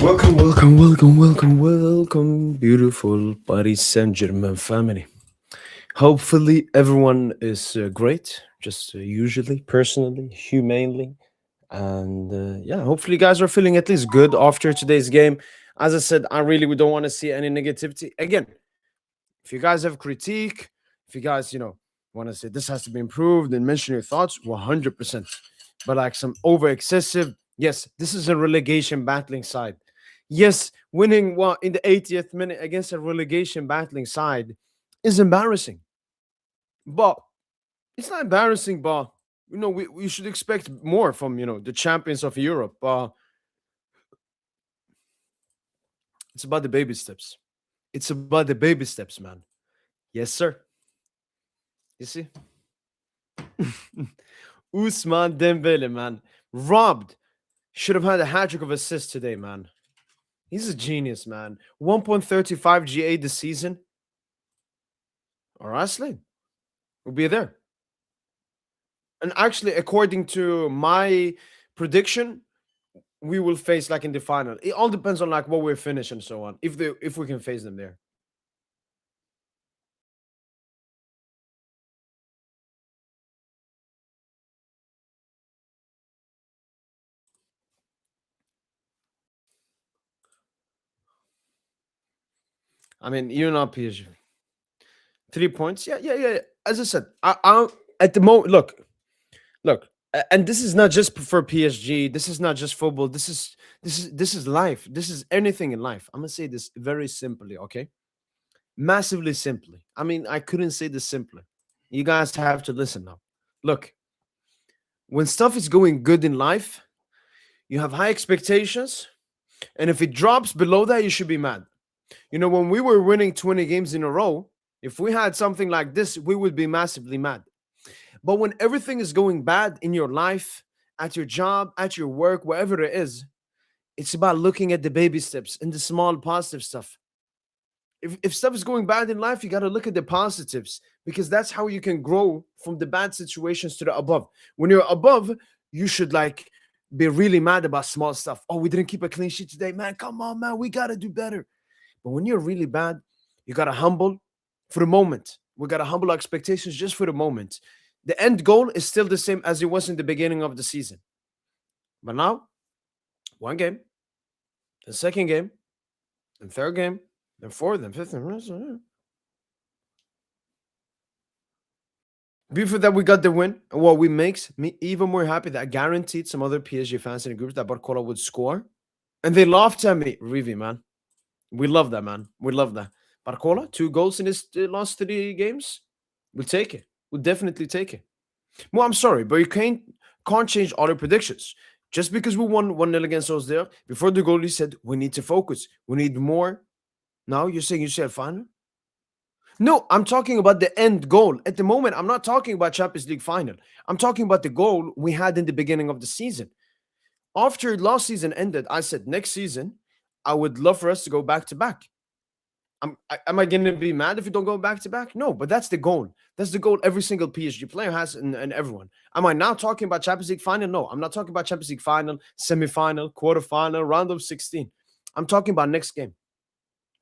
Welcome, beautiful Paris Saint-Germain family. Hopefully, everyone is great, just usually, personally, humanely. And yeah, hopefully, you guys are feeling at least good after today's game. As I said, I really we don't want to see any negativity. Again, if you guys have critique, if you guys, want to say this has to be improved and mention your thoughts, 100%. But like some over excessive, yes, this is a relegation battling side. Yes, winning in the 80th minute against a relegation battling side is embarrassing. But it's not embarrassing, but we should expect more from the champions of Europe. It's about the baby steps. It's about the baby steps, man. Yes, sir. You see? Usman Dembele, man. Robbed. Should have had a hat trick of assists today, man. He's a genius, man. 1.35 GA this season. Honestly, we'll be there. And actually, according to my prediction, we will face like in the final. It all depends on like what we're finished and so on. If we can face them there. I mean, you're not PSG. 3 points. Yeah. As I said, I at the moment look, and this is not just for PSG. This is not just football. This is life. This is anything in life. I'm gonna say this very simply, okay? Massively simply. I mean, I couldn't say this simpler. You guys have to listen now. Look, when stuff is going good in life, you have high expectations, and if it drops below that, you should be mad. When we were winning 20 games in a row, if we had something like this, we would be massively mad. But when everything is going bad in your life, at your job, at your work, wherever it is, it's about looking at the baby steps and the small positive stuff. If stuff is going bad in life, you got to look at the positives because that's how you can grow from the bad situations to the above. When you're above, you should like be really mad about small stuff. Oh, we didn't keep a clean sheet today, man. Come on, man. We got to do better. But when you're really bad, you got to humble for the moment. We got to humble our expectations just for the moment. The end goal is still the same as it was in the beginning of the season. But now, one game, the second game, the third game, then fourth, then fifth, and before that, we got the win. What we makes me even more happy that I guaranteed some other PSG fans in the groups that Barcola would score. And they laughed at me. Rivi, man. We love that, man. We love that. Barcola, 2 goals in his last 3 games. We'll take it. We'll definitely take it. Well, I'm sorry, but you can't change all your predictions. Just because we won 1-0 against Auxerre, before the goal, he said, we need to focus. We need more. Now you're saying you said final? No, I'm talking about the end goal. At the moment, I'm not talking about Champions League final. I'm talking about the goal we had in the beginning of the season. After last season ended, I said next season, I would love for us to go back to back. Am I going to be mad if we don't go back to back? No, but that's the goal. That's the goal every single PSG player has and everyone. Am I now talking about Champions League final? No, I'm not talking about Champions League final, semi-final, quarter-final, round of 16. I'm talking about next game.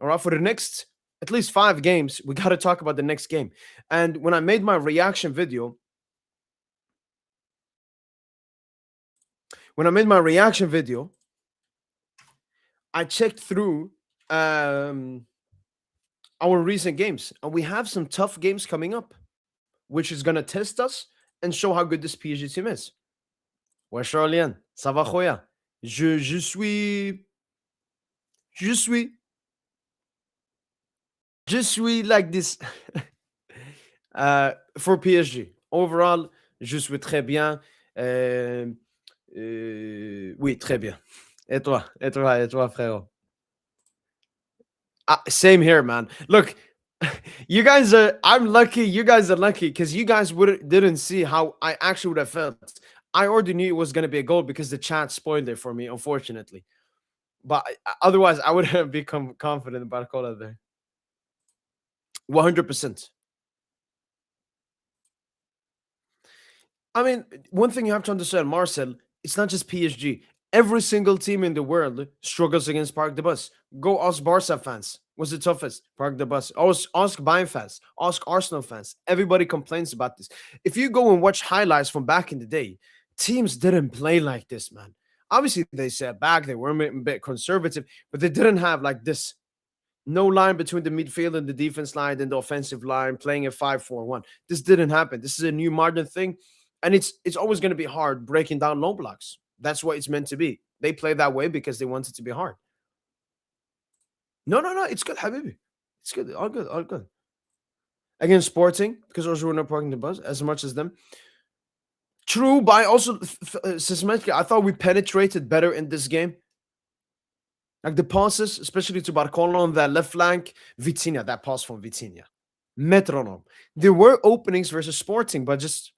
All right, for the next at least 5 games, we got to talk about the next game. And when I made my reaction video, I checked through our recent games, and we have some tough games coming up, which is going to test us and show how good this PSG team is. Ouais, Charlien, ça va, Khoya? Je suis like this. For PSG. Overall, je suis très bien. Oui, très bien. Et toi, frérot? Same here, man. Look, I'm lucky. You guys are lucky because you guys didn't see how I actually would have felt. I already knew it was going to be a goal because the chat spoiled it for me, unfortunately. But otherwise, I would have become confident about Barcola there. 100%. I mean, one thing you have to understand, Marcel, it's not just PSG. Every single team in the world struggles against Park the Bus. Go ask Barca fans. What's the toughest? Park the Bus. Ask Bayern fans. Ask Arsenal fans. Everybody complains about this. If you go and watch highlights from back in the day, teams didn't play like this, man. Obviously, they sat back. They were a bit conservative, but they didn't have like this. No line between the midfield and the defense line and the offensive line playing a 5-4-1. This didn't happen. This is a new modern thing. And it's always going to be hard breaking down low blocks. That's what it's meant to be. They play that way because they want it to be hard. No, no, no. It's good, Habibi. It's good. All good. All good. Against Sporting, because also we're not parking the bus as much as them. True, but I also, systematically, I thought we penetrated better in this game. Like the passes, especially to Barcola on that left flank, Vitinha, that pass from Vitinha. Metronome. There were openings versus Sporting, but just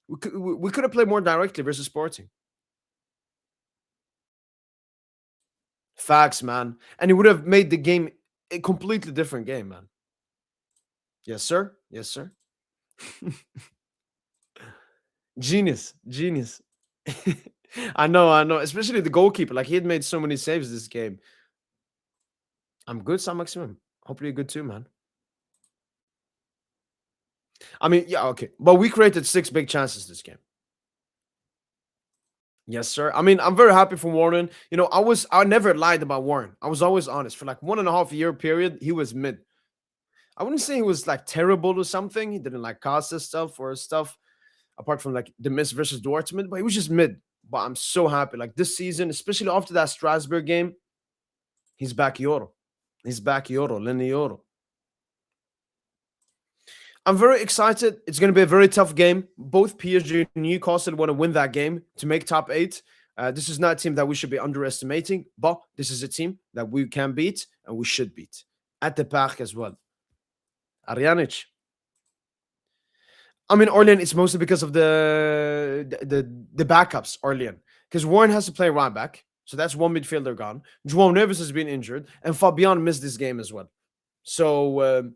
we could have played more directly versus Sporting. Facts, man. And it would have made the game a completely different game, man. Yes, sir. Yes, sir. Genius. Genius. I know, I know. Especially the goalkeeper. Like he had made so many saves this game. I'm good, Sam Maximum. Hopefully you're good too, man. I mean, yeah, okay. But we created 6 big chances this game. Yes, sir. I mean, I'm very happy for Warren. I never lied about Warren. I was always honest. For like 1.5 year period, he was mid. I wouldn't say he was like terrible or something. He didn't like cost us stuff or stuff, apart from like the miss versus Dortmund, but he was just mid. But I'm so happy. Like this season, especially after that Strasbourg game, he's back Euro. He's back Euro, Lenny Euro. I'm very excited. It's going to be a very tough game. Both PSG and Newcastle want to win that game to make top 8. This is not a team that we should be underestimating, but this is a team that we can beat and we should beat at the park as well. Arjanic. I mean, Orlean, it's mostly because of the backups, Orlean. Because Warren has to play right back. So that's one midfielder gone. João Neves has been injured. And Fabian missed this game as well. So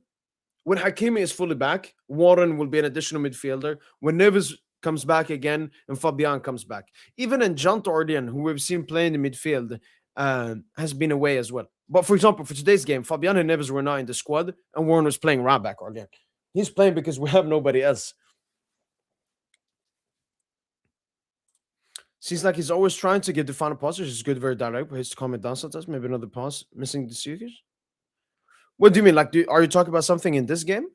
when Hakimi is fully back, Warren will be an additional midfielder. When Neves comes back again and Fabian comes back. Even in John Orlean, who we've seen play in the midfield, has been away as well. But for example, for today's game, Fabian and Neves were not in the squad and Warren was playing right back Orlean. He's playing because we have nobody else. Seems like he's always trying to get the final pass, which is good, very direct, but he's to comment down sometimes. Maybe another pass, missing the seekers. What do you mean? Like, are you talking about something in this game?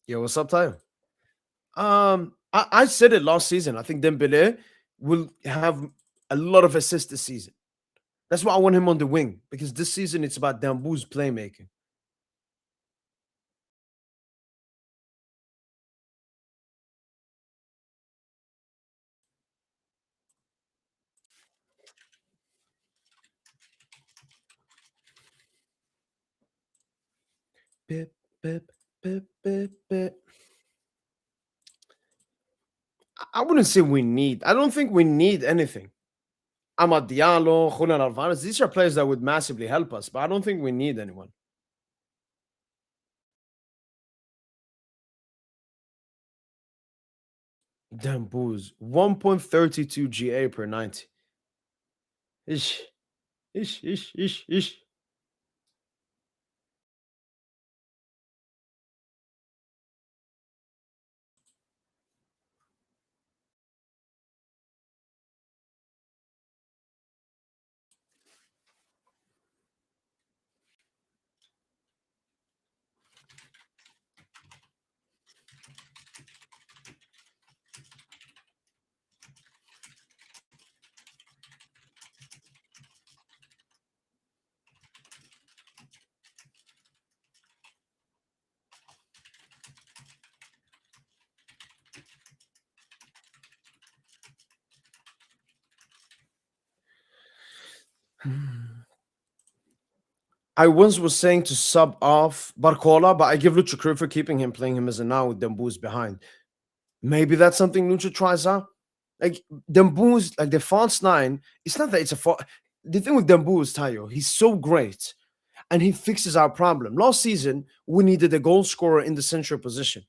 Yo, what's up, Tayo? I said it last season. I think Dembele will have a lot of assists this season. That's why I want him on the wing, because this season it's about Dambu's playmaking. Bip, bip, bip, bip, bip. I wouldn't say we need. I don't think we need anything. Amad Diallo, Julian Alvarez, these are players that would massively help us, but I don't think we need anyone. Damn booze. 1.32 GA per 90. Ish. Ish, ish, ish, ish. I once was saying to sub off Barcola, but I give Lucho credit for keeping him, playing him as a now with Dembouz behind. Maybe that's something Lucho tries out. Like Dembouz, like the false nine, it's not that it's a fault. The thing with Dembouz, Tayo, he's so great and he fixes our problem. Last season, we needed a goal scorer in the central position.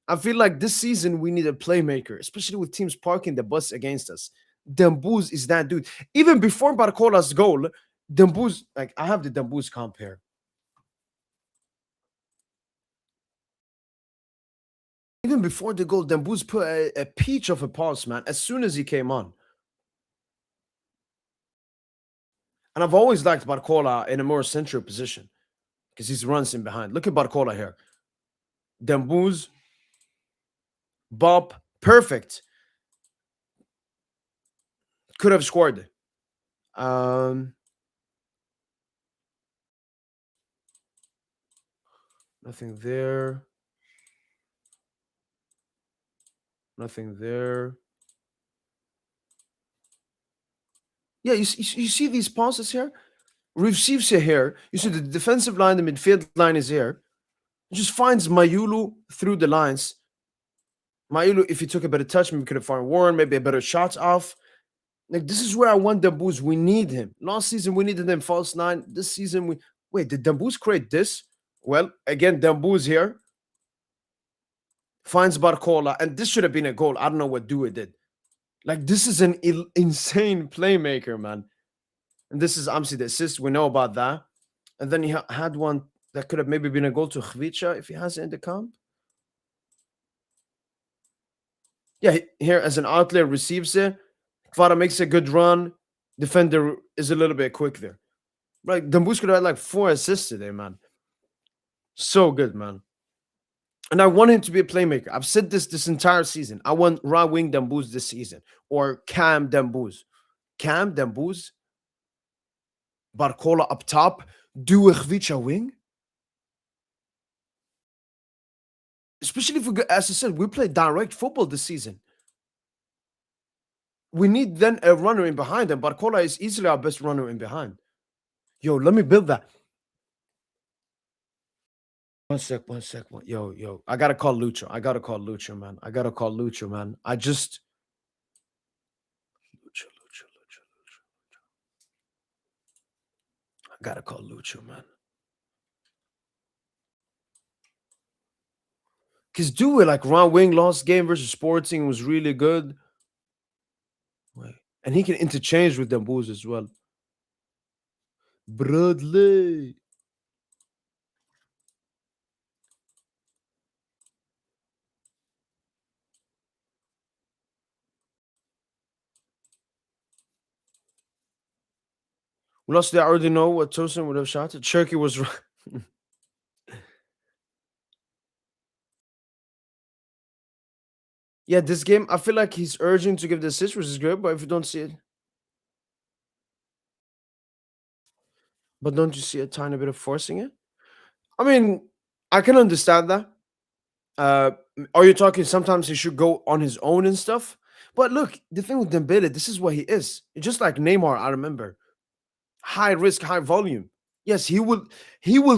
I feel like this season we need a playmaker, especially with teams parking the bus against us. Dembouz is that dude. Even before Barcola's goal, Dembouz, like I have the Dembouz comp here. Even before the goal, Dembouz put a peach of a pass, man, as soon as he came on. And I've always liked Barcola in a more central position because he runs in behind. Look at Barcola here. Dembouz, Bob, perfect. Could have scored. Um, Nothing there. Nothing there. Yeah, you see these passes here? Receives it here. You see the defensive line, the midfield line is here. Just finds Mayulu through the lines. Mayulu, if he took a better touch, maybe could have found Warren, maybe a better shot off. Like this is where I want Dembouz. We need him. Last season we needed him false nine. This season we wait. Did Dembouz create this? Well, again, Dembouz here finds Barcola, and this should have been a goal. I don't know what Due did. Like this is an insane playmaker, man. And this is obviously the assist. We know about that. And then he had one that could have maybe been a goal to Khvicha if he has it in the comp. Yeah, here as an outlet receives it. Kvara makes a good run. Defender is a little bit quick there. Like Dembouz could have had like 4 assists today, man. So good, man. And I want him to be a playmaker. I've said this entire season. I want right wing Dembouz this season or Cam Dembouz. Cam Dembouz, Barcola up top, do a Khvicha wing. Especially if we, as I said, we play direct football this season. We need then a runner in behind, and Barcola is easily our best runner in behind. Yo, let me build that. One sec. Yo. I gotta call Lucho. Man. I just Lucho. I gotta call Lucho, man. Cause do it like Ron Wing last game versus Sporting was really good. Wait. And he can interchange with them bulls as well. Bradley. Lastly, I already know what Tosin would have shot. Cherky was right. Yeah, this game, I feel like he's urging to give the assist, which is good, but if you don't see it. But don't you see a tiny bit of forcing it? I mean, I can understand that. Are you talking sometimes he should go on his own and stuff? But look, the thing with Dembele, this is what he is. Just like Neymar, I remember. High risk, high volume. Yes, he will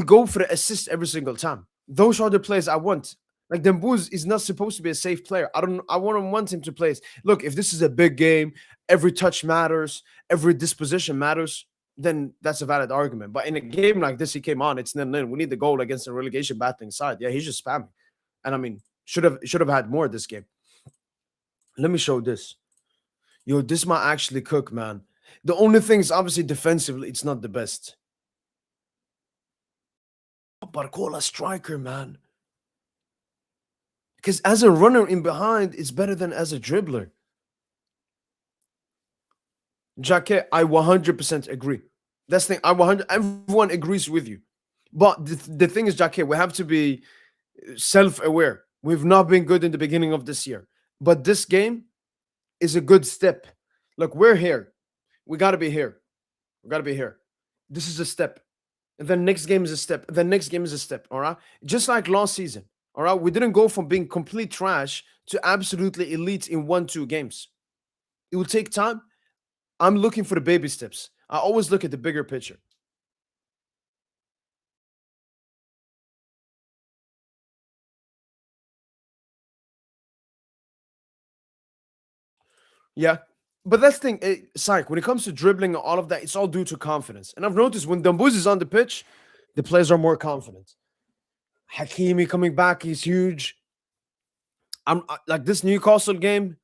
go for the assist every single time. Those are the players I want. Like Dembouz is not supposed to be a safe player. I wouldn't want him to play. Look, if this is a big game, every touch matters, every disposition matters, then that's a valid argument. But in a game like this, he came on, it's 0-0. We need the goal against a relegation battling side. Yeah, he's just spamming. And I mean, should have had more this game. Let me show this. Yo, this might actually cook, man. The only thing is obviously defensively, it's not the best. Barcola striker, man. Because as a runner in behind, it's better than as a dribbler. Jacquet, I 100% agree. That's the thing. Everyone agrees with you. But the thing is, Jacquet, we have to be self-aware. We've not been good in the beginning of this year. But this game is a good step. Look, we're here. We got to be here. This is a step. And then next game is a step. The next game is a step. All right. Just like last season. All right. We didn't go from being complete trash to absolutely elite in 1-2 games. It will take time. I'm looking for the baby steps. I always look at the bigger picture. Yeah. But that's the thing, Syke, when it comes to dribbling and all of that, it's all due to confidence. And I've noticed when Dembouz is on the pitch, the players are more confident. Hakimi coming back, he's huge. I'm like this Newcastle game.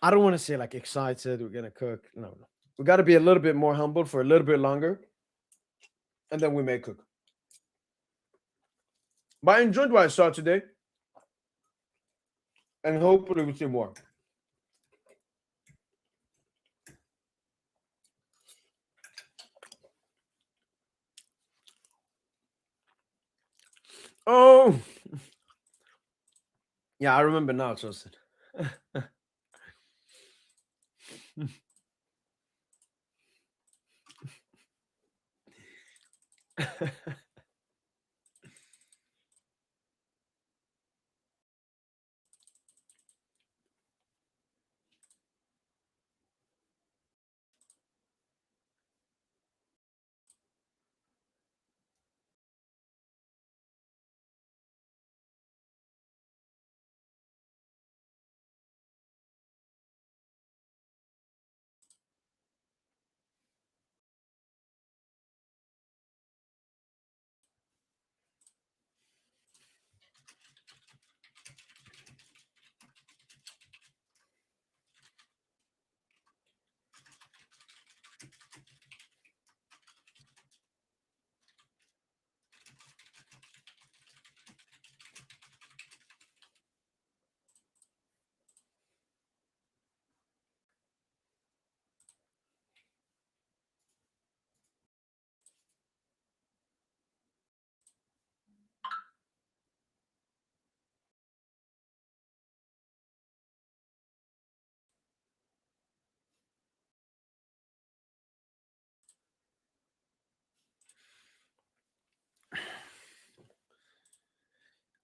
I don't want to say like excited. We're gonna cook. No. We got to be a little bit more humble for a little bit longer, and then we may cook. But I enjoyed what I saw today, and hopefully we'll see more. Oh, yeah, I remember now, Justin.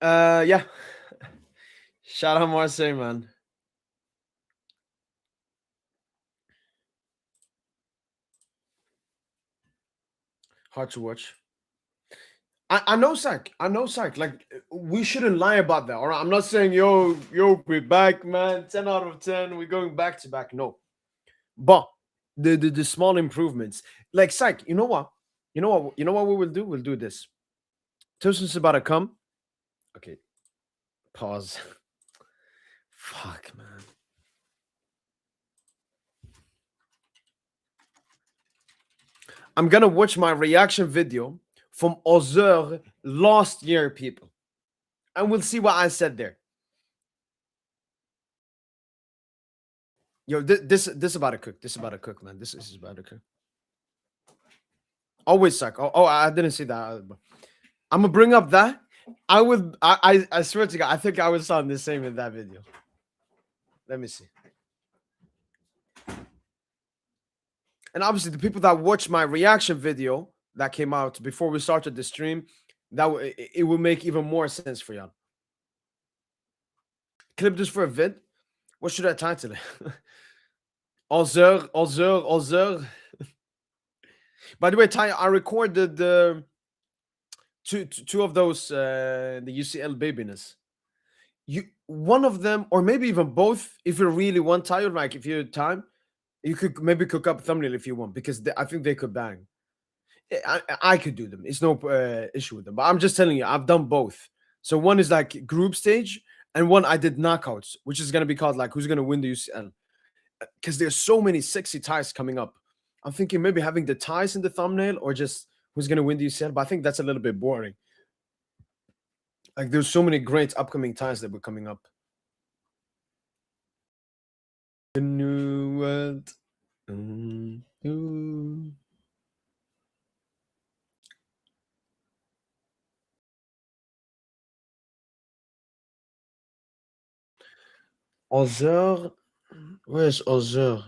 Yeah. Shout out Marseille, man. Hard to watch. I know, Psych. I know, Psych. Like, we shouldn't lie about that. All right. I'm not saying, yo, we're back, man. 10 out of 10. We're going back to back. No. But the small improvements. Like, Psych, you know what? You know what we will do? We'll do this. Tosin's about to come. Okay. Pause. Fuck, man. I'm gonna watch my reaction video from Auxerre last year, people. And we'll see what I said there. Yo, this about to cook. This about to cook, man. This is about to cook. Always suck. Oh, I didn't see that. I'm gonna bring up that. I swear to God, I think I was on the same in that video. Let me see. And obviously, the people that watched my reaction video that came out before we started the stream, it will make even more sense for y'all. Clip this for a vid. What should I title it? Auxerre. By the way, Ty, I recorded the two of those the UCL babiness. One of them, or maybe even both, if you really want, Ty, like if you had time, you could maybe cook up a thumbnail if you want, because I think they could bang. I could do them. It's no issue with them. But I'm just telling you, I've done both. So one is like group stage, and one I did knockouts, which is gonna be called like who's gonna win the UCL. Because there's so many sexy ties coming up. I'm thinking maybe having the ties in the thumbnail or just who's gonna win the UCL, but I think that's a little bit boring. Like there's so many great upcoming ties that were coming up. The new world. Auxerre. Where's Auxerre?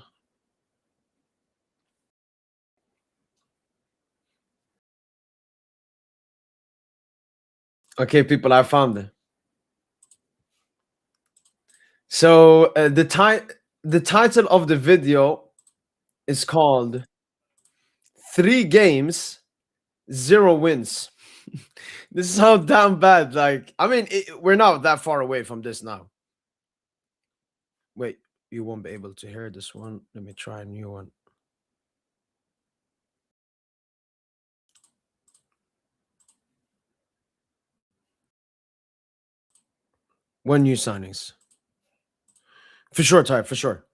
Okay, people, I found it. So the title of the video is called 3 Games, 0 Wins. This is how damn bad. Like, I mean, we're not that far away from this now. Wait, you won't be able to hear this one. Let me try a new one. One new signings. For sure, Ty, for sure.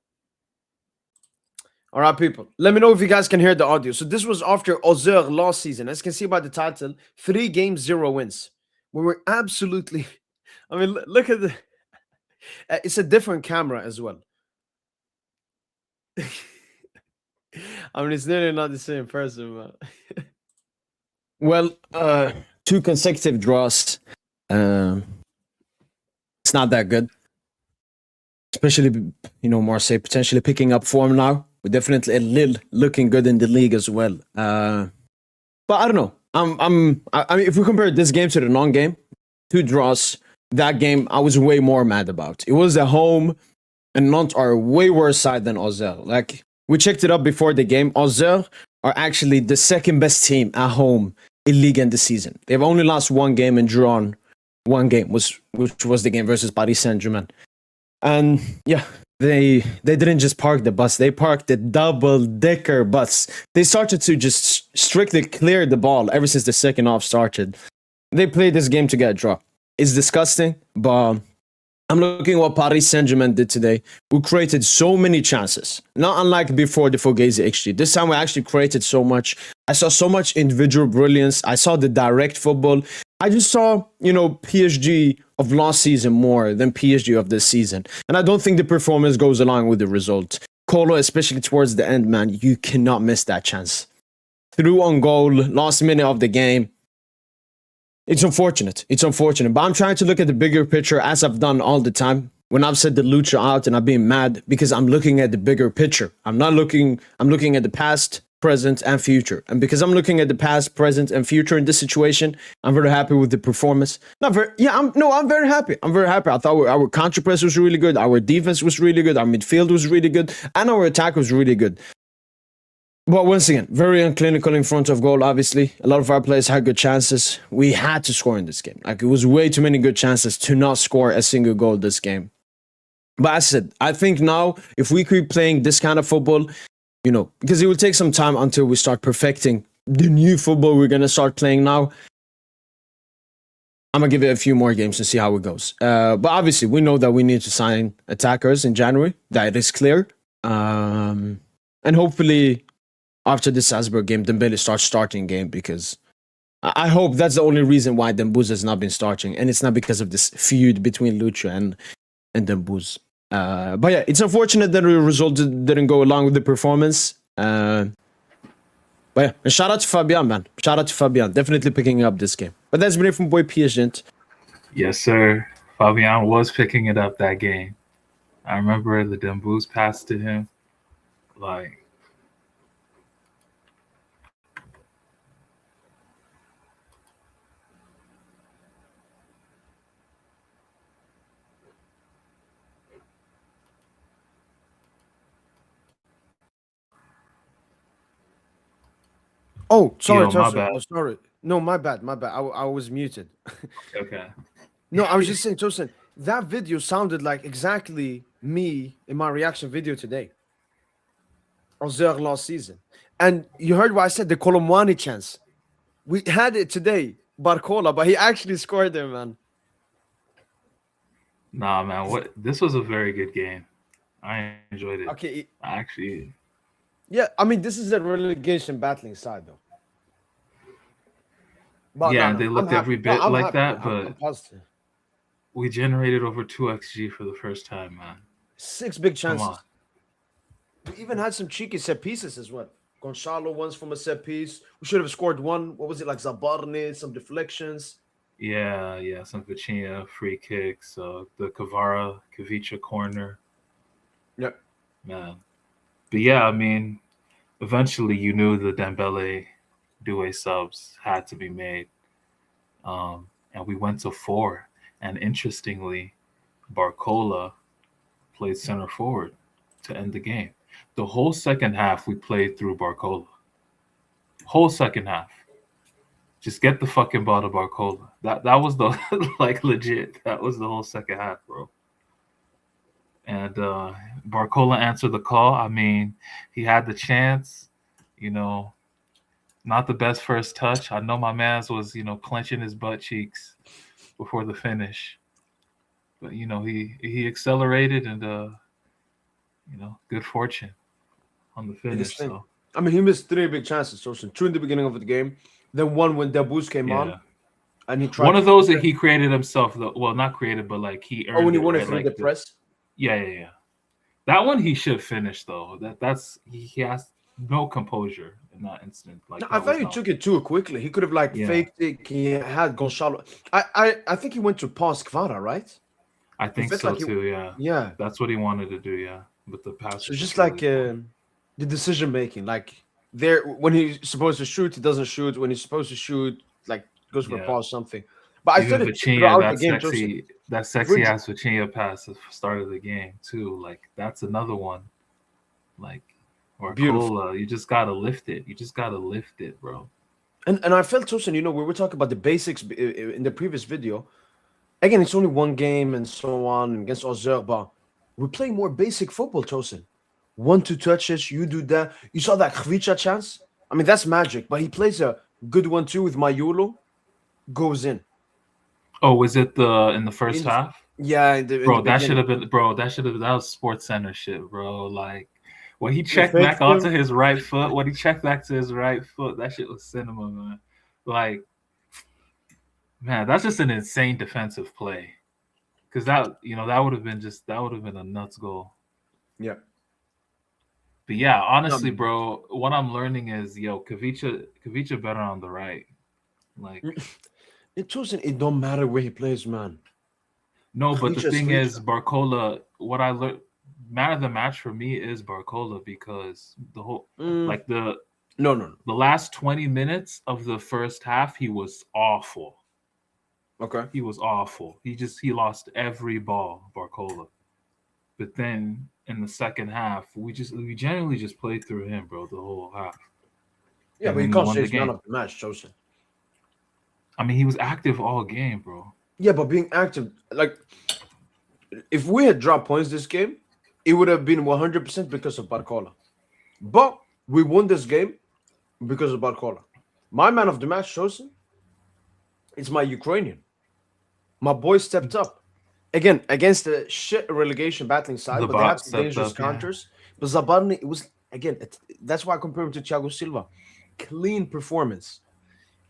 All right, people. Let me know if you guys can hear the audio. So this was after Auxerre last season. As you can see by the title, 3 games, 0 wins. We were absolutely... I mean, look at the... It's a different camera as well. I mean, it's nearly not the same person, man. Well, 2 consecutive draws. It's not that good. Especially, Marseille potentially picking up form now. We're definitely a little looking good in the league as well. But I don't know. I mean, if we compare this game to the non-game, 2 draws. That game I was way more mad about. It was at home, and Nantes are a way worse side than Auxerre. Like, we checked it up before the game. Auxerre are actually the second best team at home in Ligue in the season. They've only lost 1 game and drawn 1 game, which was the game versus Paris Saint-Germain. And yeah, they didn't just park the bus. They parked the double-decker bus. They started to just strictly clear the ball ever since the second half started. They played this game to get a draw. It's disgusting, but I'm looking at what Paris Saint-Germain did today. We created so many chances. Not unlike before the Fugazi XG. This time we actually created so much. I saw so much individual brilliance. I saw the direct football. I just saw, PSG of last season more than PSG of this season. And I don't think the performance goes along with the result. Kolo, especially towards the end, man, you cannot miss that chance. Through on goal, last minute of the game. It's unfortunate. But I'm trying to look at the bigger picture as I've done all the time. When I've said the Lucha out and I've been mad because I'm looking at the bigger picture. I'm looking at the past, present, and future. And because I'm looking at the past, present, and future in this situation, I'm very happy with the performance. I'm very happy. I thought our counter press was really good. Our defense was really good. Our midfield was really good. And our attack was really good. But once again, very unclinical in front of goal, obviously. A lot of our players had good chances. We had to score in this game. Like, it was way too many good chances to not score a single goal this game. But I said, I think now, if we keep playing this kind of football, because it will take some time until we start perfecting the new football we're going to start playing now. I'm going to give it a few more games and see how it goes. But obviously, we know that we need to sign attackers in January. That is clear. And hopefully, after the Salzburg game, Dembele starts starting game, because I hope that's the only reason why Dembuz has not been starting. And it's not because of this feud between Lucha and Dembuz. But yeah, it's unfortunate that the result didn't go along with the performance. But yeah, and shout out to Fabian, man. Definitely picking up this game. But that's been it from boy PSG. Yes, sir. Fabian was picking it up that game. I remember the Dembuz pass to him. Like, oh, sorry, my bad. Oh, sorry. No, my bad. I was muted. Okay. No, I was just saying, Tosin, that video sounded like exactly me in my reaction video today. Auxerre last season. And you heard what I said, the Colomwani chance. We had it today, Barcola, but he actually scored there, man. Nah, man. This was a very good game. I enjoyed it. Okay. Actually. Yeah, I mean, this is a relegation battling side, though. But yeah, they looked every bit like that, but we generated over 2 XG for the first time, man. 6 big chances. We even had some cheeky set pieces as well. Gonzalo once from a set piece. We should have scored one. What was it, like Zabarne, some deflections? Yeah, some Vicinha free kicks, the Kavicha corner. Yep. Man. But yeah, I mean, eventually you knew the Dembele Doué subs had to be made. And we went to 4. And interestingly, Barcola played center forward to end the game. The whole second half we played through Barcola. Whole second half. Just get the fucking ball to Barcola. That was the legit. That was the whole second half, bro. And Barcola answered the call. I mean, he had the chance, not the best first touch. I know my man's was, clenching his butt cheeks before the finish. But, he accelerated and good fortune on the Biggest finish. thing. So I mean, he missed 3 big chances, Tosin. 2 in the beginning of the game, then 1 when Debus came on, yeah, and he tried one to of those that he created himself. Though, well, not created, but like he Oh, when earned he it, won it right? through Like the press. yeah. That one he should finish though. That's he has no composure in that instant. Like No, I that thought was he not. took it too quickly. He could have like Yeah, faked it. He had Gonzalo. I think he went to pass Kvara, right? I He think felt so like he, too. Yeah, yeah. that's what he wanted to do. Yeah, but the pass So was just just like really poor. the decision making, like there when he's supposed to shoot, he doesn't shoot. When he's supposed to shoot, like goes for a Yeah, pass, something. But I even said it Vitinha, throughout the game, Joseph. that sexy Virgil, ass Vitinha pass at the start of the game too. Like that's another one. Like beautiful. Barcola, you just gotta lift it. You just gotta lift it, bro. And I felt Tosin, we were talking about the basics in the previous video. Again, it's only one game and so on against Auxerre, but we play more basic football, Tosin. 1-2 touches, you do that. You saw that Khvicha chance? I mean, that's magic, but he plays a good 1-2 with Mayolo, goes in. Oh, was it in the first In the, half? yeah, in the Bro, that should beginning. have been that was Sports Center shit, bro. Like when he He checked back faked onto him. his right foot, that shit was cinema, man. Like, man, that's just an insane defensive play. Cause that would have been a nuts goal. Yeah. But yeah, honestly, Um, bro, what I'm learning is Kavicha better on the right. Like it don't matter where he plays, man. no, but the Khvicha's thing is Khvicha. Barcola, what I learned man of the match for me is Barcola because the whole Mm, like the no. the last 20 minutes of the first half he was awful. Okay. He was awful. He lost every ball, Barcola. But then in the second half, we generally just played through him, bro, the whole half. Yeah, And but you then we can't won say the it's man game. of the match, Joseph. I mean, he was active all game, bro. Yeah, but being active, like, if we had dropped points this game, it would have been 100% because of Barcola. But we won this game because of Barcola. My man of the match, chosen, it's my Ukrainian. My boy stepped up. Again, against the shit relegation battling side, The but they had bot some stepped dangerous up, yeah. counters. But Zabarny, it was, again, that's why I compare him to Thiago Silva. Clean performance.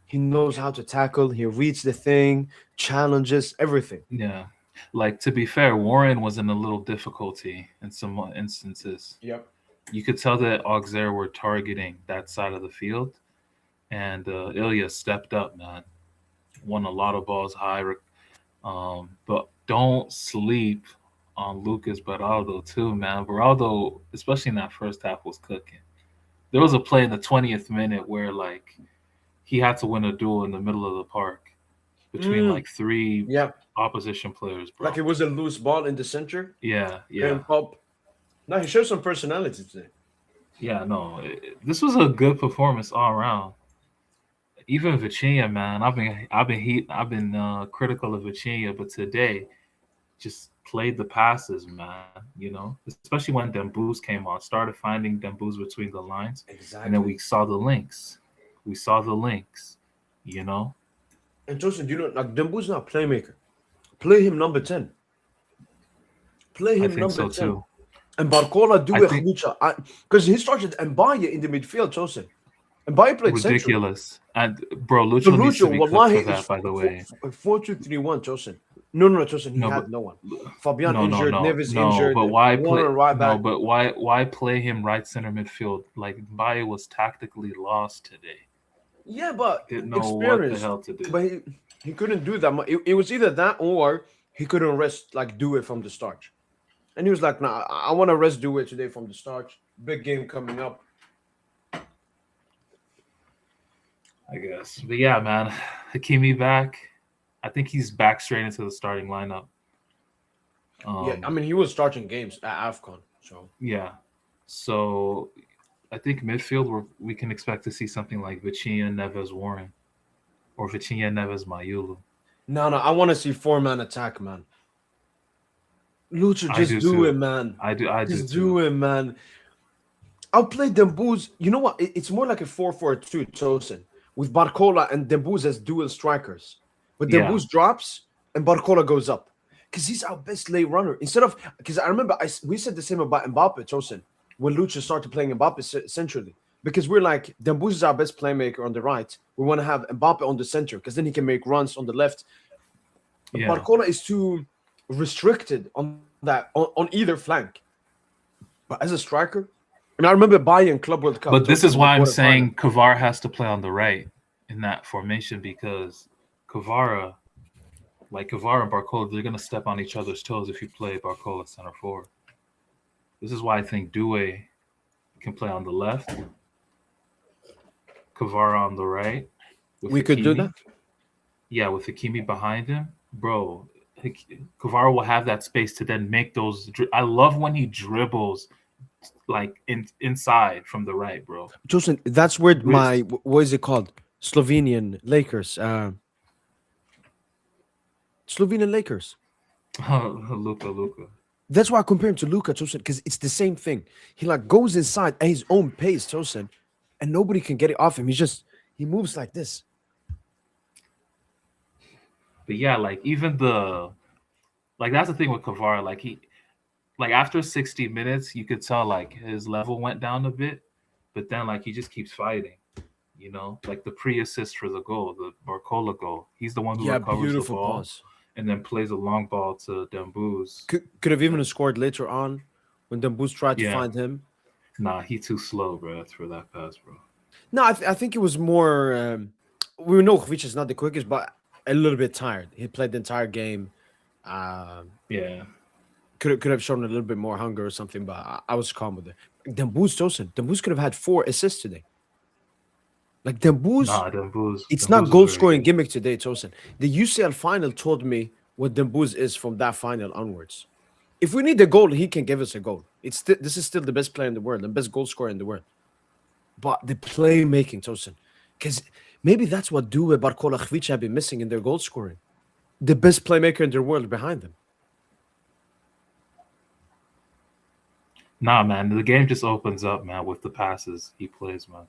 He knows how to tackle. He reads the thing, challenges, everything. Yeah. Like to be fair, Warren was in a little difficulty in some instances. Yep. You could tell that Auxerre were targeting that side of the field, and Ilya stepped up, man. Won a lot of balls high, but don't sleep on Lucas Beraldo too, man. Beraldo, especially in that first half, was cooking. There was a play in the 20th minute where like he had to win a duel in the middle of the park between like three Yeah. opposition players, bro. Like it was a loose ball in the center. Yeah, And pop. Now he showed some personality today. yeah. No, this was a good performance all around. Even Vitinha, man, I've been critical of Vitinha, but today just played the passes, man. Especially when Dembooz came on, started finding Dembooz between the lines, and then Exactly. we saw the links. We saw the links, you know. And Joseph, like Dembu's not a playmaker. Play him number 10. Play I him think number so 10. too. And Barcola do I it, think because he started Mbaye in the midfield, Joseph. Mbaye played central. ridiculous. And bro, So Lucho needs to Lucho, be cooked for wallahi, that. is By the way, 4-2-3-1, Joseph. No, Joseph, he no, had but no one. Fabian no, no, injured, no, Neves no. injured, But why play? Warner right No, back. but why play him right center midfield? Like Mbaye was tactically lost today. Yeah, but Didn't know what the experience. hell to do. But he couldn't do that. It was either that or he couldn't rest, like do it from the start. And he was like, "Nah, I want to rest do it today from the start. Big game coming up." I guess. But yeah, man, Hakimi back. I think he's back straight into the starting lineup. Yeah, I mean, he was starting games at AFCON. So Yeah. So I think midfield we can expect to see something like Vitinha, Neves, Warren, or Vitinha, Neves, Mayulu. no, I want to see 4-man attack, man. Lucha, I just do do it, too. man. I do Just too. do it, man. I'll play Dembooz. You know what? It's more like a 4-4-2, Tosin, with Barcola and Dembooz as dual strikers. But Yeah. Dembooz drops and Barcola goes up. because he's our best late runner. Instead of, because I remember we said the same about Mbappe, Tosin, when Lucha started playing Mbappe centrally. Because we're like, Dembouz is our best playmaker on the right. We want to have Mbappe on the center because then he can make runs on the left. Yeah. Barcola is too restricted on that on either flank. But as a striker, I mean, I remember Bayern Club World Cup. But this is Tosin, why I'm quarterfinal. saying Kvara has to play on the right in that formation, because Kvara and Barcola, they're gonna step on each other's toes if you play Barcola center forward. This is why I think Doué can play on the left, Kvara on the right. We could do that. Yeah, with Hakimi behind him, bro. Kvara will have that space to then make those. I love when he dribbles like inside from the right, bro. Tosin, that's where my what is it called? Slovenian Lakers. Slovenian Lakers. Luka. That's why I compare him to Luka, Tosin, because it's the same thing. He like goes inside at his own pace, Tosin, and nobody can get it off him. He moves like this. But yeah, like even that's the thing with Kvara. Like after 60 minutes, you could tell like his level went down a bit, but then like he just keeps fighting. You know, like the pre-assist for the goal, the Barcola goal. He's the one who recovers the ball. Pass. And then plays a long ball to Dembouz. Could have even scored later on when Dembouz tried to find him. Nah, he too slow, bro. That's for that pass, bro. No, I think it was more. We know Hvich is not the quickest, but a little bit tired. He played the entire game. Yeah. Could have shown a little bit more hunger or something, but I was calm with it. Dembouz, Tosin. Dembouz could have had 4 assists today. Like Dembouz, it's not goal scoring gimmick today, Tosin. The UCL final told me what Dembouz is from that final onwards. If we need a goal, he can give us a goal. This is still the best player in the world, the best goal scorer in the world. But the playmaking, Tosin, because maybe that's what Doué, Barcola, Hvich have been missing in their goal scoring. The best playmaker in the world behind them. Nah, man, the game just opens up, man, with the passes he plays, man.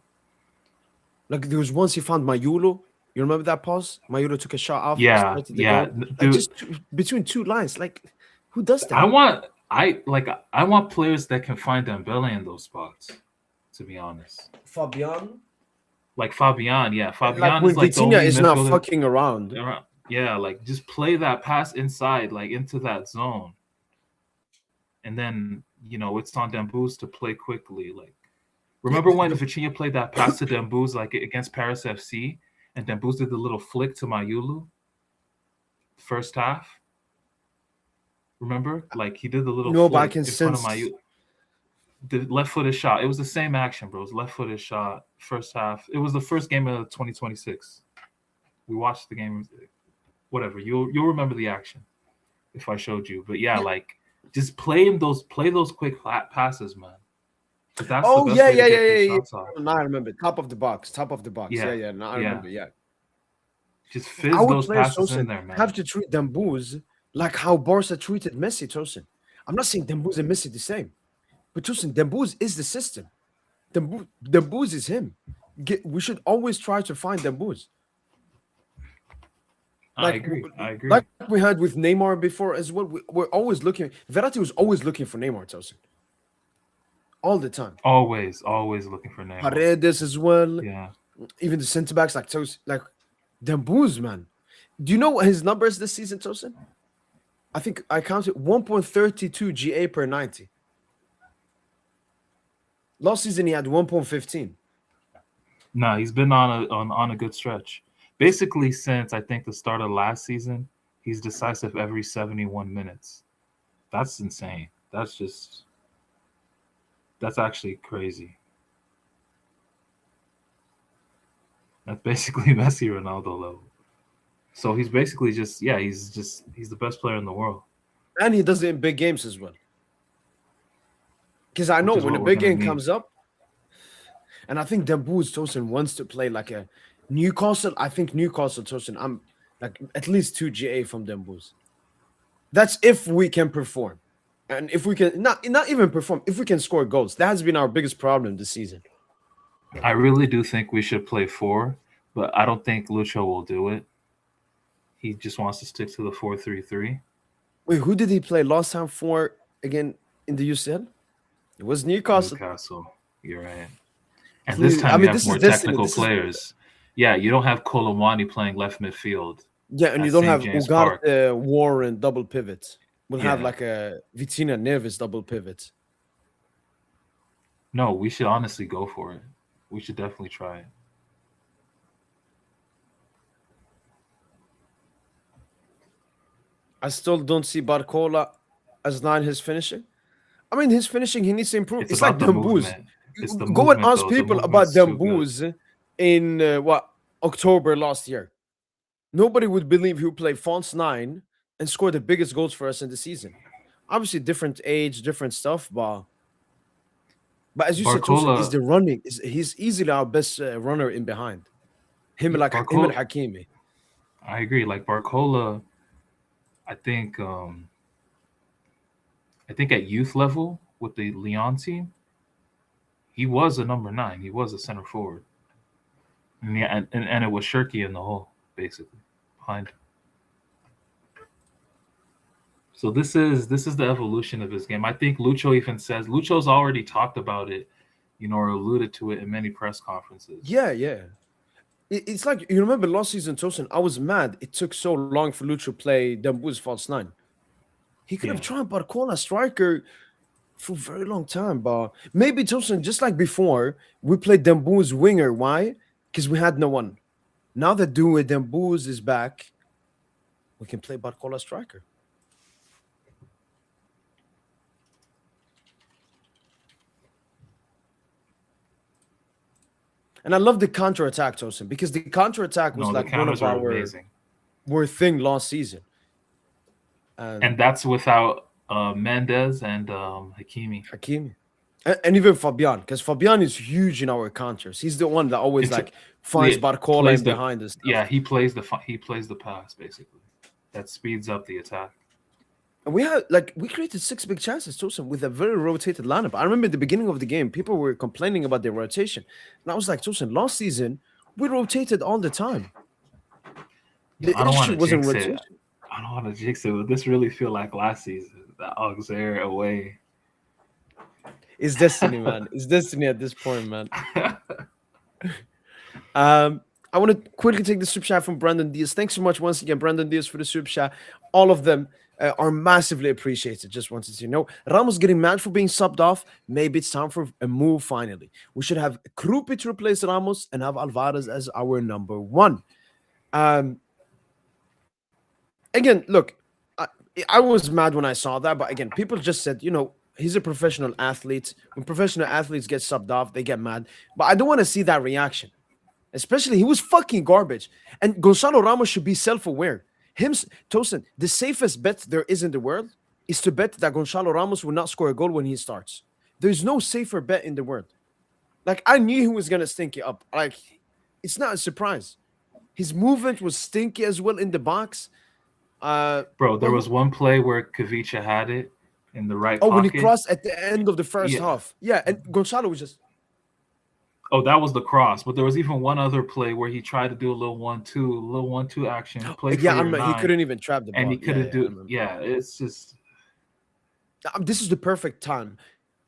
Like there was once he found Mayulo. You remember that pause? Mayulo took a shot off. Yeah. Like just between 2 lines. Like who does that? I want players that can find Dembele in those spots. To be honest, Fabian. Like Fabian, yeah. Fabian like when is like Vitinha is not fucking around. Yeah, like just play that pass inside, like into that zone, and then it's on Dembouz to play quickly, like. Remember when Vitinha played that pass to Dembouz like against Paris FC, and Dembouz did the little flick to Mayulu first half? Remember? Like he did the little flick in front of Mayulu. The left-footed shot. It was the same action, bro. It was left-footed shot, first half. It was the first game of 2026. We watched the game. Whatever. You'll remember the action if I showed you. But yeah, like just play those quick passes, man. Yeah. No, I remember. Top of the box. Yeah. No, I remember. Yeah. Just fizz those passes in there, man. Have to treat Dembouz like how Barca treated Messi, Tosin. I'm not saying Dembouz and Messi the same, but Tosin, Dembouz is the system. Dembouz is him. We should always try to find Dembouz. I agree. Like we had with Neymar before as well. We're always looking. Verratti was always looking for Neymar, Tosin. All the time. Always looking for Neymar. Paredes as well. Yeah. Even the center backs like Dembouz, man. Do you know what his numbers this season, Tosin? I think I counted 1.32 GA per 90. Last season he had 1.15. Nah, he's been on a good stretch. Basically, since I think the start of last season, he's decisive every 71 minutes. That's insane. That's actually crazy. That's basically Messi Ronaldo level. So he's basically he's the best player in the world. And he does it in big games as well. Because I know when a big game comes up, and I think Dembouz Tosin wants to play like a Newcastle. I think Newcastle Tosin, I'm like at least 2 GA from Dembouz. That's if we can perform. And if we can not even perform, if we can score goals. That has been our biggest problem this season. I really do think we should play 4, but I don't think Lucho will do it. He just wants to stick to the 4-3-3. Wait, who did he play last time for again in the UCL? It was Newcastle. Newcastle. You're right. And this Please, I time you mean, have this is more destiny. technical This is players. Yeah, you don't have Kolomwani playing left midfield yeah, and at you don't St. have James Park. Ugarte, Warren double pivots. We'll have Yeah. like a Vitina Neves double pivot. No, we should honestly go for it. We should definitely try it. I still don't see Barcola as nine his finishing. I mean, his finishing he needs to improve. It's It's like about the Dembooz. movement. It's the Go and movement, ask though. The people about movement's too good. Dembooz in October last year. Nobody would believe he would play false nine and score the biggest goals for us in the season. Obviously, different age, different stuff, but as you said, Tosin is Barcola, the running. He's easily our best runner in behind. yeah, Him and Barcola, Hakimi. I agree. Like Barcola, I think I think at youth level with the Lyon team, he was a number 9. He was a center forward. And yeah, and it was Shirky in the hole, basically, behind him. So this is the evolution of his game. I think Lucho even says Lucho's already talked about it, or alluded to it in many press conferences. Yeah, yeah. It's like you remember last season, Tosin. I was mad it took so long for Lucho to play Demboo's false nine. He could have Yeah. tried Barcola striker for a very long time, but maybe Tosin, just like before, we played Demboo's winger. Why? Because we had no one. Now that Due Demboo's is back, we can play Barcola striker. And I love the counter attack, Tosin, because the counter attack was No, the like one of counters are our amazing. thing last season. And that's without Mendez and Hakimi. Hakimi. And even Fabian, because Fabian is huge in our counters. He's the one that always It's like finds yeah, Barcola plays in the behind us. yeah, he plays the pass basically. That speeds up the attack. And we created 6 big chances, Tosin, with a very rotated lineup. I remember at the beginning of the game, people were complaining about the rotation. And I was like, Tosin, last season, we rotated all the time. The I don't want issue to wasn't jinx rotation. it. I don't want to jinx it, but this really feel like last season, the Auxerre away. It's destiny, man. It's destiny at this point, man. I want to quickly take the super chat from Brandon Diaz. Thanks so much once again, Brandon Diaz, for the super chat. All of them are massively appreciated. Just wanted to know. Ramos getting mad for being subbed off. Maybe it's time for a move finally. We should have Krupi to replace Ramos and have Alvarez as our number 1. Again, look, I was mad when I saw that, but again, people just said, he's a professional athlete. When professional athletes get subbed off, they get mad. But I don't want to see that reaction. Especially, he was fucking garbage. And Gonzalo Ramos should be self-aware. Tosin, the safest bet there is in the world is to bet that Gonzalo Ramos will not score a goal when he starts. There's no safer bet in the world. Like, I knew he was going to stink it up. Like, it's not a surprise. His movement was stinky as well in the box. Bro, there was one play where Kavicha had it in the right when he pocket. crossed at the end of the first Yeah. half. Yeah, and Gonzalo was just... Oh, that was the cross. But there was even one other play where he tried to do a little 1-2 action. Play for Yeah, your he nine, couldn't even trap the ball. and he couldn't do. I Yeah, it's just. This is the perfect time.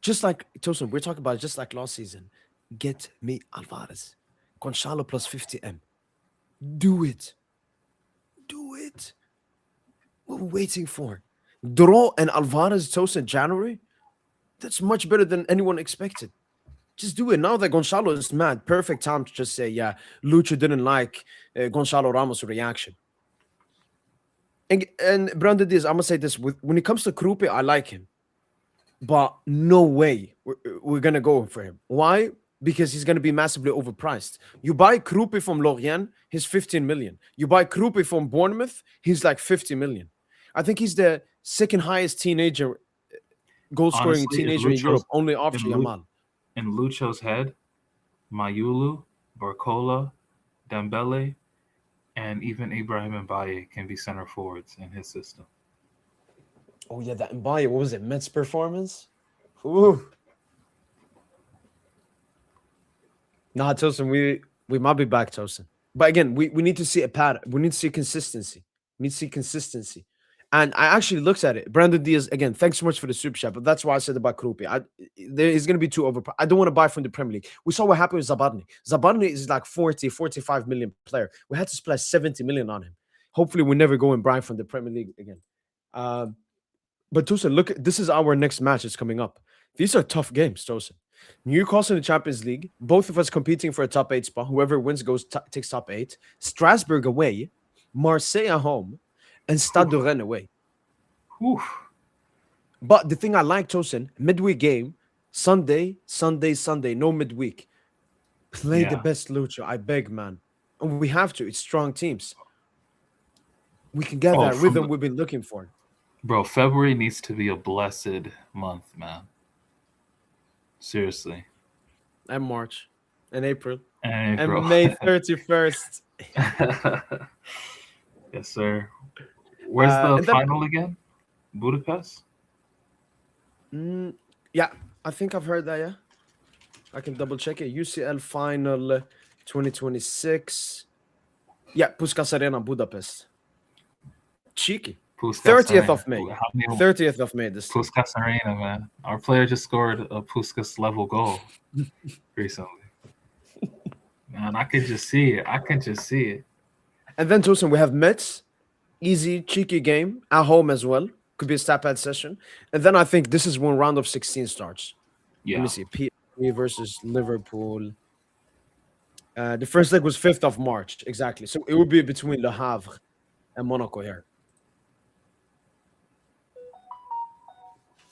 Just like Tosin, we're talking about just like last season. Get me Alvarez. Gonzalo plus 50M. Do it. Do it. What are we waiting for? Draw and Alvarez Tosin January? That's much better than anyone expected. Just do it. Now that Gonzalo is mad, perfect time to just say, yeah, Lucho didn't like Gonzalo Ramos' reaction. And Brandon Diaz, I'm going to say this. When it comes to Krupi, I like him. But no way we're going to go for him. Why? Because he's going to be massively overpriced. You buy Krupi from Lorient, he's 15 million. You buy Krupi from Bournemouth, he's like 50 million. I think he's the second highest goal-scoring Honestly, teenager in Europe, only after Yamal. In Lucho's head, Mayulu, Barcola, Dembele, and even Ibrahim Mbaye can be center forwards in his system. Oh, yeah, that Mbaye, what was it, Mets performance? Ooh. Nah, Tosin, we might be back, Tosin. But again, we need to see a pattern. We need to see consistency. We need to see consistency. And I actually looked at it. Brandon Diaz, again, thanks so much for the super chat, but that's why I said about Krupi. There is going to be too over. I don't want to buy from the Premier League. We saw what happened with Zabarny. Zabarny is like 40, 45 million player. We had to splash 70 million on him. Hopefully, we never go and buy from the Premier League again. But Tosin, look, this is our next match. It's coming up. These are tough games, Tosin. Newcastle in the Champions League, both of us competing for a top 8 spot. Whoever wins takes top 8. Strasbourg away, Marseille at home, and Stade de Rennes away. Whew. But the thing I like, Tosin, midweek game, Sunday, no midweek. Play the best Lucho, I beg, man. And we have to. It's strong teams. We can get that rhythm we've been looking for. Bro, February needs to be a blessed month, man. Seriously. And March. And April. And May 31st. Yes, sir. Where's the final again? Budapest? Yeah, I think I've heard that, yeah. I can double check it. UCL final 2026. Yeah, Puskás Arena, Budapest. Cheeky. 30th of May. 30th of May. This Puskás Arena, man. Our player just scored a Puskás level goal recently. Man, I can just see it. And then, Tosin, we have Mets. Easy, cheeky game at home as well. Could be a stat-pad session. And then I think this is when round of 16 starts. Yeah. Let me see. PSG versus Liverpool. The first leg was 5th of March. Exactly. So it would be between Le Havre and Monaco here.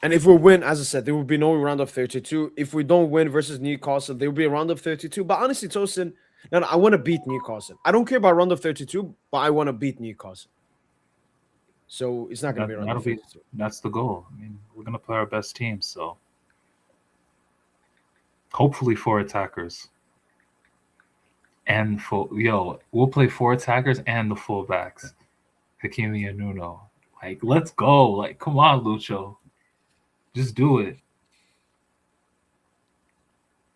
And if we win, as I said, there will be no round of 32. If we don't win versus Newcastle, there will be a round of 32. But honestly, Tosin, no, I want to beat Newcastle. I don't care about round of 32, but I want to beat Newcastle. So it's not going to be round of 32. That's the goal. I mean, we're going to play our best team, so hopefully 4 attackers. And we'll play 4 attackers and the fullbacks, Hakimi and Nuno. Like, let's go. Like, come on, Lucho. Just do it.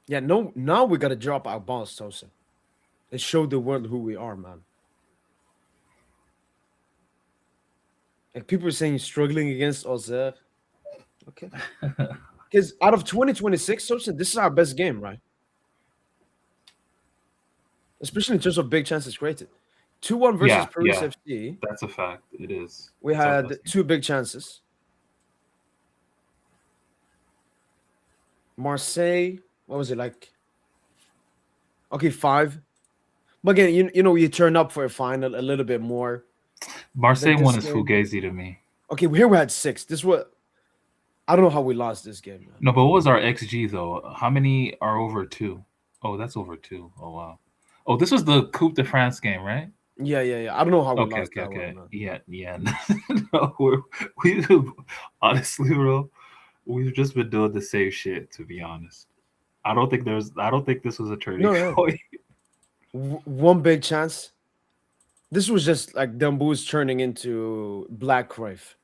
Yeah, no, now we got to drop our balls, Tosin, and show the world who we are, man. Like, people are saying struggling against Auxerre. Okay. Because out of 2026, Tosin, this is our best game, right? Especially in terms of big chances created. 2-1 versus Paris FC. That's a fact. It is. We had 2 big chances. Marseille, what was it like? Okay, 5. But again, you turn up for a final a little bit more. Marseille won is fugazi to me. Okay, here we had 6. I don't know how we lost this game, man. No, but what was our XG though? How many are over 2? Oh, that's over 2. Oh wow. Oh, this was the Coupe de France game, right? Yeah. I don't know how we lost that one. Yeah. No, we honestly, bro, we've just been doing the same shit. To be honest, I don't think this was a turning point. One big chance. This was just like Dumbouz turning into Black Cruyff.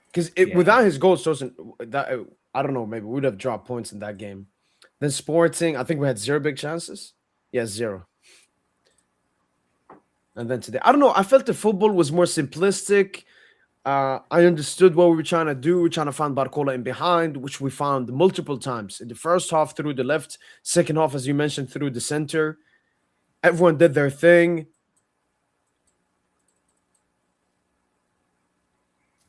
Because without his goals, that I don't know, maybe we would have dropped points in that game. Then Sporting, I think we had 0 big chances. Yeah, 0. And then today, I don't know. I felt the football was more simplistic. I understood what we were trying to do. We were trying to find Barcola in behind, which we found multiple times. In the first half, through the left. Second half, as you mentioned, through the center. Everyone did their thing.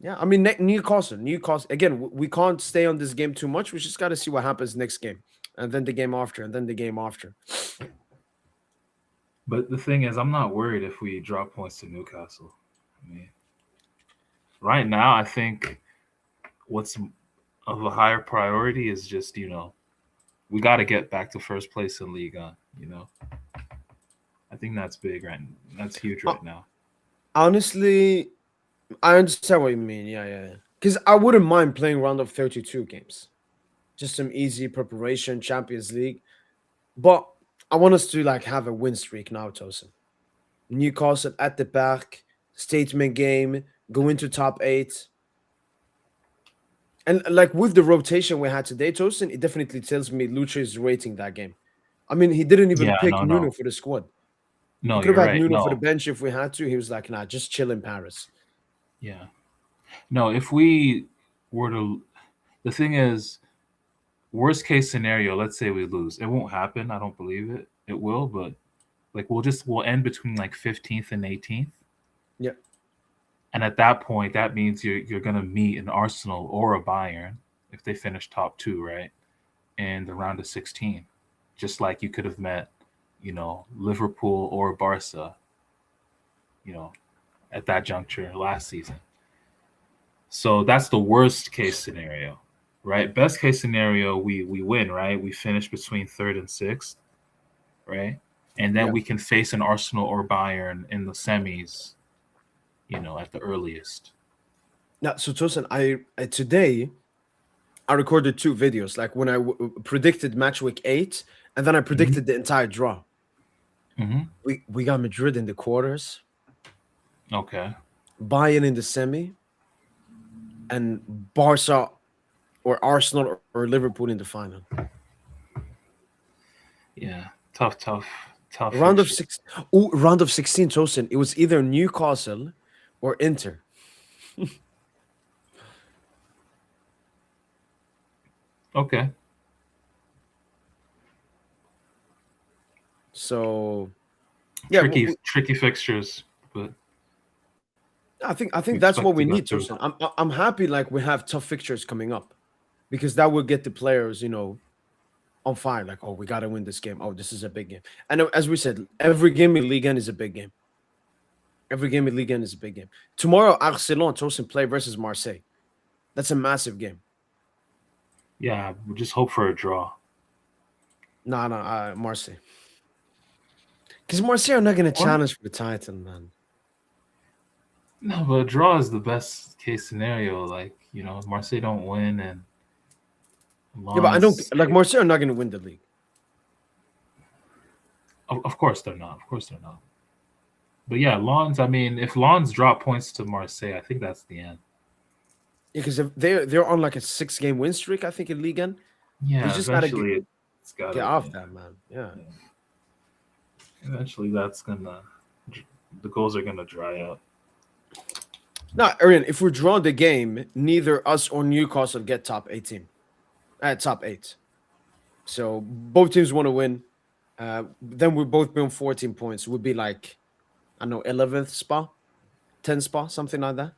Yeah, I mean, Newcastle. Again, we can't stay on this game too much. We just got to see what happens next game. And then the game after, and then the game after. But the thing is, I'm not worried if we drop points to Newcastle. I mean, right now, I think what's of a higher priority is just, we got to get back to first place in Ligue. I think that's big, right? That's huge right now. Honestly, I understand what you mean. Yeah. Because I wouldn't mind playing round of 32 games. Just some easy preparation, Champions League. But I want us to have a win streak now, Tosin. Newcastle at the back, statement game, go into top 8. And with the rotation we had today, Tosin, it definitely tells me Lucho is rating that game. I mean, he didn't even pick Nuno for the squad. No, he could have had Nuno for the bench if we had to. He was like, nah, just chill in Paris. Yeah. No, if we were to, the thing is, worst case scenario, let's say we lose. It won't happen. I don't believe it. It will, but like we'll end between like 15th and 18th. Yeah. And at that point, that means you're gonna meet an Arsenal or a Bayern if they finish top two, right? In the round of 16. Just like you could have met, Liverpool or Barca, at that juncture last season. So that's the worst case scenario, right? Best case scenario, we win, right? We finish between third and sixth, right? And then Yeah. we can face an Arsenal or Bayern in the semis, at the earliest. Now, so Tosin, I today I recorded 2 videos, like when I predicted match week 8, and then I predicted the entire draw. Mm-hmm. We got Madrid in the quarters, Okay. Bayern in the semi, and Barca or Arsenal or Liverpool in the final. Yeah, tough. Round of fixture. 6. Oh, round of 16, Tosin. It was either Newcastle or Inter. Okay. So, yeah, tricky fixtures, but I think we that's expect what we to go need, through. Tosin. I'm happy like we have tough fixtures coming up, because that will get the players, on fire. Like, oh, we got to win this game. Oh, this is a big game. And as we said, every game in Ligue 1 is a big game. Every game in Ligue 1 is a big game. Tomorrow, Auxerre Tosin play versus Marseille. That's a massive game. Yeah, we just hope for a draw. No, Marseille. Because Marseille are not going to challenge for the title, man. No, but a draw is the best case scenario. Like, Marseille don't win, and Yeah, but I don't like Marseille are not going to win the league. Of course they're not. Of course they're not. But yeah, Lens. I mean, if Lens drop points to Marseille, I think that's the end. Yeah, because they're on like a 6-game win streak, I think, in Ligue 1. Yeah, You just got to get off that, man. Yeah. Eventually, the goals are gonna dry up. Now, Arian, if we draw the game, neither us or Newcastle get top 18. Top 8. So both teams want to win. Then we'll both be on 14 points. We'll be like, I don't know, 11th spot, 10th spot, something like that.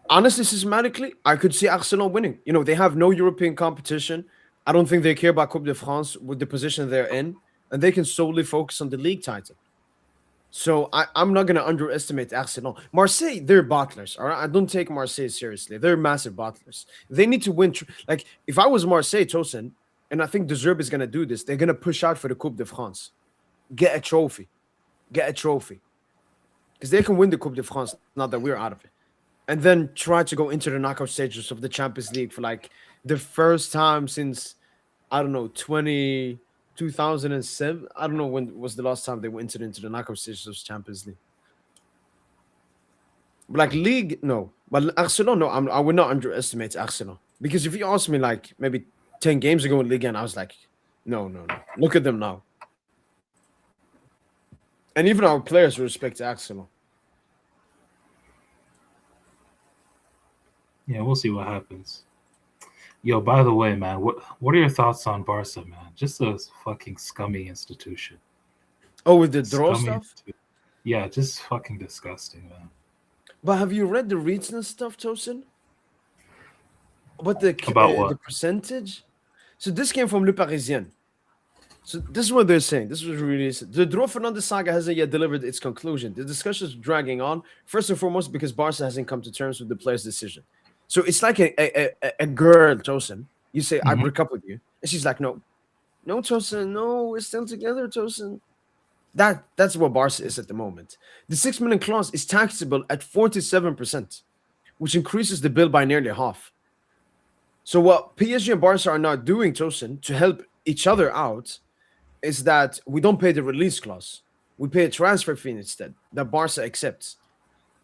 Honestly, systematically, I could see Arsenal winning. They have no European competition. I don't think they care about Coupe de France with the position they're in, and they can solely focus on the league title. So I'm not going to underestimate Arsenal. Marseille, they're bottlers, all right? I don't take Marseille seriously. They're massive bottlers. They need to win. Like, if I was Marseille, Tosin, and I think De Zerbi is going to do this, they're going to push out for the Coupe de France. Get a trophy. Because they can win the Coupe de France now that we're out of it. And then try to go into the knockout stages of the Champions League for like the first time since, I don't know, 2007. I don't know when was the last time they went into the knockout stages of Champions League. But like League, no. But Arsenal, no. I would not underestimate Arsenal. Because if you asked me like maybe 10 games ago in Ligue 1, I was like, no. Look at them now. And even our players respect Arsenal. Yeah, we'll see what happens. Yo, by the way, man, what are your thoughts on Barca, man? Just a fucking scummy institution. Oh, with the draw stuff? Yeah, just fucking disgusting, man. But have you read the recent stuff, Tosin? About what? The percentage? So this came from Le Parisien. So this is what they're saying. This was released. The draw Fernandes saga hasn't yet delivered its conclusion. The discussion is dragging on, first and foremost because Barca hasn't come to terms with the player's decision. So it's like a girl, Tosin. You say, I break up with you. And she's like, no, Tosin, no, we're still together, Tosin. That's what Barca is at the moment. The 6 million clause is taxable at 47%, which increases the bill by nearly half. So what PSG and Barca are now doing, Tosin, to help each other out, is that we don't pay the release clause. We pay a transfer fee instead that Barca accepts.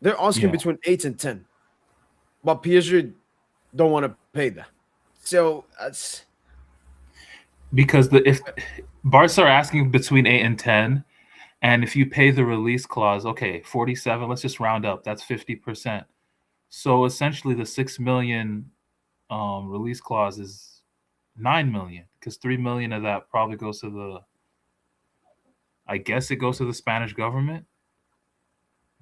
They're asking between 8 and 10. But PSG don't want to pay that. So that's because if Barca are asking between 8 and 10, And if you pay the release clause, okay, 47, let's just round up. That's 50%. So essentially the 6 million release clause is 9 million, because 3 million of that probably goes to I guess it goes to the Spanish government.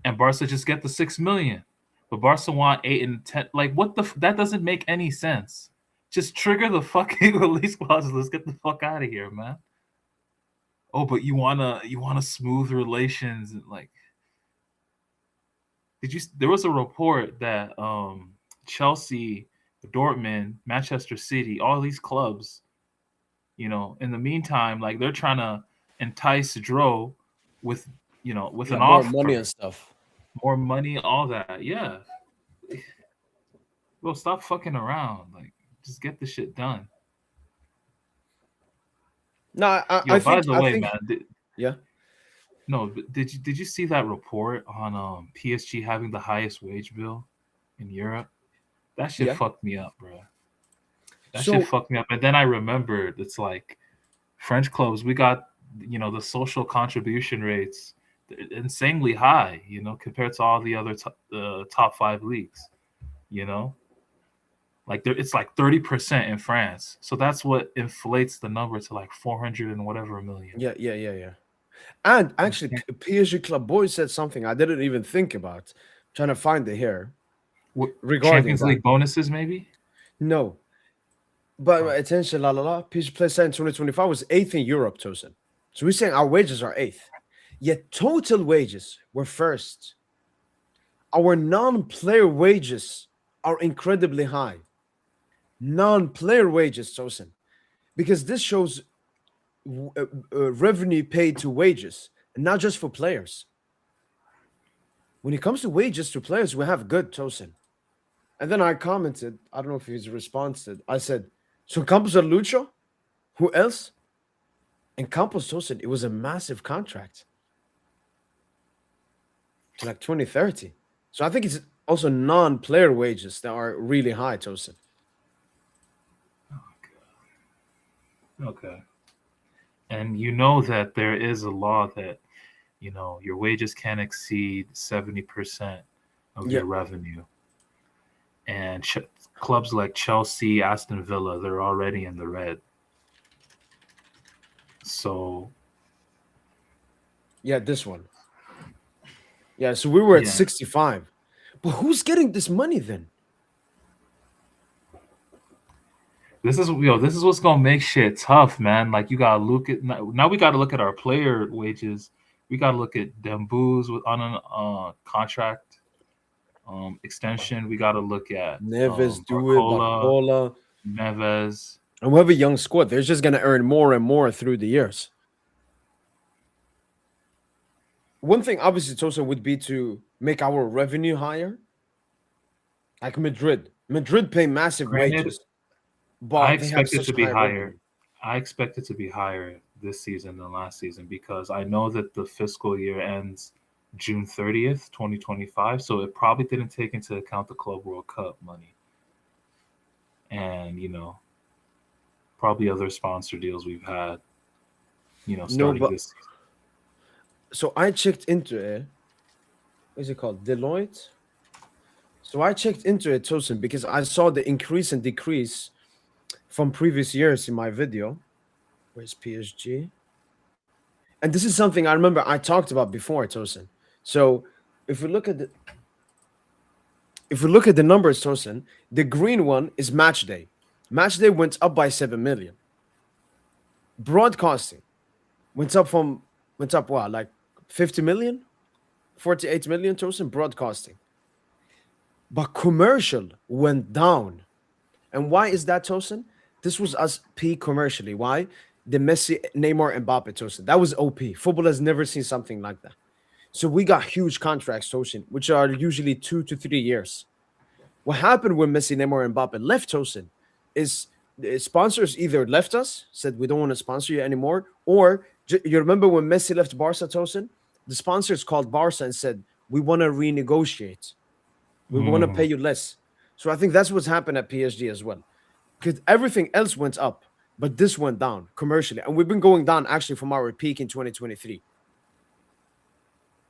And Barca just get the 6 million. But Barca want 8 and 10. Like, what that doesn't make any sense. Just trigger the fucking release clause. Let's get the fuck out of here, man. Oh, but you wanna smooth relations, and like, there was a report that Chelsea, Dortmund, Manchester City, all these clubs, in the meantime, like, they're trying to entice Dro with with an more offer, money and stuff. more money, all that. Yeah. Bro, stop fucking around. Like, just get the shit done. No, Yo, by the way, man, yeah. No, but did you see that report on PSG having the highest wage bill in Europe? That shit fucked me up, bro. That shit fucked me up. And then I remembered, it's like French clubs, we got the social contribution rates insanely high, compared to all the other top 5 leagues. Like, it's like 30% in France. So that's what inflates the number to like 400 and whatever million. Yeah. And actually, PSG Club Boys said something I didn't even think about. I'm trying to find it here. Regarding Champions League bonuses, maybe? No. But attention, PSG Play in 2025 was 8th in Europe, Tosin. So we're saying our wages are 8th. Yet total wages were 1st. Our non-player wages are incredibly high. Non-player wages, Tosin. Because this shows revenue paid to wages, and not just for players. When it comes to wages to players, we have good, Tosin. And then I commented, I don't know if he's responded. I said, so Campos or Lucho? Who else? And Campos, Tosin, it was a massive contract to like 2030. So I think it's also non-player wages that are really high, Tosin. Okay. And you know that there is a law that, your wages can't exceed 70% of your revenue. And clubs like Chelsea, Aston Villa, they're already in the red. So. Yeah, this one. Yeah, so we were at 65. But who's getting this money then? This is what's gonna make shit tough, man. Like, you gotta look at now. We gotta look at our player wages. We gotta look at Dembouz on a contract extension. We gotta look at Neves, Barcola, Neves, and we have a young squad. They're just gonna earn more and more through the years. One thing, obviously, Tosa, would be to make our revenue higher. Like Madrid pay massive wages. But I expect it to be higher. Revenue. I expect it to be higher this season than last season, because I know that the fiscal year ends June 30th, 2025. So it probably didn't take into account the Club World Cup money. And, probably other sponsor deals we've had, starting this season. So I checked into it. What is it called? Deloitte? So I checked into it, Tosin, because I saw the increase and decrease from previous years in my video. Where's PSG? And this is something I remember I talked about before, Tosin. So if we look at the numbers, Tosin, the green one is match day. Match day went up by 7 million. Broadcasting went up what, like 50 million? 48 million, Tosin, broadcasting. But commercial went down. And why is that, Tosin? This was us peak commercially. Why? The Messi, Neymar, and Mbappe, Tosin. That was OP. Football has never seen something like that. So we got huge contracts, Tosin, which are usually 2 to 3 years. What happened when Messi, Neymar, and Mbappe left, Tosin, is the sponsors either left us, said we don't want to sponsor you anymore, or you remember when Messi left Barca, Tosin? The sponsors called Barca and said, we want to renegotiate. We want to pay you less. So I think that's what's happened at PSG as well. Because everything else went up, but this went down commercially. And we've been going down actually from our peak in 2023.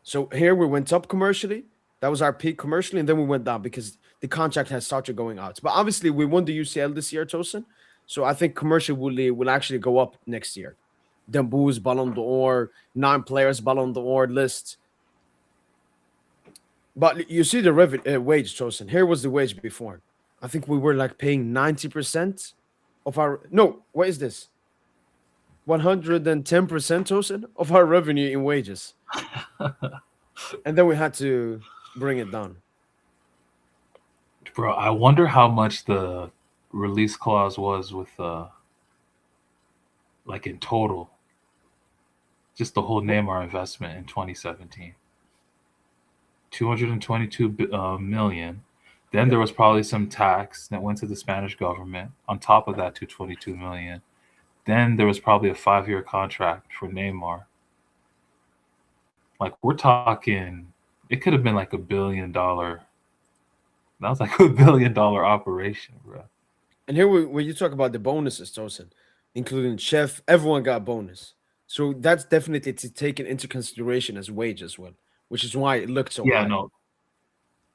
So here we went up commercially. That was our peak commercially, and then we went down because the contract has started going out. But obviously, we won the UCL this year, Tosin. So I think commercial will actually go up next year. Dembouz, Ballon d'Or, 9 players, Ballon d'Or list. But you see the wage, Tosin. Here was the wage before. I think we were like paying 90% of our. No, what is this? 110%, Tosin, of our revenue in wages. And then we had to bring it down. Bro, I wonder how much the release clause was with like in total. Just the whole Neymar investment in 2017. 222 million. Then there was probably some tax that went to the Spanish government on top of that 222 million. Then there was probably a 5-year contract for Neymar. Like we're talking, it could have been like $1 billion. That was like $1 billion operation, bro. And here, when you talk about the bonuses, Tosin, including chef, everyone got bonus. So that's definitely to take into consideration as wage as well, which is why it looked so high. No.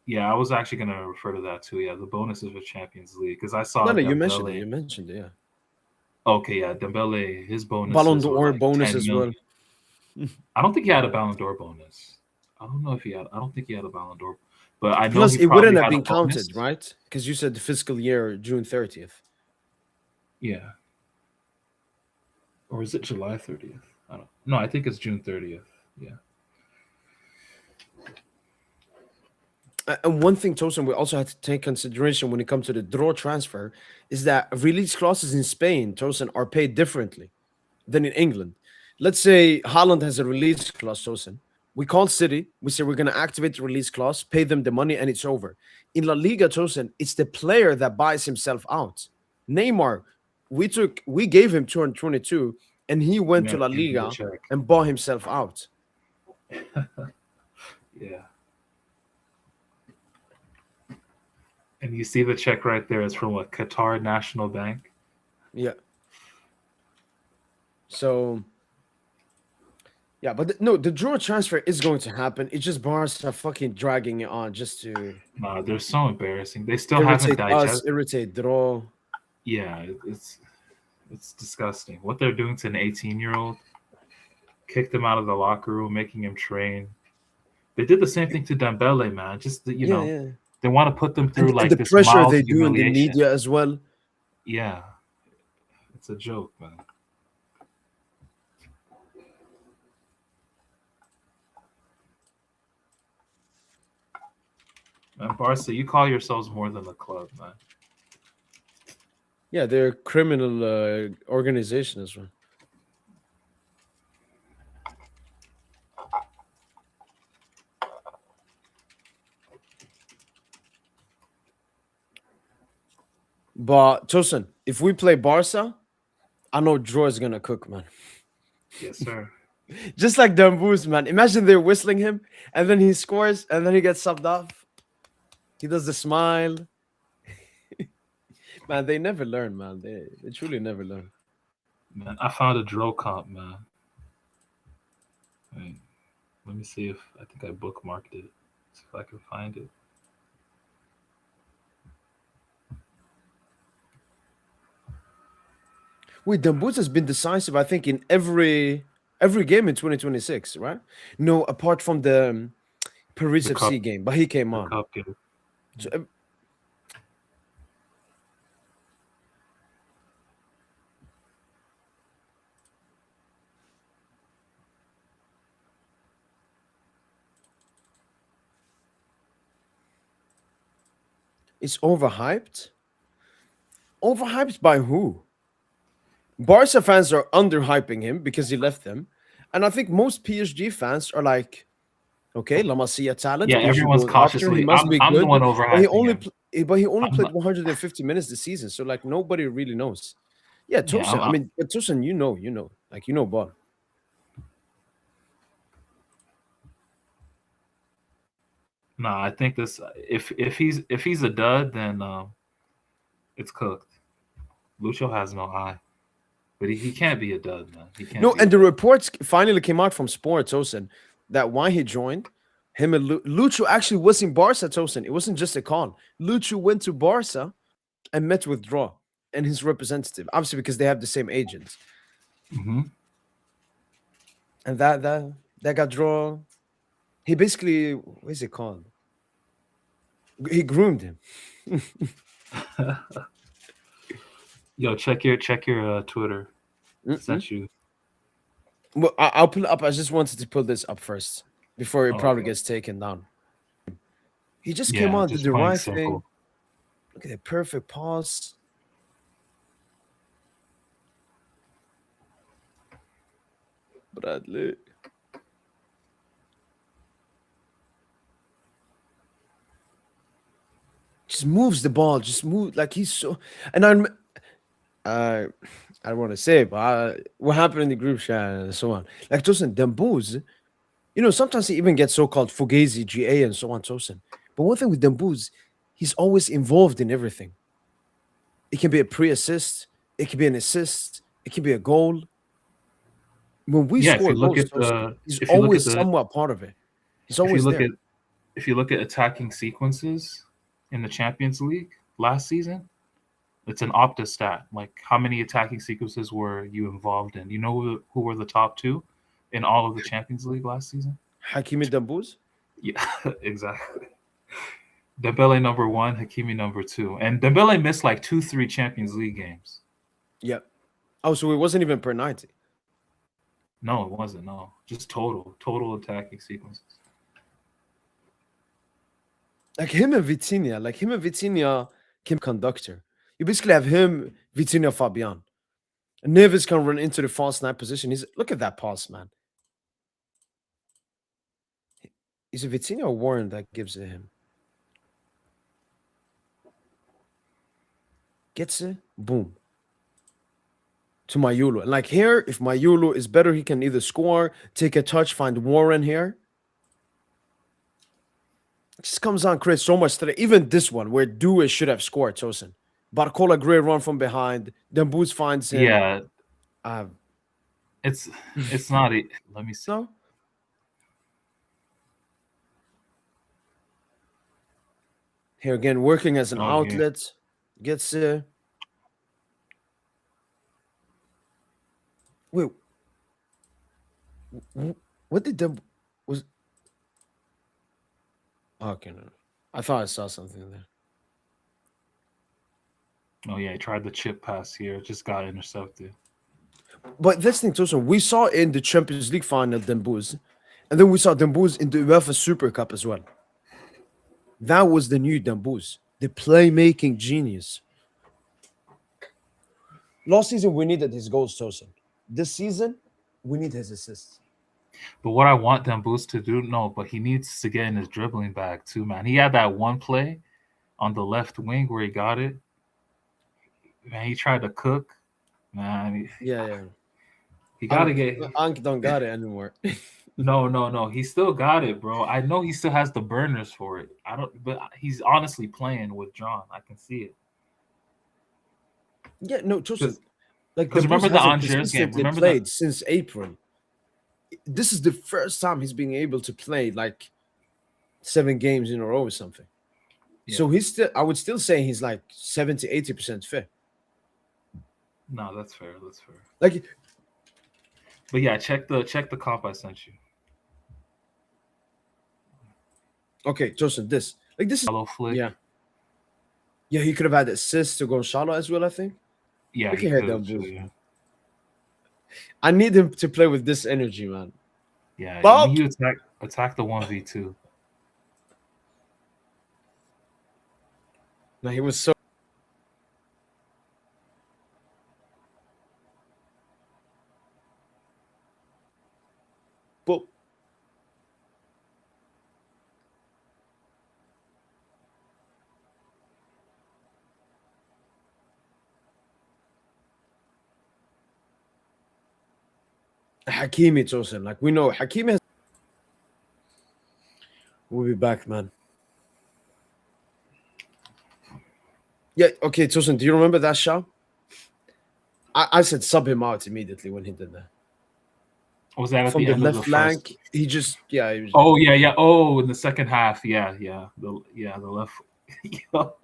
Yeah, I was actually going to refer to that too. Yeah, the bonuses with Champions League because I saw. No, you mentioned it. You mentioned it. Yeah. Okay, yeah, Dembele, his bonus. Ballon d'Or like bonus as well. I don't think he had a Ballon d'Or bonus. I don't know if he had. I don't think he had a Ballon d'Or, but I know. Plus, it wouldn't have been counted, right? Because you said the fiscal year June 30th. Yeah. Or is it July 30th? I don't. No, I think it's June 30th. Yeah. And one thing, Tosin, we also had to take consideration when it comes to the draw transfer is that release clauses in Spain, Tosin, are paid differently than in England. Let's say Haaland has a release clause, Tosin. We call City. We say we're going to activate the release clause, pay them the money, and it's over. In La Liga, Tosin, it's the player that buys himself out. Neymar, we gave him 222, and he went to La Liga and bought himself out. Yeah. And you see the check right there. It's from what, Qatar National Bank? Yeah. So, yeah, but no, the draw transfer is going to happen. It's just Barca fucking dragging it on just to. Nah, they're so embarrassing. They still haven't digested. Irritate draw. Yeah, it's disgusting. What they're doing to an 18-year-old, kicked him out of the locker room, making him train. They did the same thing to Dembele, man. Just you know. Yeah. They want to put them through and the this pressure they do in the media as well. Yeah, it's a joke, man. Man, Barca, you call yourselves more than a club, man. Yeah, they're a criminal organization as well. But Tosin, if we play Barca, I know draw is gonna cook, man. Yes, sir. Just like Dembouz, man. Imagine they're whistling him, and then he scores, and then he gets subbed off. He does the smile. Man, they never learn, man. They truly never learn. Man, I found a draw comp, man. Wait, let me see if I think I bookmarked it. See if I can find it. Wait, Dembouz has been decisive, I think, in every game in 2026, right? No, apart from the Paris FC game, but he came on. Cup game. So, it's overhyped? Overhyped by who? Barca fans are underhyping him because he left them. And I think most PSG fans are like, okay, La Masia talent. Yeah, everyone's cautiously. He must be good. The one overhyping but he only played 150 minutes this season. So, like, nobody really knows. Yeah, Tosin. I mean, Tosin, you know. Like, you know ball. No, I think this. If he's a dud, then it's cooked. Lucho has no eye. But he can't be a dud, man. He can't. No, and the reports finally came out from Sports, Tosin, that why he joined. Him and Lucho actually was in Barca, Tosin. It wasn't just a con. Lucho went to Barca and met with Draw and his representative, obviously because they have the same agents. Mm-hmm. And that got Draw. He basically, what is it called? He groomed him. Yo, check your Twitter. Sent you. Well, I'll pull it up. I just wanted to pull this up first before it probably Okay. gets taken down. He just came Yeah, on, did just the playing right simple. thing. Look at that perfect pause. Bradley. Just moves the ball. Just move like he's so. And I don't want to say it, but what happened in the group chat and so on. Like Tosin Dembouz, sometimes he even gets so-called Fugazi, GA, and so on, Tosin. But one thing with Dembouz, he's always involved in everything. It can be a pre-assist, it can be an assist, it can be a goal. When we Yeah, if score you look goals, at Tosin, he's if you look at always the somewhat part of it. He's if you always look there. at if you look at attacking sequences in the Champions League last season, it's an Opta stat. Like how many attacking sequences were you involved in? You know who were the top two in all of the Champions League last season? Hakimi Dembouz? Yeah, exactly. Dembele number 1, Hakimi number 2, and Dembele missed like 2-3 Champions League games. Yep. Oh, so it wasn't even per 90. No, it wasn't. No, just total attacking sequences. Like him and Vitinha can conductor. You basically have him, Vitinha, Fabian. And Neves can run into the false 9 position. Look at that pass, man. Is it Vitinha or Warren that gives it him? Gets it, boom. To Mayulu. And like here, if Mayulu is better, he can either score, take a touch, find Warren here. It just comes on, creates so much today. Even this one, where Due should have scored, Tosin. Barcola, great run from behind. Dembouz finds him. Yeah, it's not. Let me see. No. Here again, working as an outlet. Gets wait. What did them was? Okay, no. I thought I saw something there. Oh yeah, he tried the chip pass here, just got intercepted. But this thing, also, we saw in the Champions League final Dembouz, and then we saw Dembouz in the UEFA Super Cup as well. That was the new Dembouz, the playmaking genius. Last season, we needed his goals, Tosin. This season, we need his assists. But what I want Dembouz to do, but he needs to get in his dribbling bag too, man. He had that one play on the left wing where he got it. Man, he tried to cook. Man, yeah. He got to get. Ank don't got it anymore. No. He still got it, bro. I know he still has the burners for it. But he's honestly playing withdrawn. I can see it. Yeah, no, Tosin. Because remember the Auxerre game? Remember played since April. This is the first time he's being able to play like 7 games in a row or something. Yeah. So I would still say he's like 70-80% fit. No, that's fair. Like, but yeah, check the comp I sent you. Okay, Joseph, this is shallow flick. Yeah, he could have had assists to go shallow as well, I think. Yeah, he could have too. I need him to play with this energy, man. Yeah, you attack the 1v2. No, he was so. But Hakimi, Tosin. Like we know, Hakimi has. We'll be back, man. Yeah, okay, Tosin. Do you remember that shot? I said sub him out immediately when he did that. Was that at from the the end of left the flank. first? He just He was just, Oh yeah, yeah. Oh, in the second half, yeah, yeah. The left. Yo.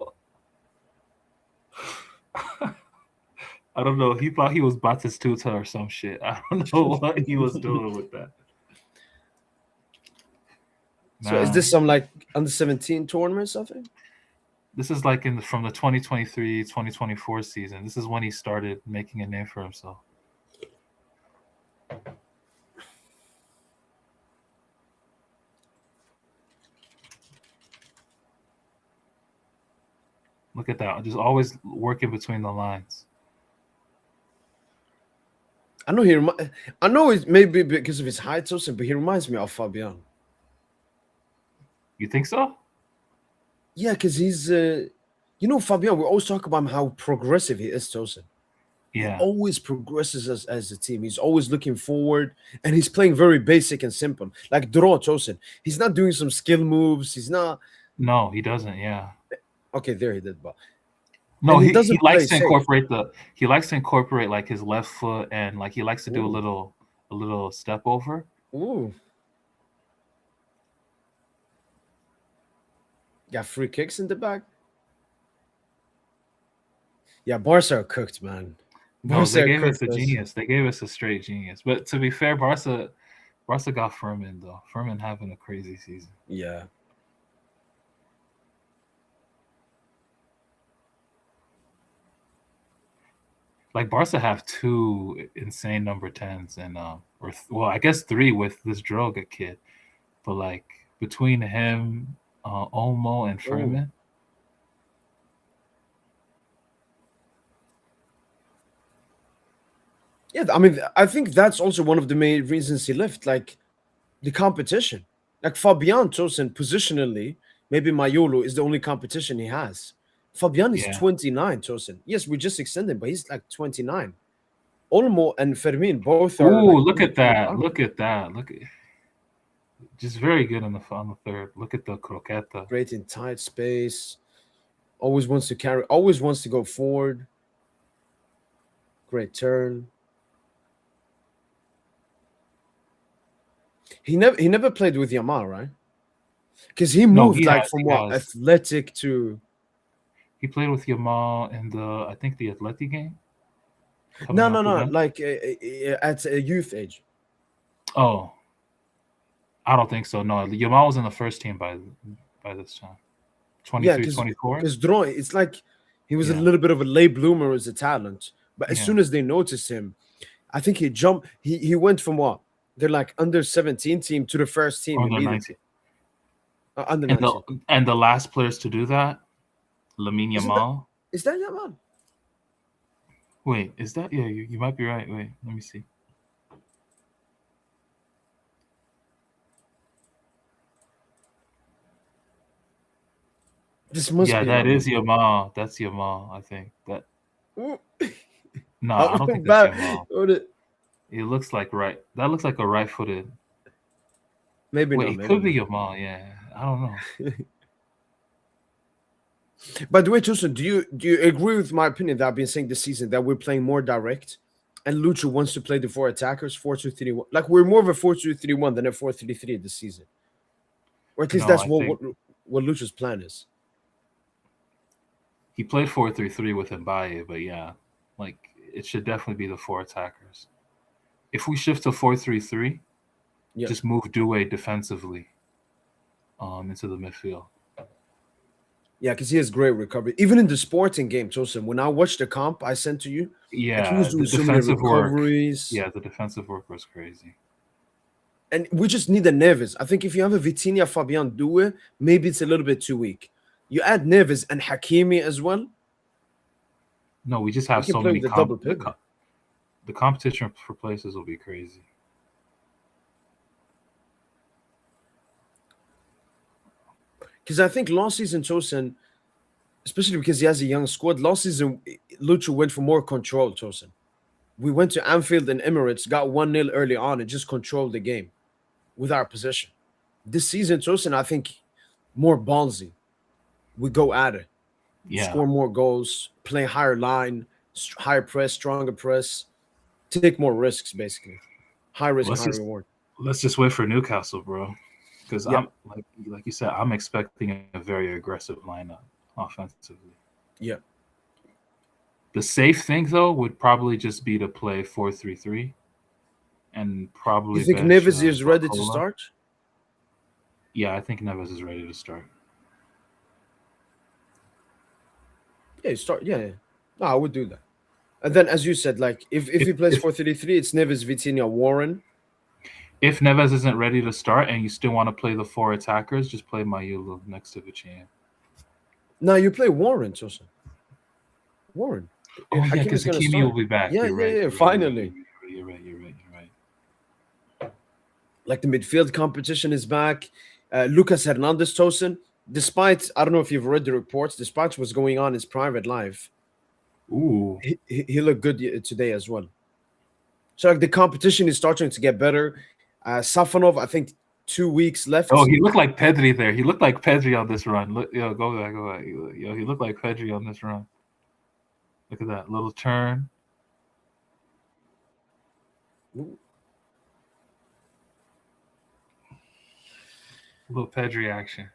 I don't know. He thought he was Batistuta or some shit. I don't know what he was doing with that. So is Man, this some like under 17 tournament or something? this is like from the 2023-2024 season. This is when he started making a name for himself. Look at that. Just always working between the lines. I know I know it's maybe because of his height, Tosin, but he reminds me of Fabian. You think so? Yeah, because he's Fabian. We always talk about how progressive he is, Tosin. He Yeah. always progresses as a team. He's always looking forward, and he's playing very basic and simple. Like Draw Tosin, he's not doing some skill moves. He's not. No, he doesn't. Yeah. Okay, there he did, but No, and he he doesn't play likes to safe. incorporate like his left foot, and like he likes to do Ooh. a little step over. Ooh, got free kicks in the back. Yeah, Barca are cooked, man. No, Barca they are gave us cooked a us. genius. They gave us a straight genius. But to be fair, Barca got Furman though. Furman having a crazy season. Yeah. Like Barca have two insane number 10s and well, I guess three with this Droga kid. But like between him, Olmo and Oh, Furman. yeah. I mean, I think that's also one of the main reasons he left. Like the competition. Like Fabian Tosin, positionally, maybe Mayolo is the only competition he has. Fabian is Yeah. 29, Tosin. Yes, we just extended, but he's like 29. Olmo and Fermin both are Ooh, like look under at that. 25. Look at that. Look at just very good on the third. Look at the croqueta. Great in tight space. Always wants to carry, always wants to go forward. Great turn. He never played with Yamal, right? Because he No, moved like from he what has. athletic to He played with Yamal in the I think the Atleti game coming no off no the no bench. like at a youth age. Oh, I don't think so. No, Yamal was in the first team by this time. Yeah, 23, 24. because drawing it's like he was a Yeah. little bit of a late bloomer as a talent, but as Yeah. soon as they noticed him, I think he jumped. He went from what they're like under 17 team to the first team Under 19. immediately. Under And 19. the last players to do that, Lamine Isn't that Yamal. is that Yamal? Wait, is that yeah, you might be right. Wait, let me see. This must Yeah, be that is Yamal. Yamal. That's Yamal, I think. That Ooh. no, How I don't think that's bad? Yamal. Would It looks like right. That looks like a right-footed. maybe Wait, not. it Maybe could be not. Yamal. Yeah, I don't know. By the way, Tosun, do you agree with my opinion that I've been saying this season that we're playing more direct, and Lucha wants to play the four attackers 4-2-3-1? Like we're more of a 4-2-3-1 than a 4-3-3 this season, or at least No, that's I what think what Lucha's plan is. he played 4-3-3 with Mbaye, but yeah, like it should definitely be the four attackers. If we shift to 4-3-3, Yeah, just move Due defensively into the midfield. yeah, because he has great recovery. Even in the sporting game, Tosun, when I watched the comp I sent to you, like he was Yeah, doing the so many defensive work. recoveries. Yeah, the defensive work was crazy. And we just need a Neves. I think if you have a Vitinha Fabian Due, maybe it's a little bit too weak. You add Neves and Hakimi as well, No, we just we have can so play many with a double pivot. the competition for places will be crazy. Because I think last season, Tosin, especially because he has a young squad, last season, Lucho went for more control, Tosin. We went to Anfield and Emirates, got 1-0 early on, and just controlled the game with our possession. This season, Tosin, I think more ballsy. We go at it, Yeah. score more goals, play higher line, higher press, stronger press, take more risks, basically. High risk, Let's high just reward. let's just wait for Newcastle, bro. Because Yeah, I'm like you said, I'm expecting a very aggressive lineup offensively. yeah. The safe thing though would probably just be to play 4-3-3 and You probably think bench Neves is ready to Barcola. start? Yeah, I think Neves is ready to start. Yeah, start. Yeah, yeah. No, I would do that. And then, as you said, like if If he plays if 4-3-3, it's Neves, Vitinha, Warren. if Neves isn't ready to start and you still want to play the four attackers, just play Mayulu next to Vitinha. Now you play Warren, Tosin. Warren. Oh yeah, Hakim is because gonna Hakimi will start. be back. Yeah, You're yeah, right. yeah. You're right. You're right. Finally, You're right. You're right. You're right. like the midfield competition is back. Lucas Hernandez, Tosin. Despite I don't know if you've read the reports, despite what's going on in his private life, Ooh. he looked good today as well. So like the competition is starting to get better. Safanov, I think 2 weeks Oh, left. he looked like Pedri there. He looked like Pedri on this run. Look, yo, go back, go back. Yo, he looked like Pedri on this run. Look at that little turn. Little Pedri action.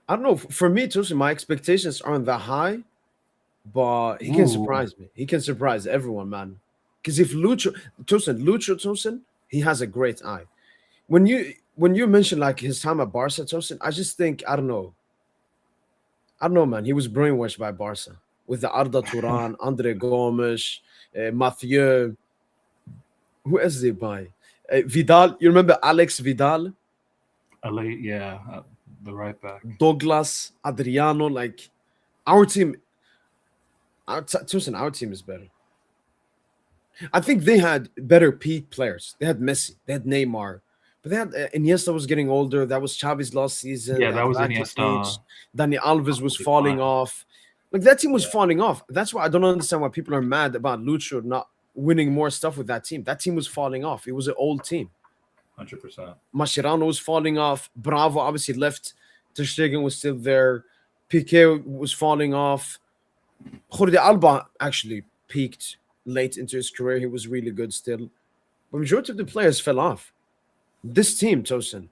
I don't know. For me, Tosin, my expectations aren't that high, but he can Ooh. surprise me. He can surprise everyone, man. Because if Lucho Tosin, he has a great eye. When you mention like his time at Barca, Tosin, I just think I don't know, man. He was brainwashed by Barca with the Arda Turan, Andre Gomes, Mathieu. Who else they buy? Vidal. You remember Alex Vidal, Yeah, the right back. Douglas, Adriano. Like our team, Tosin, our team is better. I think they had better peak players. They had Messi, they had Neymar, but they had Iniesta was getting older. That was Xavi's last season. Yeah, They that had was Rakitic, Iniesta. Dani Alves was falling Decline. off. Like that team was Yeah. falling off. That's why I don't understand why people are mad about Lucho not winning more stuff with that team. That team was falling off. It was an old team. 100%. Mascherano was falling off. Bravo obviously left. Ter Stegen was still there. Piqué was falling off. Jordi Alba actually peaked late into his career. He was really good still. But majority of the players fell off. This team, Tosin,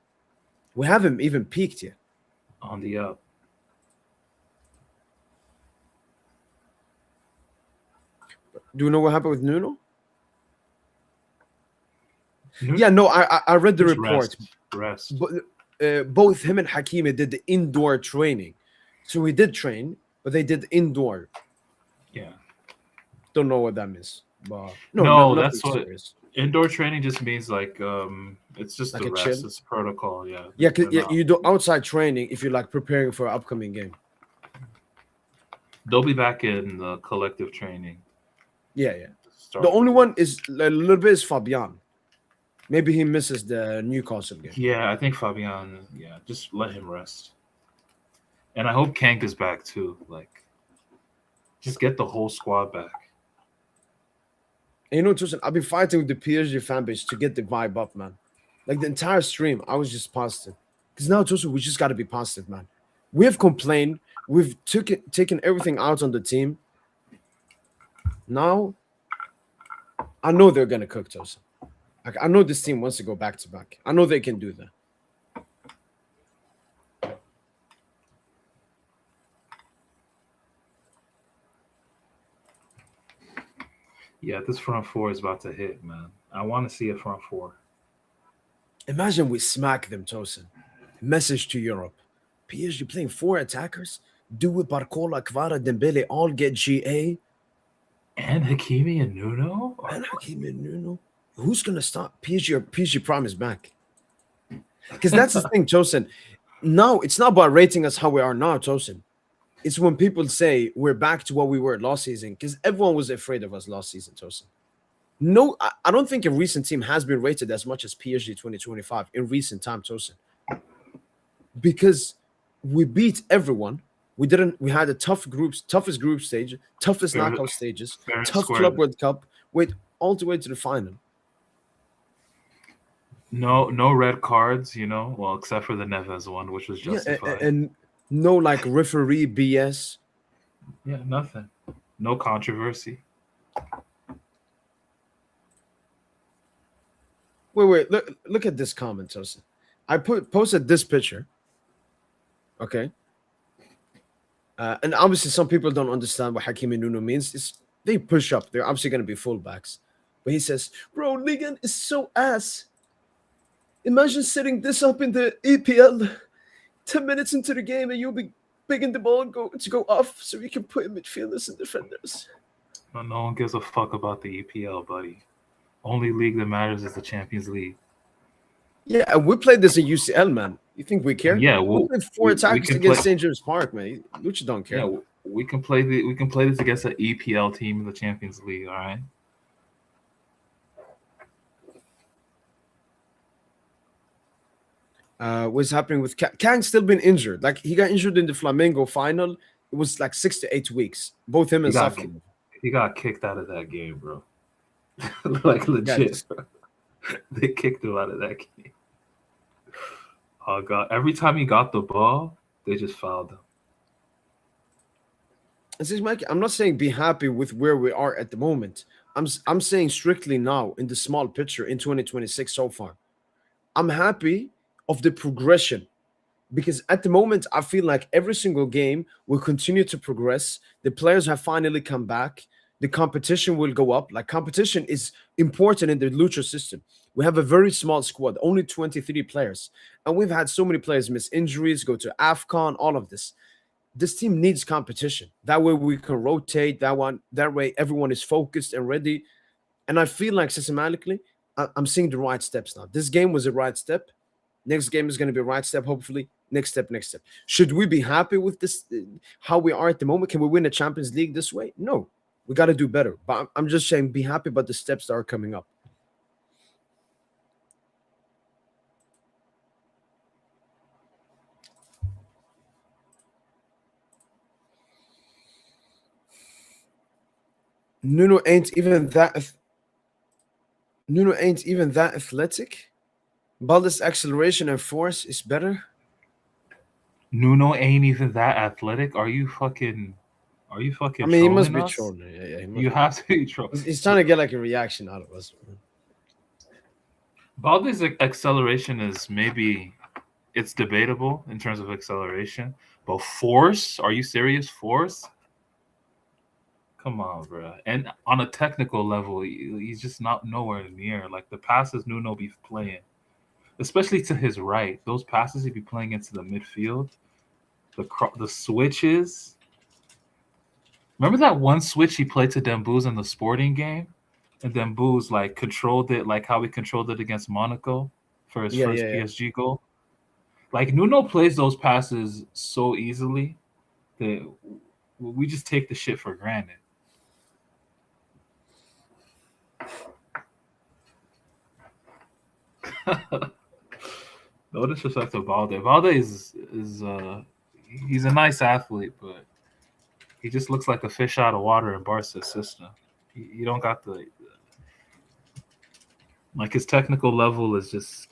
we haven't even peaked yet. On the up. Do you know what happened with Nuno? Nuno Yeah, no, I read the just report. Rest. But both him and Hakimi did the indoor training. So we did train, but they did indoor. Yeah. Don't know what that means. But No, nothing that's what serious. indoor training just means. Like it's just Like the a rest. chill. It's protocol. Yeah. Yeah, They're not- you do outside training if you're like preparing for an upcoming game. They'll be back in the collective training. Yeah, yeah. Start. The only one is a little bit is Fabian. Maybe he misses the Newcastle game. Yeah, I think Fabian. Yeah, just let him rest. And I hope Kank is back too. Like, just get the whole squad back. And you know, Tosin, I've been fighting with the PSG fan base to get the vibe up, man. Like the entire stream, I was just positive. Because now, Tosin, we just got to be positive, man. We have complained. We've taken everything out on the team. Now, I know they're going to cook, Tosin. Like, I know this team wants to go back to back. I know they can do that. Yeah, this front four is about to hit, man. I want to see a front four. Imagine we smack them, Tosin. Message to Europe. PSG playing 4 attackers? Do it Barcola, Kvara, Dembele all get GA? And Hakimi and Nuno? And Hakim and Nuno? Who's going to stop PSG or PSG Prime is back? Because that's the thing, Tosin. Now, it's not about rating us how we are now, Tosin. It's when people say we're back to what we were last season, because everyone was afraid of us last season, Tosin. No, I don't think a recent team has been rated as much as PSG 2025 in recent time, Tosin. Because we beat everyone. We had the toughest group stage, toughest knockout stages, tough Club World Cup, wait all the way to the final. No red cards, well, except for the Neves one, which was justified. Yeah, and no like referee BS. Yeah, nothing. No controversy. Wait. Look at this comment, Tosin. I posted this picture. Okay. And obviously, some people don't understand what Hakimi Nuno means. They push up. They're obviously going to be fullbacks. But he says, "Bro, Ligan is so ass. Imagine setting this up in the EPL 10 minutes into the game, and you'll be bigging the ball and go off, so you can put in midfielders and defenders." No one gives a fuck about the EPL, buddy. Only league that matters is the Champions League. Yeah, and we played this in UCL, man. You think we care? Yeah, We played four we attackers can against play. St. James Park, man. Lucha don't care. Yeah, we can play this against an EPL team in the Champions League. All right. What's happening with Kang's still been injured. Like he got injured in the Flamengo final. It was like 6 to 8 weeks. Both him and Safa. He got kicked out of that game, bro. Like legit. Bro. They kicked him out of that game. Oh god! Every time he got the ball, they just fouled him. Mike, I'm not saying be happy with where we are at the moment. I'm saying strictly now in the small picture in 2026 so far. I'm happy of the progression because at the moment I feel like every single game will continue to progress. The players have finally come back. The competition will go up. Like competition is important in the Lucha system. We have a very small squad, only 23 players, and we've had so many players miss injuries, go to AFCON, all of this. This team needs competition. That way we can rotate. That way everyone is focused and ready. And I feel like systematically, I'm seeing the right steps now. This game was a right step. Next game is going to be a right step, hopefully. Next step. Should we be happy with this, how we are at the moment? Can we win the Champions League this way? No. We got to do better. But I'm just saying be happy about the steps that are coming up. Nuno ain't even that athletic. Balda's acceleration and force is better. Nuno ain't even that athletic. Are you fucking I mean, trolling he must be us? trolling. Yeah, You have to be trolling. He's trying to get like a reaction out of us. Balde's acceleration is maybe it's debatable in terms of acceleration, but force? Are you serious? Force? Come on, bro. And on a technical level, he's just not nowhere near. Like the passes Nuno be playing, especially to his right, those passes he'd be playing into the midfield, the switches. Remember that one switch he played to Dembouz in the Sporting game? And Dembouz like controlled it like how he controlled it against Monaco for his first PSG goal. Like Nuno plays those passes so easily that we just take the shit for granted. No disrespect to Balde. Balde is he's a nice athlete, but he just looks like a fish out of water in Barca's system. You don't got the like his technical level is just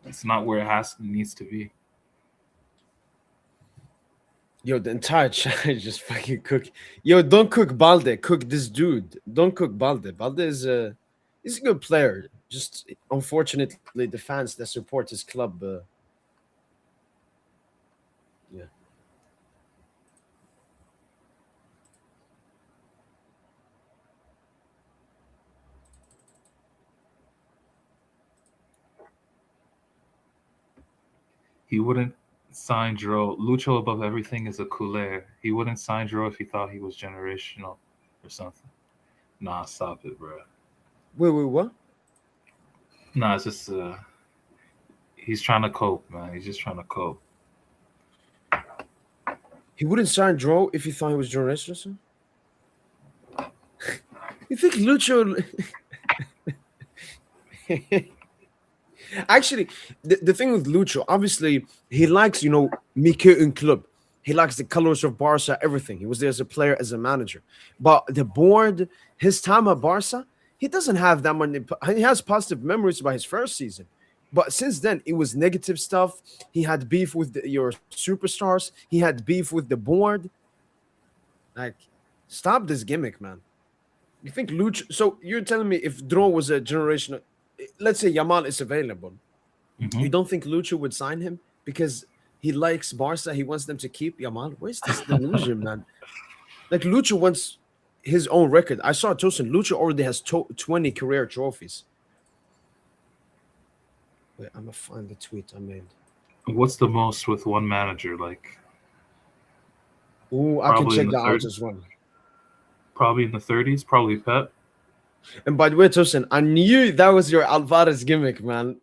it's not where it needs to be. Yo, the entire chat is just fucking cook. Yo, don't cook Balde. Cook this dude. Don't cook Balde. Balde he's a good player. Just unfortunately, the fans that support his club. Yeah. He wouldn't sign Dro. Lucho above everything is a couleur. He wouldn't sign Dro if he thought he was generational or something. Nah, stop it, bro. Wait, what? Nah, it's just he's trying to cope, man. He's just trying to cope. He wouldn't sign Dro if he thought he was generational. You think Lucho? Actually, the thing with Lucho, obviously, he likes, Mike and club. He likes the colors of Barca, everything. He was there as a player, as a manager. But the board, his time at Barca, he doesn't have that many. He has positive memories about his first season. But since then, it was negative stuff. He had beef with your superstars. He had beef with the board. Like, stop this gimmick, man. You think Lucho? So you're telling me if Draw was a generational, let's say Yamal is available, you don't think Lucho would sign him because he likes Barca? He wants them to keep Yamal. Where's this delusion, man? Like Lucho wants his own record. I saw Tosin. Lucho already has 20 career trophies. Wait, I'm gonna find the tweet I made. What's the most with one manager? Like, Ooh, I can probably in check the that out 30s. as well. Probably in the 30s. Probably Pep. And by the way, Tosin, I knew that was your Alvarez gimmick, man.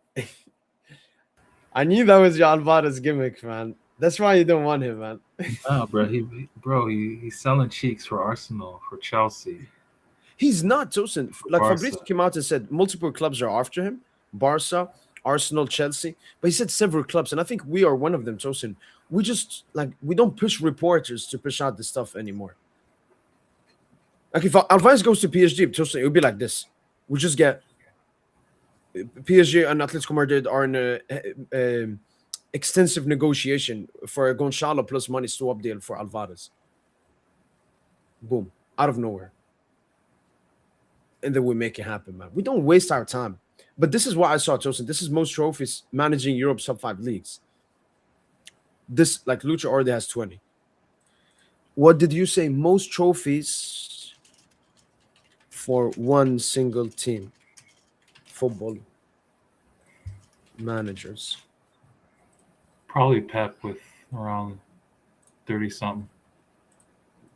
I knew that was your Alvarez gimmick, man. That's why you don't want him, man. Nah, bro. He's selling cheeks for Arsenal, for Chelsea, He's not, Tosin. for Like Barca. Fabrice came out and said multiple clubs are after him. Barca, Arsenal, Chelsea. But he said several clubs, and I think we are one of them, Tosin. We just we don't push reporters to push out the stuff anymore. Like if Alvarez goes to PSG, Tosin, it would be like this. We just get PSG and Atletico Madrid are in a extensive negotiation for a Gonzalo plus money swap deal for Alvarez. Boom. Out of nowhere. And then we make it happen, man. We don't waste our time. But this is what I saw, Tosin. This is most trophies managing Europe's top 5 leagues. This, like Lucha already has 20. What did you say? Most trophies for one single team. Football managers. Probably Pep with around 30 something.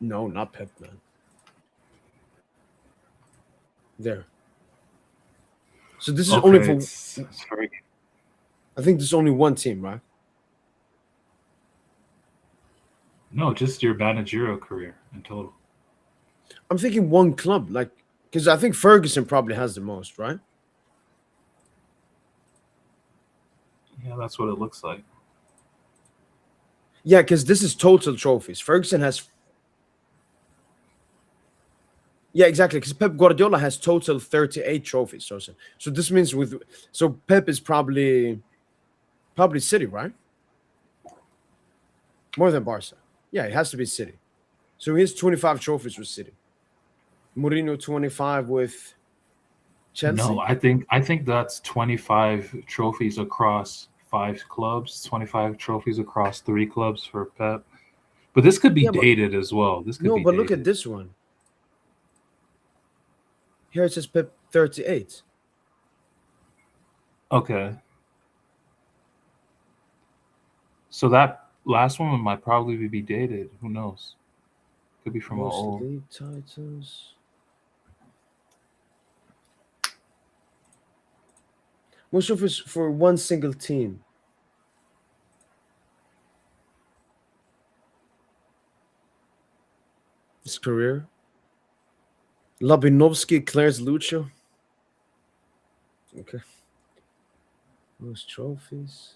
No, not Pep, man. There. So this is only for. It's very, I think there's only one team, right? no, just your managerial career in total. I'm thinking one club, like because I think Ferguson probably has the most, right? Yeah, that's what it looks like. Yeah, because this is total trophies. Ferguson has. Yeah, exactly. Because Pep Guardiola has total 38 trophies. So this means Pep is probably City, right? More than Barca. Yeah, it has to be City. So he has 25 trophies with City. Mourinho 25 with Chelsea. No, I think that's 25 trophies across 5 clubs, 25 trophies across 3 clubs for Pep. But this could be Yeah, but- dated as well. This could No, be but dated. look at this one. Here it says Pep 38. Okay. So that last one might probably be dated. Who knows? Could be from an Most old. league titles. Most trophies for one single team. His career. Labinovsky, Claire's Lucho. Okay. Most trophies.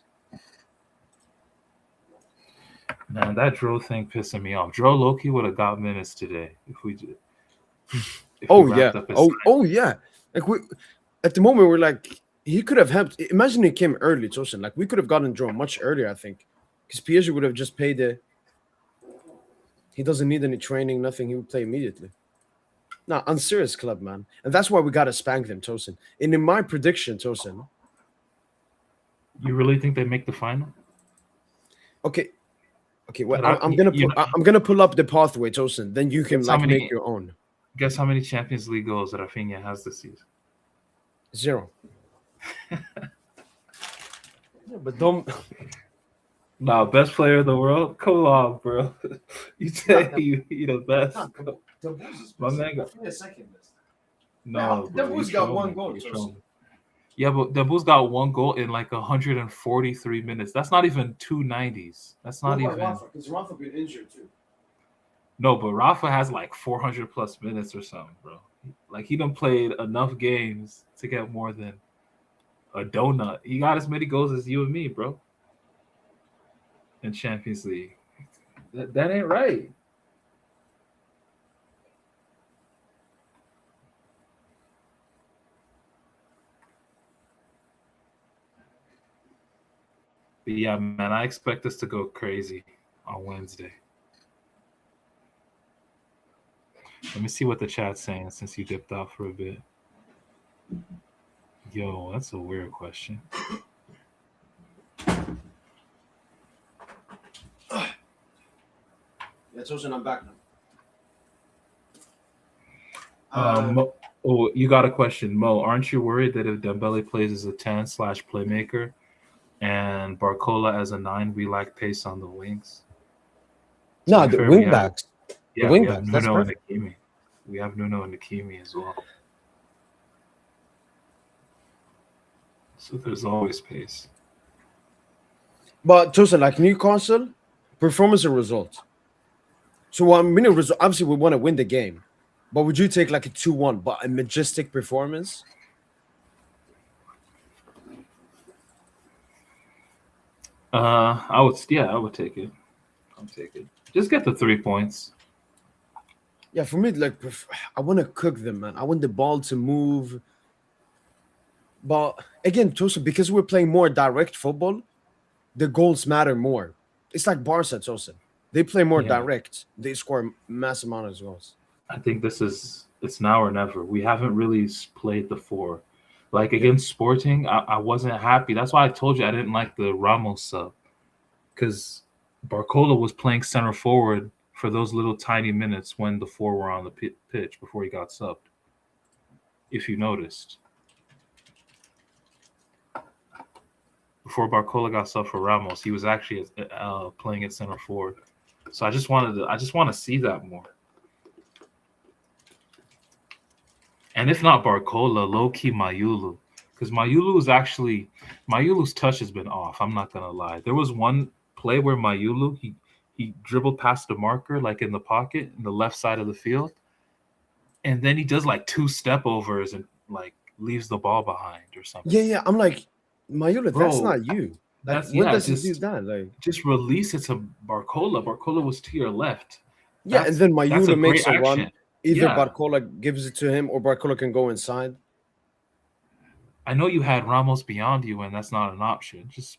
Man, that Dro thing pissing me off. Dro Loki would have got minutes today if we did. Oh yeah. Oh yeah. Like at the moment we're like he could have helped. Imagine he came early, Tosin. Like we could have gotten Dro much earlier, I think, because PSG would have just paid the. He doesn't need any training, nothing. He would play immediately. No, unserious club, man, and that's why we gotta spank them, Tosin. And in my prediction, Tosin. You really think they make the final? Okay. Well, But I'm gonna pull up the pathway, Tosin. Then you can Guess how many- make your own. Guess how many Champions League goals that Rafinha has this season? 0. Yeah, but don't. Nah, best player in the world? Come on, bro. You say you the best. My man got second best. no. Nah, bro, Debu's you got trolling, one goal, you Joseph. trolling. Yeah, but Debu's got 1 goal in like 143 minutes. That's not even 2 90s. That's not even. Because Rafa been injured too. No, but Rafa has like 400 plus minutes or something, bro. Like he done played enough games to get more than a donut. He got as many goals as you and me, bro. In Champions League. That ain't right. But yeah, man, I expect us to go crazy on Wednesday. Let me see what the chat's saying since you dipped out for a bit. Yo, that's a weird question. Yeah, Tosin, I'm back now. Oh, you got a question, Mo? Aren't you worried that if Dembele plays as a 10/playmaker and Barcola as a 9, we lack pace on the wings? To No, be the fair, wing backs. The we wing have backs. That's Nuno and perfect. Hakimi. We have Nuno and Hakimi as well. So there's always pace. But Tosin, like Newcastle, performance or results. So I mean, obviously we want to win the game, but would you take like a 2-1, but a majestic performance? I would take it. I'll take it. Just get the 3 points. Yeah, for me, like I want to cook them, man. I want the ball to move. But again, Tosin, because we're playing more direct football, the goals matter more. It's like Barca, Tosin. They play more Yeah. direct. They score mass amount of goals. I think it's now or never. We haven't really played the 4. Like against Sporting, I wasn't happy. That's why I told you I didn't like the Ramos sub, because Barcola was playing center forward for those little tiny minutes when the 4 were on the pitch before he got subbed. If you noticed, before Barcola got subbed for Ramos, he was actually playing at center forward. So I just want to see that more. And if not Barcola, low-key Mayulu. Because Mayulu's touch has been off. I'm not going to lie. There was one play where Mayulu, he dribbled past the marker, like in the pocket, in the left side of the field. And then he does like 2 step overs and like leaves the ball behind or something. Yeah. I'm like, Mayula, that's not you. Like, when does he do that? Like, just release it to Barcola. Barcola was to your left. Yeah, and then Mayula makes a run. Either Barcola gives it to him or Barcola can go inside. I know you had Ramos beyond you, and that's not an option. Just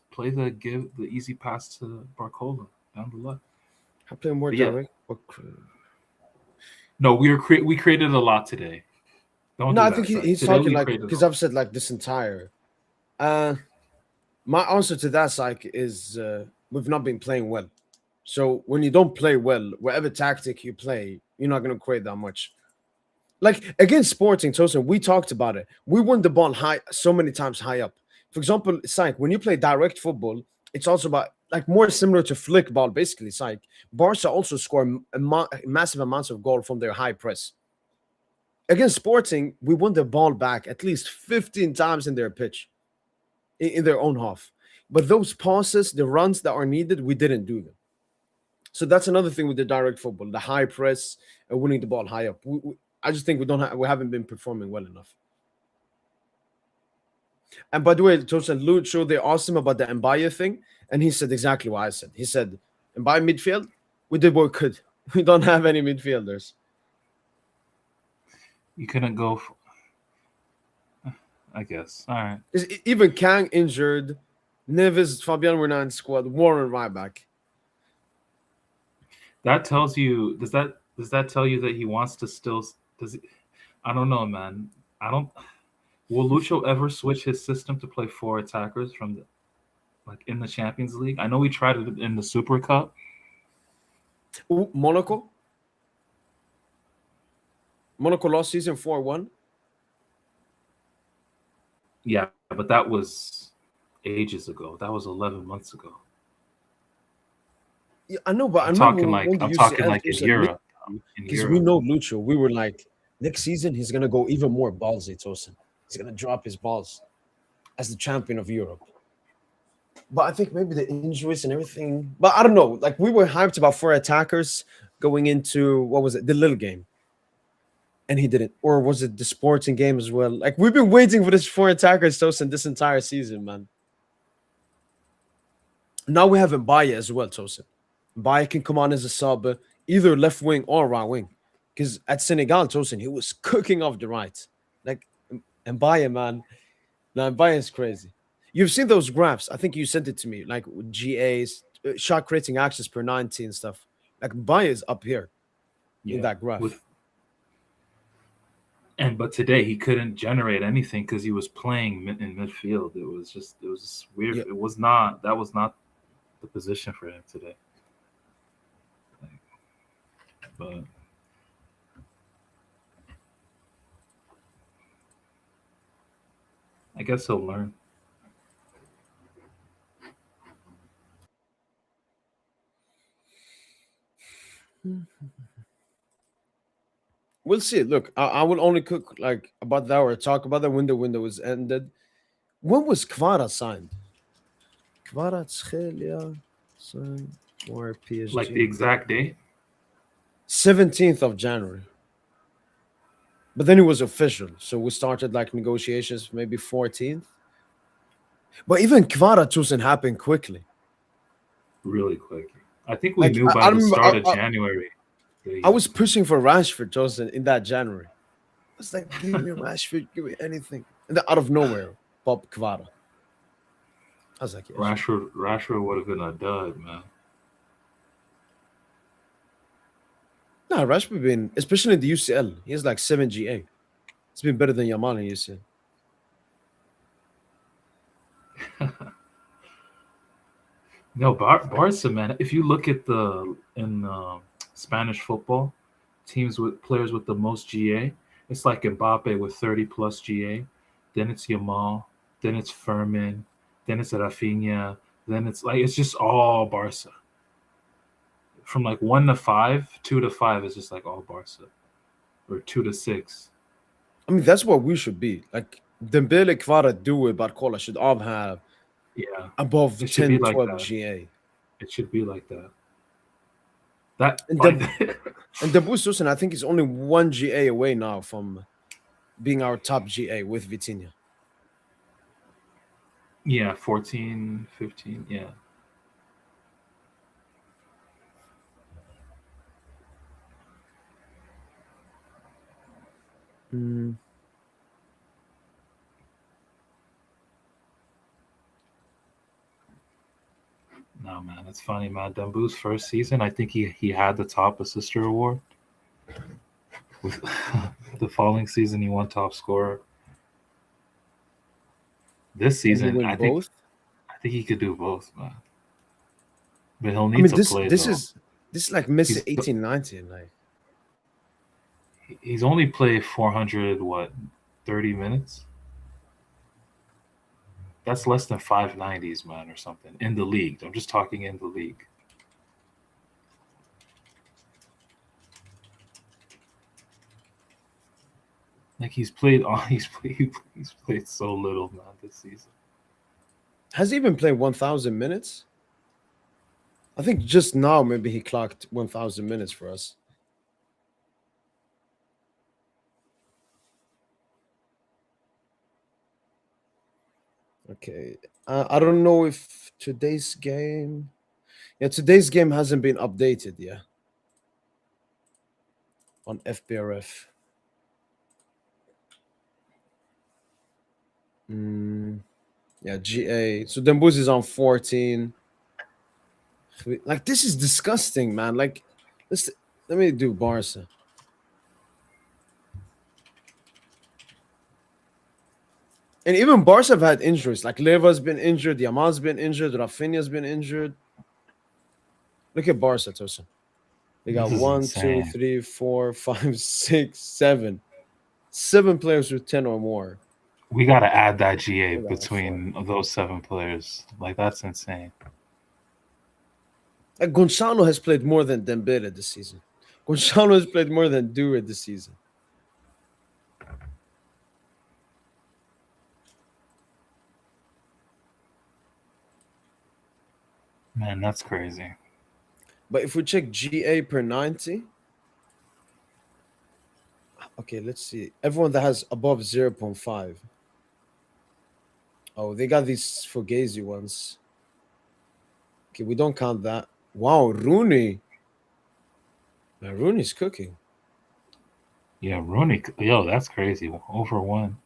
give the easy pass to Barcola down the left. I play more direct. No, we created a lot today. I think he's talking like, because I've said like this entire. My answer to that, Psych, is we've not been playing well. So when you don't play well, whatever tactic you play, you're not going to create that much. Like against Sporting, Tosin, we talked about it. We won the ball high so many times high up. For example, Psych, when you play direct football, it's also about like more similar to flick ball, basically. Psych. Barca also score massive amounts of goal from their high press. Against Sporting, we won the ball back at least 15 times in their pitch, in their own half. But those passes, the runs that are needed, we didn't do them. So that's another thing with the direct football, the high press and winning the ball high up. I just think we haven't been performing well enough. And by the way, Tosin, Lucho, they asked him about the Mbaye thing, and he said exactly what I said. He said, Mbaye midfield, we did what we could. We don't have any midfielders. You couldn't go, I guess. All right. Even Kang injured, Neves, Fabian were not in squad, Warren right back. That tells you, does that tell you that he wants to still, I don't know, man. Will Lucho ever switch his system to play 4 attackers from in the Champions League? I know he tried it in the Super Cup. Ooh, Monaco lost season 4-1. Yeah, but that was ages ago. That was 11 months ago. Yeah, I know, but I'm talking like in Europe. Because we know Lucho. We were like, next season he's gonna go even more ballsy, Tosin. He's gonna drop his balls as the champion of Europe. But I think maybe the injuries and everything. But I don't know. Like we were hyped about 4 attackers going into the Lille game, and he didn't. Or was it the Sporting game as well? Like we've been waiting for this 4 attackers, Tosin, this entire season, man. Now we have Mbaye as well, Tosin. Mbaye can come on as a sub, either left wing or right wing. Because at Senegal, Tosin, he was cooking off the right. Like Mbaye, man. Now Mbaye is crazy. You've seen those graphs. I think you sent it to me, like GAs, shot creating actions per 90 and stuff. Like Mbaye is up here in that graph. but today he couldn't generate anything because he was playing in midfield. It was just weird. Yeah. It was not the position for him today. But I guess he'll learn. We'll see. Look, I will only cook like about that or talk about that when the window was ended. When was Kvara signed? Kvara Tschelia signed for Like the PSG. exact date. 17th of January. But then it was official. So we started like negotiations maybe 14th. But even Kvara doesn't happen quickly. Really quick. I think we Like knew I by the remember start of January that he I was was coming. pushing for Rashford Johnson in that January. I was like, give me Rashford, give me anything. And then out of nowhere, Bob Kvara. I was like, yeah, sure. Rashford would have been a dud, man. Nah, Rashford been, especially in the UCL, he has like 7 GA. It's been better than Yamal in UCL. No, Barca, man. If you look at the in Spanish football, teams with players with the most GA, it's like Mbappe with 30 plus GA. Then it's Yamal. Then it's Furman. Then it's Rafinha. Then it's just all Barca. From like 1 to 5, 2 to 5 is just like all Barca, or 2 to 6. I mean, that's what we should be. Like Dembele, Kvara, Due, Barcola should all have Yeah, above it should be 10, like 12 that. GA. It should be like that. That And like Dembu Susan, I think, is only 1 GA away now from being our top GA with Vitinha. yeah, 14, 15, yeah. Mm. No, man, it's funny, man. Dembu's first season, I think he had the top assister award. With the following season, he won top scorer. This Can he season, win both? I think he could do both, man. But he'll I need mean, to this play this though. is this is like Messi He's 18, 19. Like he's only played 30 minutes. That's less than 590s, man, or something in the league. I'm just talking in the league. Like he's played so little, man, this season. has he even played 1,000 minutes? I think just now maybe he clocked 1,000 minutes for us. Okay, I don't know if today's game. Yeah, today's game hasn't been updated yet on FBRF. Yeah, GA. So Dembuz is on 14. Like this is disgusting, man. Like, let me do Barca. And even Barca have had injuries. Like Leva's been injured, Yamal's been injured, Rafinha's been injured. Look at Barca, Tosin. They got This is 1, 2, insane. 3, 4, 5, 6, 7. 7 players with 10 or more. We got to add that GA Look at that, 4. between those 7 players. Like that's insane. Like Gonzalo has played more than Dembele this season. Gonzalo has played more than Dure this season. Man, that's crazy. But if we check GA per 90, okay, let's see. Everyone that has above 0.5. Oh, they got these Fugazi ones. Okay, we don't count that. Wow, Rooney. Man, Rooney's cooking. Yeah, Rooney. Yo, that's crazy. Over 1.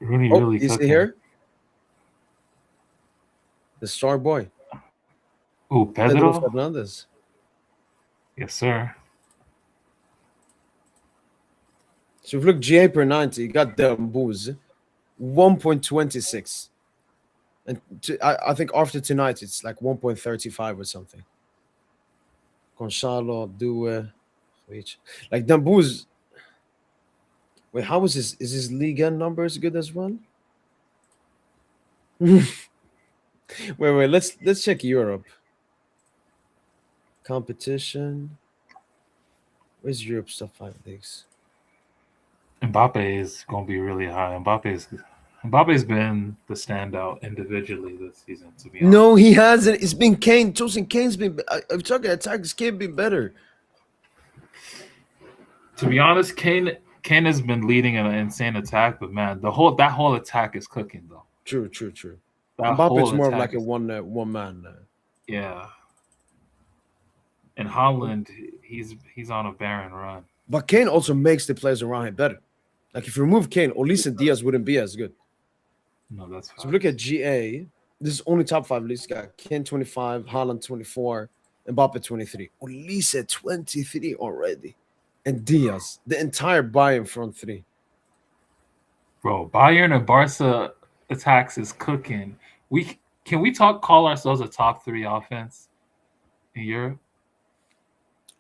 Rooney Oh, really is he cooking. here? The star boy. Oh, Pedro Pedro. Fernandez. Yes, sir. So if you look GA per 90, you got Dembooz, 1.26. And I think after tonight, it's like 1.35 or something. Gonzalo, Due, like Dembooz. Wait, how is his Ligue 1 numbers good as well? wait, let's check Europe. Competition. Where's Europe's top 5 leagues? Mbappe is going to be really high. Mbappe's been the standout individually this season, to be honest. No, he hasn't. It's been Kane. Tosin Kane's been. I'm talking attacks. Kane been better. To be honest, Kane has been leading an insane attack, but man, that whole attack is cooking though. True. That Mbappe's more of like a one man. Yeah. And Haaland, he's on a barren run. But Kane also makes the players around him better. Like if you remove Kane, Olise and Diaz wouldn't be as good. No, that's fine. So look at GA. This is only top 5 leagues. Got Kane 25, Haaland 24, Mbappe 23. Olise 23 already. And Diaz, the entire Bayern front three. Bro, Bayern and Barca attacks is cooking. Can we call ourselves a top 3 offense in Europe?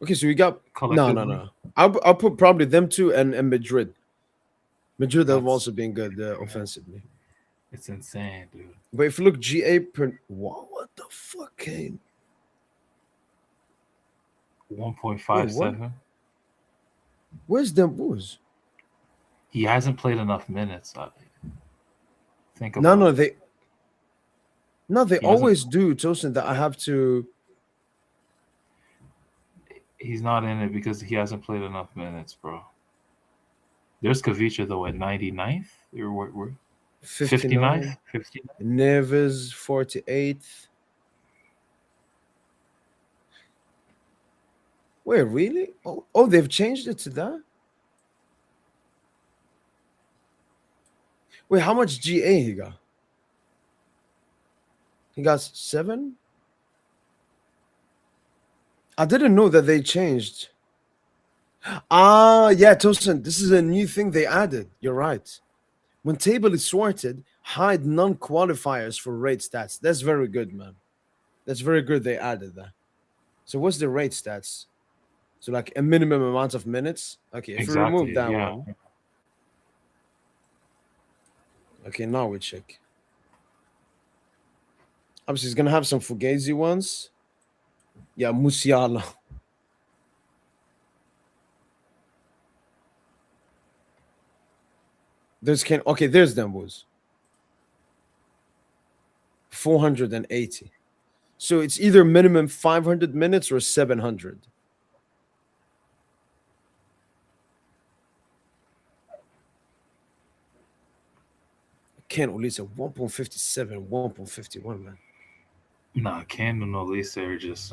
Okay, so we got no. I'll put probably them two and Madrid. Madrid have also been good offensively. It's insane, dude. But if you look GA per what the fuck, Kane? 1.57. Where's Dembooz? He hasn't played enough minutes. I think about they always do, Tosin, that I have to. He's not in it because he hasn't played enough minutes, bro. There's Kavicha though at 99th or 59th. Neves 48th. Wait, really? Oh, they've changed it to that? Wait, how much GA he got? He got 7? I didn't know that they changed. Yeah, Tosin, this is a new thing they added. You're right. When table is sorted, hide non-qualifiers for rate stats. That's very good, man. That's very good they added that. So what's the rate stats? So like a minimum amount of minutes? Okay, if we remove that one. Okay, now we check. Obviously, he's going to have some Fugazi ones. Yeah, Musiala. There's Dembooz. 480. So it's either minimum 500 minutes or 700. Ken Olise 1.57, 1.51, man. Nah, Ken and Olise are just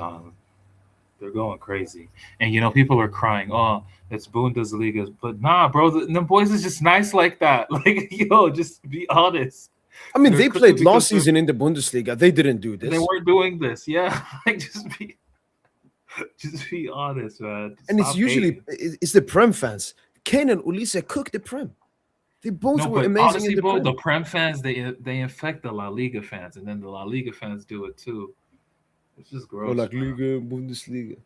they're going crazy. And people are crying, oh, it's Bundesliga. But nah, bro, the boys is just nice like that. Like, just be honest. I mean, they played last season in the Bundesliga. They didn't do this. They weren't doing this. Yeah. Like just be honest, man. And it's usually it's the Prem fans. Kane and Olise cook the Prem. They both were amazing. Honestly, in the bro, Prem. the Prem fans, they infect the La Liga fans, and then the La Liga fans do it too. It's just gross. Or like Liga, Bundesliga.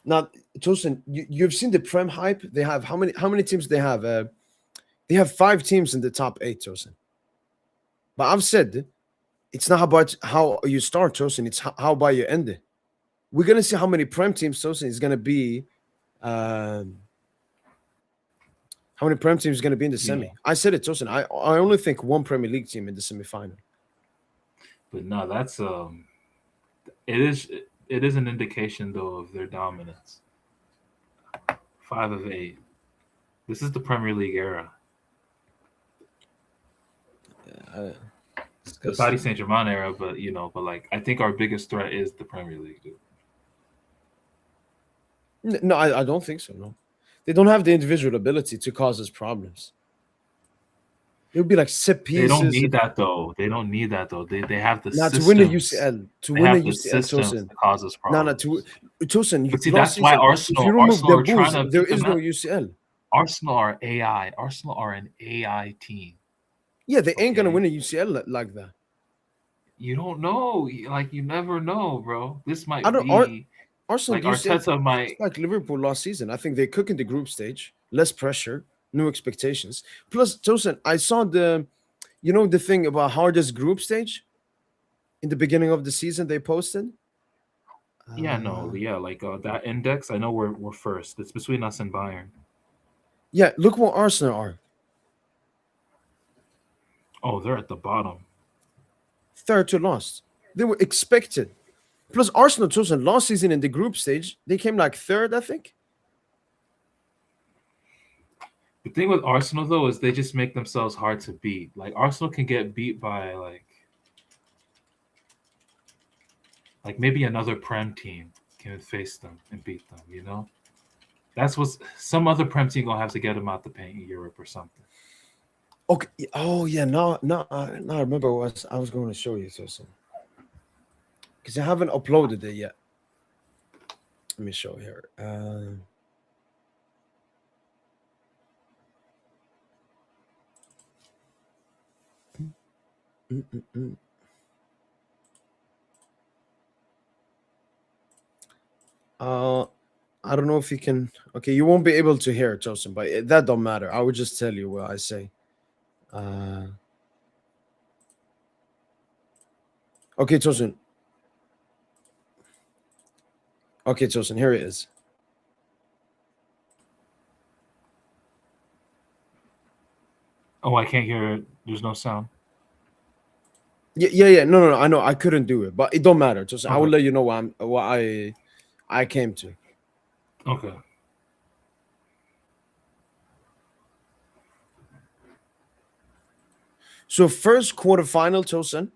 Now, Tosin, you've seen the Prem hype. They have how many teams they have? They have 5 teams in the top 8, Tosin. But I've said it's not about how you start, Tosin. It's how about you end it. We're gonna see how many Prem teams, Tosin, is gonna be. How many Prem teams is going to be in the semi? Yeah. I said it, Tosin. I only think one Premier League team in the semi-final. But no, that's it is an indication though of their dominance. 5 of 8. This is the Premier League era. Yeah, the Paris Saint-Germain era, but like I think our biggest threat is the Premier League, dude. No, I don't think so. No. They don't have the individual ability to cause us problems. It would be like set pieces. They don't need that though. They have the systems. To win a UCL. To win a UCL, Tosin. To cause us problems. Tosin. But see, that's why Arsenal are trying to. There is no UCL. Arsenal are AI. Arsenal are an AI team. Yeah, they ain't gonna Okay? win a UCL like that. You don't know. Like you never know, bro. This I might don't. be Arsenal like UCL. Arteta It's might. like Liverpool last season. I think they cook in the group stage. Less pressure, new expectations. Plus, Tosin, I saw the thing about hardest group stage in the beginning of the season they posted. Yeah, no, Uh, yeah, like that index. I know we're first. It's between us and Bayern. yeah, look what Arsenal are. Oh, they're at the bottom. Third to last. They were expected. Plus, Arsenal, Tosin, last season in the group stage, they came like third, I think. The thing with Arsenal though is they just make themselves hard to beat. Like Arsenal can get beat by like maybe another Prem team can face them and beat them. You know, that's what some other Prem team gonna have to get them out the paint in Europe or something. Okay. Oh yeah. Now I remember what I was going to show you, Tosin, because I haven't uploaded it yet. Let me show here. Mm, mm, mm. Uh, I don't know if you can. Okay, you won't be able to hear it, Tosin, but that don't matter. I would just tell you what I say. Uh, okay, Tosin. Okay, Tosin. Here it is. Oh, I can't hear it. There's no sound. Yeah. No. I know I couldn't do it, but it don't matter, Tosin. I will Okay. let you know what I came to. Okay. So first quarterfinal, Tosin.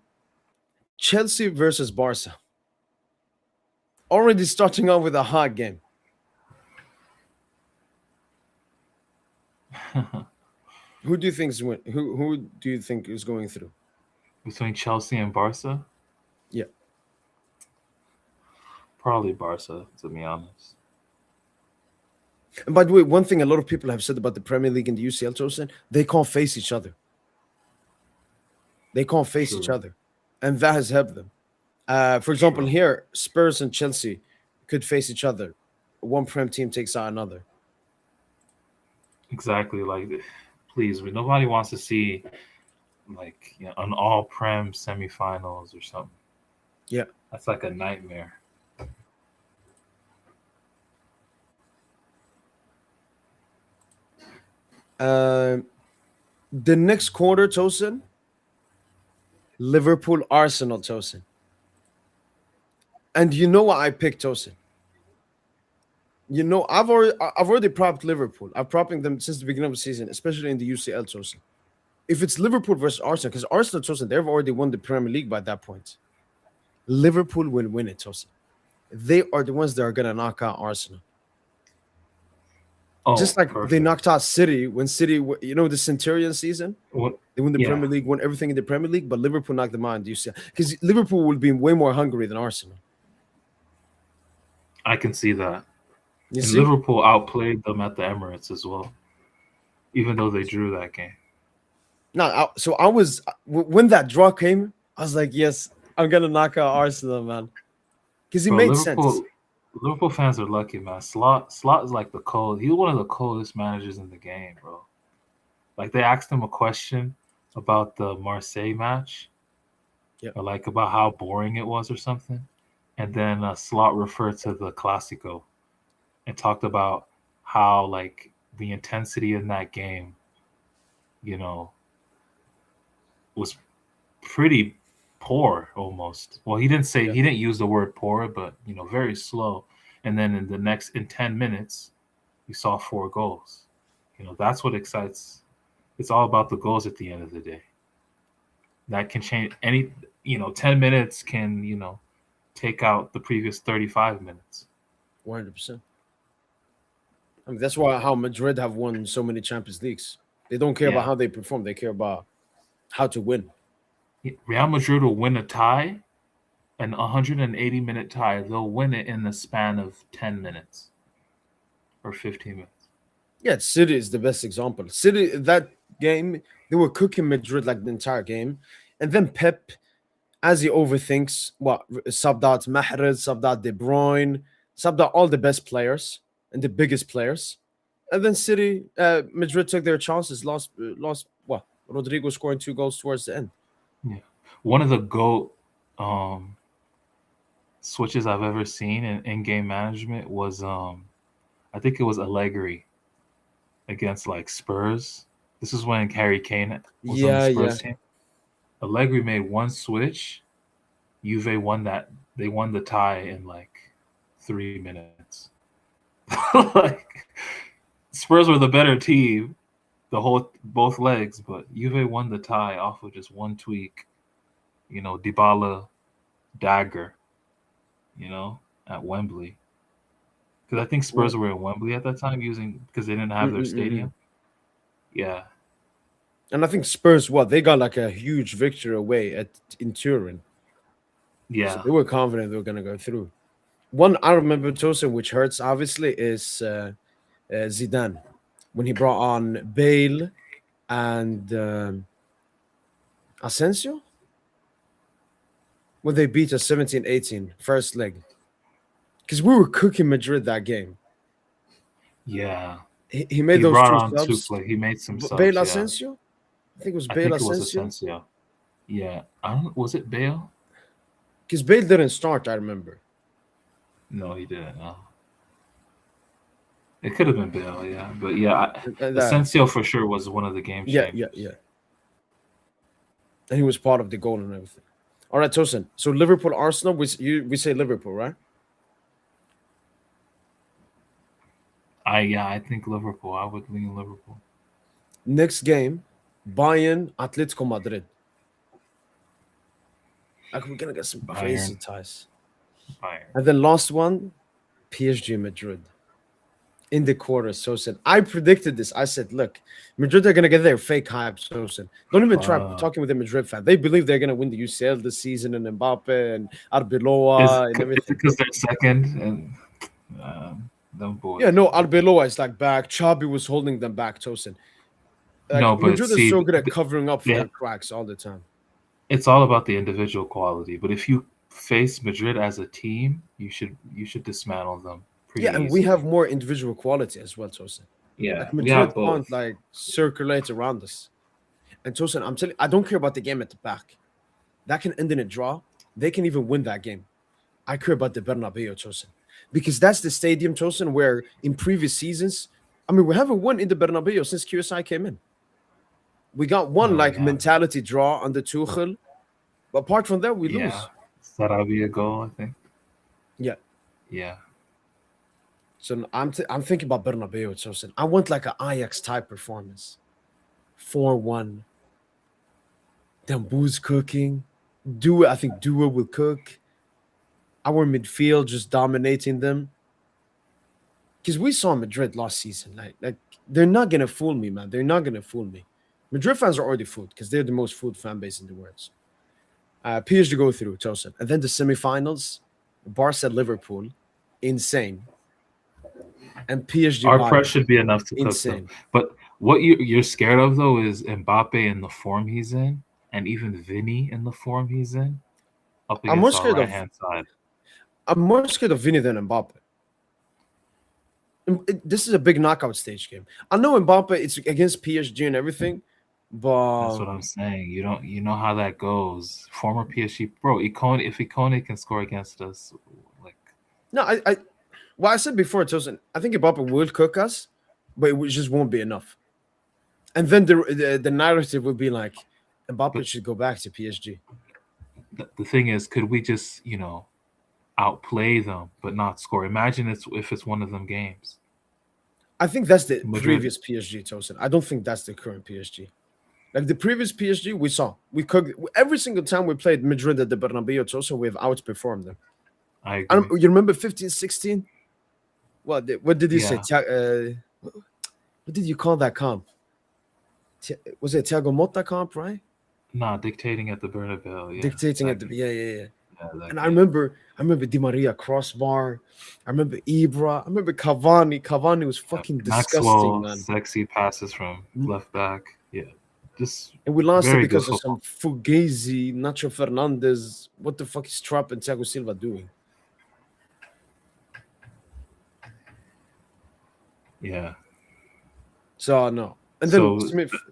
Chelsea versus Barca. Already starting off with a hot game. Who do you think is win? Who do you think is going through? Between Chelsea and Barca, Yeah. probably Barca, to be honest. And by the way, one thing a lot of people have said about the Premier League and the UCL, Tosin, they can't face each other. They can't face each True. other, and that has helped them. For example, True. here Spurs and Chelsea could face each other. One Prem team takes out another. Exactly. Like, please, nobody wants to see like an all Prem semifinals or something. Yeah. That's like a nightmare. Uh, the next quarter, Tosin, Liverpool Arsenal, Tosin. And you know what I picked, Tosin? You know, I've already propped Liverpool. I've propping them since the beginning of the season, especially in the UCL, Tosin. If it's Liverpool versus Arsenal, because Arsenal, Tosin, they've already won the Premier League by that point. Liverpool will win it, Tosin. They are the ones that are gonna knock out Arsenal. Oh, Just like they perfect. knocked out City when City, the Centurion season, What? they won the Yeah, Premier League, won everything in the Premier League, but Liverpool knocked them out in the UCL because Liverpool will be way more hungry than Arsenal. I can see that. You And see? Liverpool outplayed them at the Emirates as well, even though they drew that game. Now, so I was when that draw came, I was like, yes, I'm gonna knock out Arsenal, man, because it Bro, made sense. Liverpool fans are lucky, man. Slot is like the cold. He's one of the coldest managers in the game, bro. Like they asked him a question about the Marseille match, Yeah, or like about how boring it was or something, and then Slot referred to the Clasico and talked about how like the intensity in that game, you know, was pretty poor almost. Well, yeah. he didn't use the word poor, but very slow. And then in 10 minutes, you saw 4 goals. That's what excites. It's all about the goals at the end of the day. That can change 10 minutes can, take out the previous 35 minutes. 100%. I mean, that's why how Madrid have won so many Champions Leagues. They don't care about Yeah. how they perform; they care about how to win. Real Madrid will win a tie, an 180-minute tie. They'll win it in the span of 10 minutes or 15 minutes. Yeah, City is the best example. City that game they were cooking Madrid like the entire game, and then Pep, as he overthinks, subbed out Mahrez, subbed out De Bruyne, subbed out all the best players and the biggest players, and then Madrid took their chances, lost. Rodrigo scoring 2 goals towards the end. Yeah. One of the GOAT switches I've ever seen in game management was I think it was Allegri against like Spurs. This is when Harry Kane was on the Yeah, yeah. Spurs team. Allegri made one switch. Juve won that. They won the tie in like 3 minutes. Like Spurs were the better team, both legs, but Juve won the tie off of just one tweak. Dybala dagger. At Wembley. Because I think Spurs were in Wembley at that time because they didn't have their stadium. Yeah. And I think Spurs, they got like a huge victory away in Turin. Yeah. So they were confident they were going to go through. One I remember, Tosin, which hurts, obviously, is Zidane. When he brought on Bale and Asensio? When they beat us 17-18, first leg. Because we were cooking Madrid that game. Yeah. He made those brought two on subs. He made some subs. Bale yeah. Asensio? I think it was Bale I think Asensio. It was Asensio. Yeah. Was it Bale? Because Bale didn't start, I remember. No, he didn't. No. It could have been Bale, yeah. But yeah, Asensio for sure was one of the game changers. Yeah. And he was part of the goal and everything. All right, Tosin. So Liverpool, Arsenal, we say Liverpool, right? I think Liverpool. I would lean Liverpool. Next game, Bayern, Atletico Madrid. Like we're gonna get some crazy ties. Bayern. And then last one, PSG Madrid. In the quarters, Tosin. I predicted this. I said, look, Madrid are gonna get their fake hype, Tosin. Don't even try talking with a Madrid fan. They believe they're gonna win the UCL this season and Mbappe and Arbeloa and everything. Because they're second and them boys. Yeah, no, Arbeloa is like back. Xabi was holding them back, Tosin. No, but Madrid is so good at covering up for their cracks all the time. It's all about the individual quality. But if you face Madrid as a team, you should dismantle them. Yeah, and we have more individual quality as well, Tosin. Yeah, like Madrid can't like circulate around us. And Tosin, I'm telling you, I don't care about the game at the back. That can end in a draw. They can even win that game. I care about the Bernabeu, Tosin, because that's the stadium, Tosin, where in previous seasons, we haven't won in the Bernabeu since QSI came in. We got one mentality draw under Tuchel, but apart from that, we lose. Sarabia goal, I think. Yeah. So I'm thinking about Bernabeu, Tosin. I want like an Ajax type performance. 4-1. Then Boo's cooking. I think Dua will cook. Our midfield just dominating them. Because we saw Madrid last season. Like they're not gonna fool me, man. They're not gonna fool me. Madrid fans are already fooled because they're the most fooled fan base in the world. PSG go through, Tosin. And then the semifinals, Barca Liverpool, insane. And PSG. Our press should be enough to cook them. But what you're scared of though is Mbappe in the form he's in, and even Vinny in the form he's in. Up against our right-hand side. I'm more scared of Vinny than Mbappe. This is a big knockout stage game. I know Mbappe, it's against PSG and everything, but that's what I'm saying. You know how that goes. Former PSG, bro. If Ikone can score against us, like no, I said before, Tosin, I think Mbappe will cook us, but it just won't be enough. And then the narrative will be like, Mbappe should go back to PSG. The thing is, could we just, outplay them but not score? Imagine if it's one of them games. I think that's the previous PSG, Tosin. I don't think that's the current PSG. Like the previous PSG, we cooked every single time we played Madrid at the Bernabeu, Tosin, we've outperformed them. I agree. You remember 15-16? What did you say? What did you call that comp? Was it Thiago Motta comp, right? Nah, dictating at the Bernabeu. Yeah, dictating exactly. Yeah. that And game. I remember Di Maria crossbar. I remember Ibra. I remember Cavani. Cavani was Yeah. fucking disgusting, Maxwell, man. sexy passes from Mm. left back. Yeah, just And we lost it very good because of some football. Fugazi, Nacho Fernandez. What the fuck is Trapp and Thiago Silva doing? Yeah. So no. And then So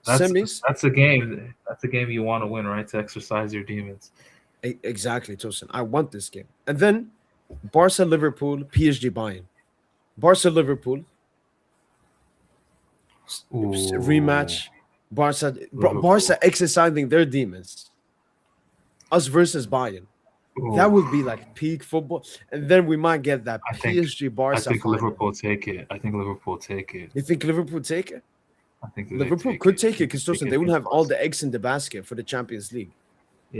that's semis. that's a game. That's a game you want to win, right? To exercise your demons. Exactly, Tosin. I want this game. And then Barca Liverpool, PSG Bayern. Barca Liverpool Ooh, rematch. Barca Liverpool. exercising their demons. Us versus Bayern. That Ooh, would be like peak football. And then we might get that I think PSG I Barca think final. Liverpool take it. I think Liverpool take it. You think Liverpool take it? I think that they Liverpool take could it. take it They because take it they would against have all Barca. the eggs in the basket for the Champions League.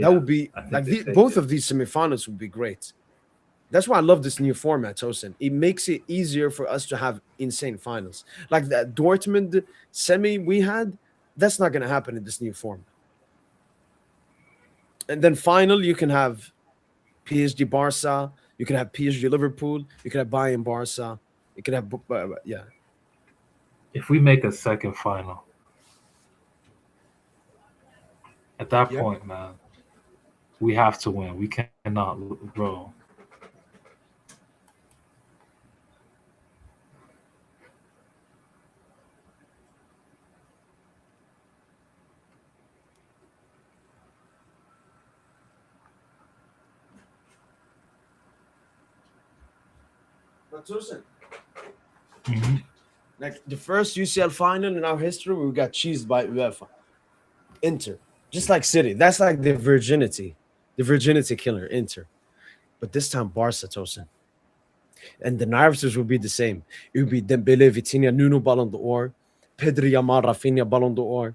That Yeah, would be I think like they take both it. of these semifinals would be great. That's why I love this new format, Tosin. It makes it easier for us to have insane finals. Like that Dortmund semi we had, that's not going to happen in this new format. And then final, you can have PSG Barca, you can have PSG Liverpool, you can have Bayern Barca, you can have yeah, If we make a second final, at that yeah. point, man, we have to win. We cannot, bro. But Tosin, Mhm. like the first UCL final in our history, we got cheesed by UEFA. Inter, just like City. That's like the virginity killer. Inter. But this time, Barca, Tosin. And the narratives would be the same. It would be Dembele, Vitinha, Nuno Ballon d'Or, Pedri, Yamal, Rafinha, Ballon d'Or.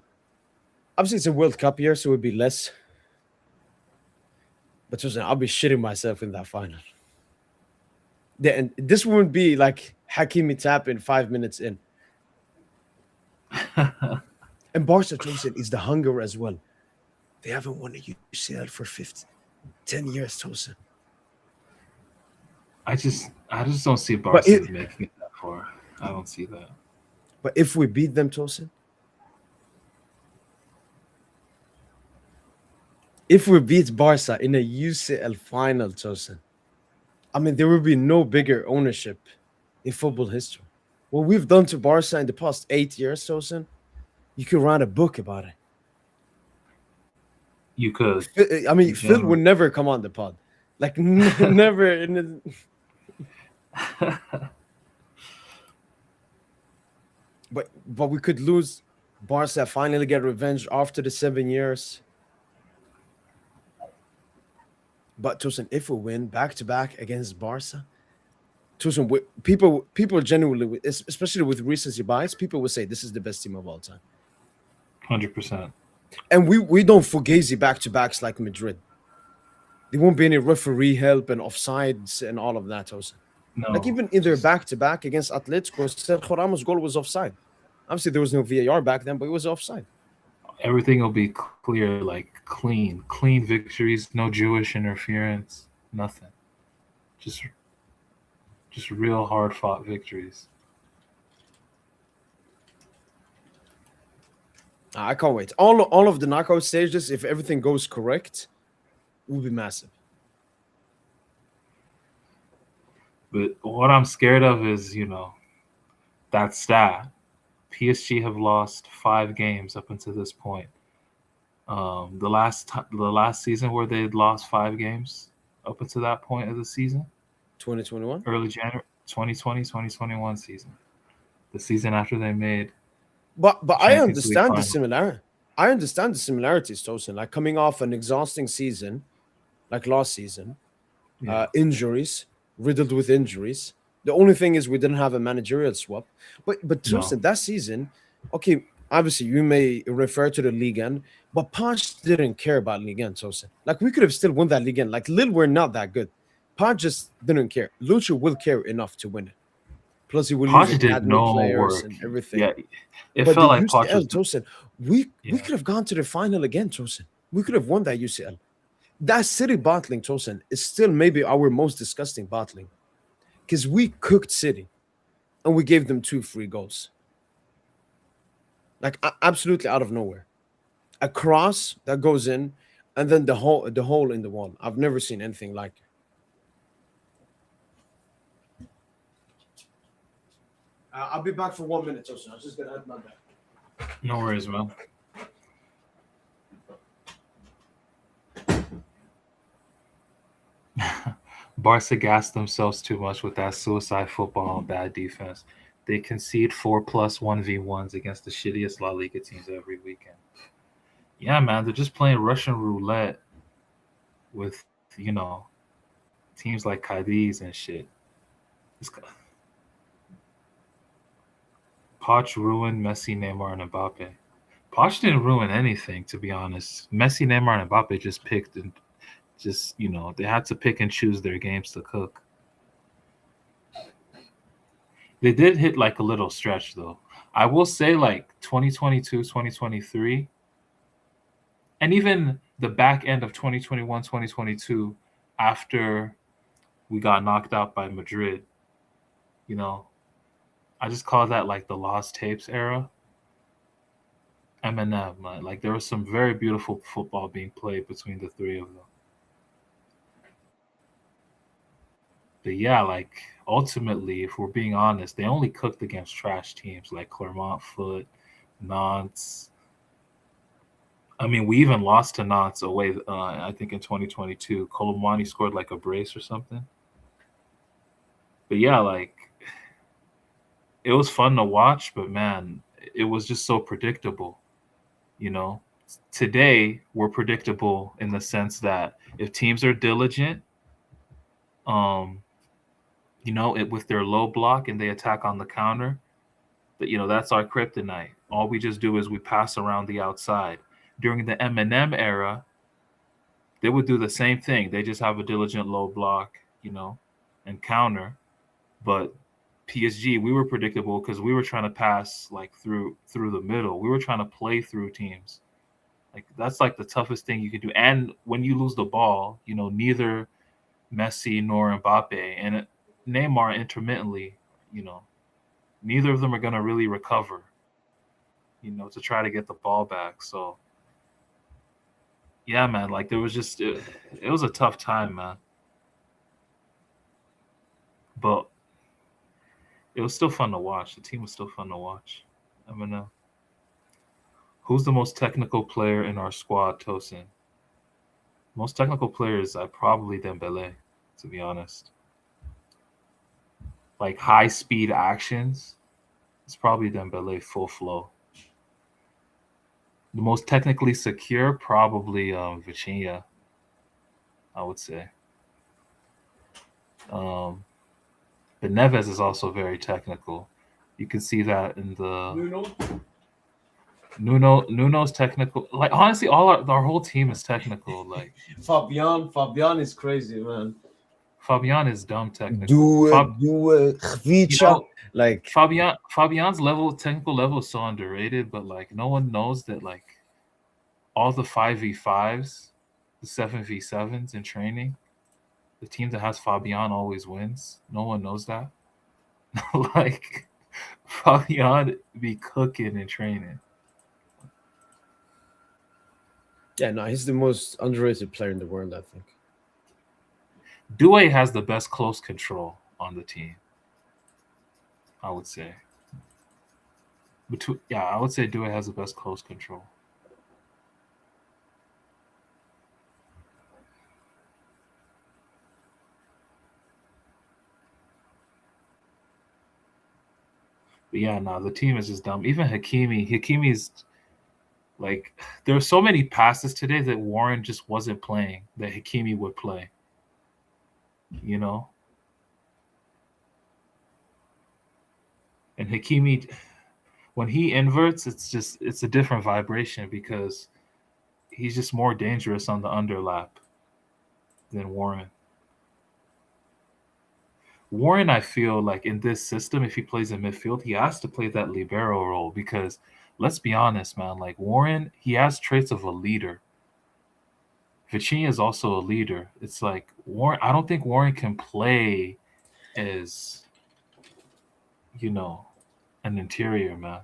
Obviously, it's a World Cup year, so it would be less. But Tosin, I'll be shitting myself in that final. Yeah, and this wouldn't be like Hakimi tap in 5 minutes in. And Barca, Tosin, is the hunger as well. They haven't won a UCL for 50, 10 years, Tosin. I just don't see But Barca it, making it that far. I don't see that. but if we beat them, Tosin, if we beat Barca in a UCL final, Tosin, I mean, there will be no bigger ownership in football history. What we've done to Barca in the past 8 years, Tosin, you could write a book about it. You could, I mean, you Phil generally. would never come on the pod. Like, never. But we could lose. Barca finally get revenge after the 7 years. But Tosin, if we win back to back against Barca, Tosin, people genuinely, especially with recency bias, people will say this is the best team of all time. 100%. And we don't fugazi back to backs like Madrid. There won't be any referee help and offsides and all of that, Tosin. Like No, even in their just back to back against Atletico, Sergio Ramos' goal was offside. Obviously, there was no VAR back then, but it was offside. everything will be clear, like clean victories, no Jewish interference, nothing. Just just real hard fought victories. I can't wait. All of the knockout stages, if everything goes correct, will be massive. But what I'm scared of is, that stat. PSG have lost 5 games up until this point. The last season where they lost 5 games up until that point of the season, 2021. early January 2020, 2021 season, the season after they made But I Champions League understand the final. similarity. I understand the similarities, Tosin. Like coming off an exhausting season, like last season, Yeah, injuries, riddled with injuries. The only thing is we didn't have a managerial swap. But no, Tosin, that season, okay, obviously you may refer to the Ligue 1, but Poch didn't care about Ligue 1, Tosin. Like we could have still won that Ligue 1. Like Lille were not that good. Poch just didn't care. Lucho will care enough to win it. Plus, he will use Poch did academy no players work. and Yeah, everything. it But the felt like Poch UCL, was. Tosin, we Yeah, could have gone to the final again, Tosin. We could have won that UCL. that City bottling, Tosin, is still maybe our most disgusting bottling because we cooked City and we gave them 2 free goals, like absolutely out of nowhere. A cross that goes in, and then the hole in the wall. I've never seen anything like it. I'll be back for 1 minute, Tosin. I was just gonna add my back. No worries, man. Barca gassed themselves too much with that suicide football and bad defense. They concede 4+ 1v1s against the shittiest La Liga teams every weekend. Yeah, man, they're just playing Russian roulette with, teams like Cadiz and shit. Poch ruined Messi, Neymar, and Mbappe. Poch didn't ruin anything, to be honest. Messi, Neymar, and Mbappe just picked and they had to pick and choose their games to cook. They did hit like a little stretch, though. I will say, like 2022, 2023, and even the back end of 2021, 2022, after we got knocked out by Madrid, I just call that like the lost tapes era. Eminem, like there was some very beautiful football being played between the three of them. But yeah, like ultimately, if we're being honest, they only cooked against trash teams like Clermont Foot, Nantes. I mean, we even lost to Nantes away, I think in 2022. Colomwani scored like a brace or something. But yeah, like it was fun to watch, but man, it was just so predictable. Today we're predictable in the sense that if teams are diligent, with their low block and they attack on the counter, but that's our kryptonite. All we just do is we pass around the outside. During the Eminem era, they would do the same thing. They just have a diligent low block, and counter. But PSG, we were predictable because we were trying to pass like through the middle. We were trying to play through teams. Like that's like the toughest thing you can do. And when you lose the ball, neither Messi nor Mbappe and Neymar intermittently, neither of them are going to really recover, to try to get the ball back. So yeah, man, like there was just it was a tough time, man. But it was still fun to watch. The team was still fun to watch. I mean, who's the most technical player in our squad, Tosin? Most technical players, I probably Dembele, to be honest. Like high speed actions, it's probably Dembele full flow. The most technically secure, probably Vitinha, I would say. But Neves is also very technical. You can see that in the Nuno's technical. Like honestly, our whole team is technical. Like Fabian is crazy, man. Fabian is dumb technical. Like Fabian's technical level is so underrated, but like no one knows that like all the 5v5s, the 7v7s in training, the team that has Fabian always wins. No one knows that. Like Fabian be cooking in training. Yeah, no, he's the most underrated player in the world, I think. Doué has the best close control on the team, I would say. I would say Doué has the best close control. But yeah, no, the team is just dumb. Even Hakimi's like there were so many passes today that Warren just wasn't playing that Hakimi would play. And Hakimi, when he inverts, it's a different vibration because he's just more dangerous on the underlap than Warren. Warren, I feel like in this system, if he plays in midfield, he has to play that libero role because let's be honest, man, like Warren, he has traits of a leader. Vitinha is also a leader. It's like Warren. I don't think Warren can play as, an interior man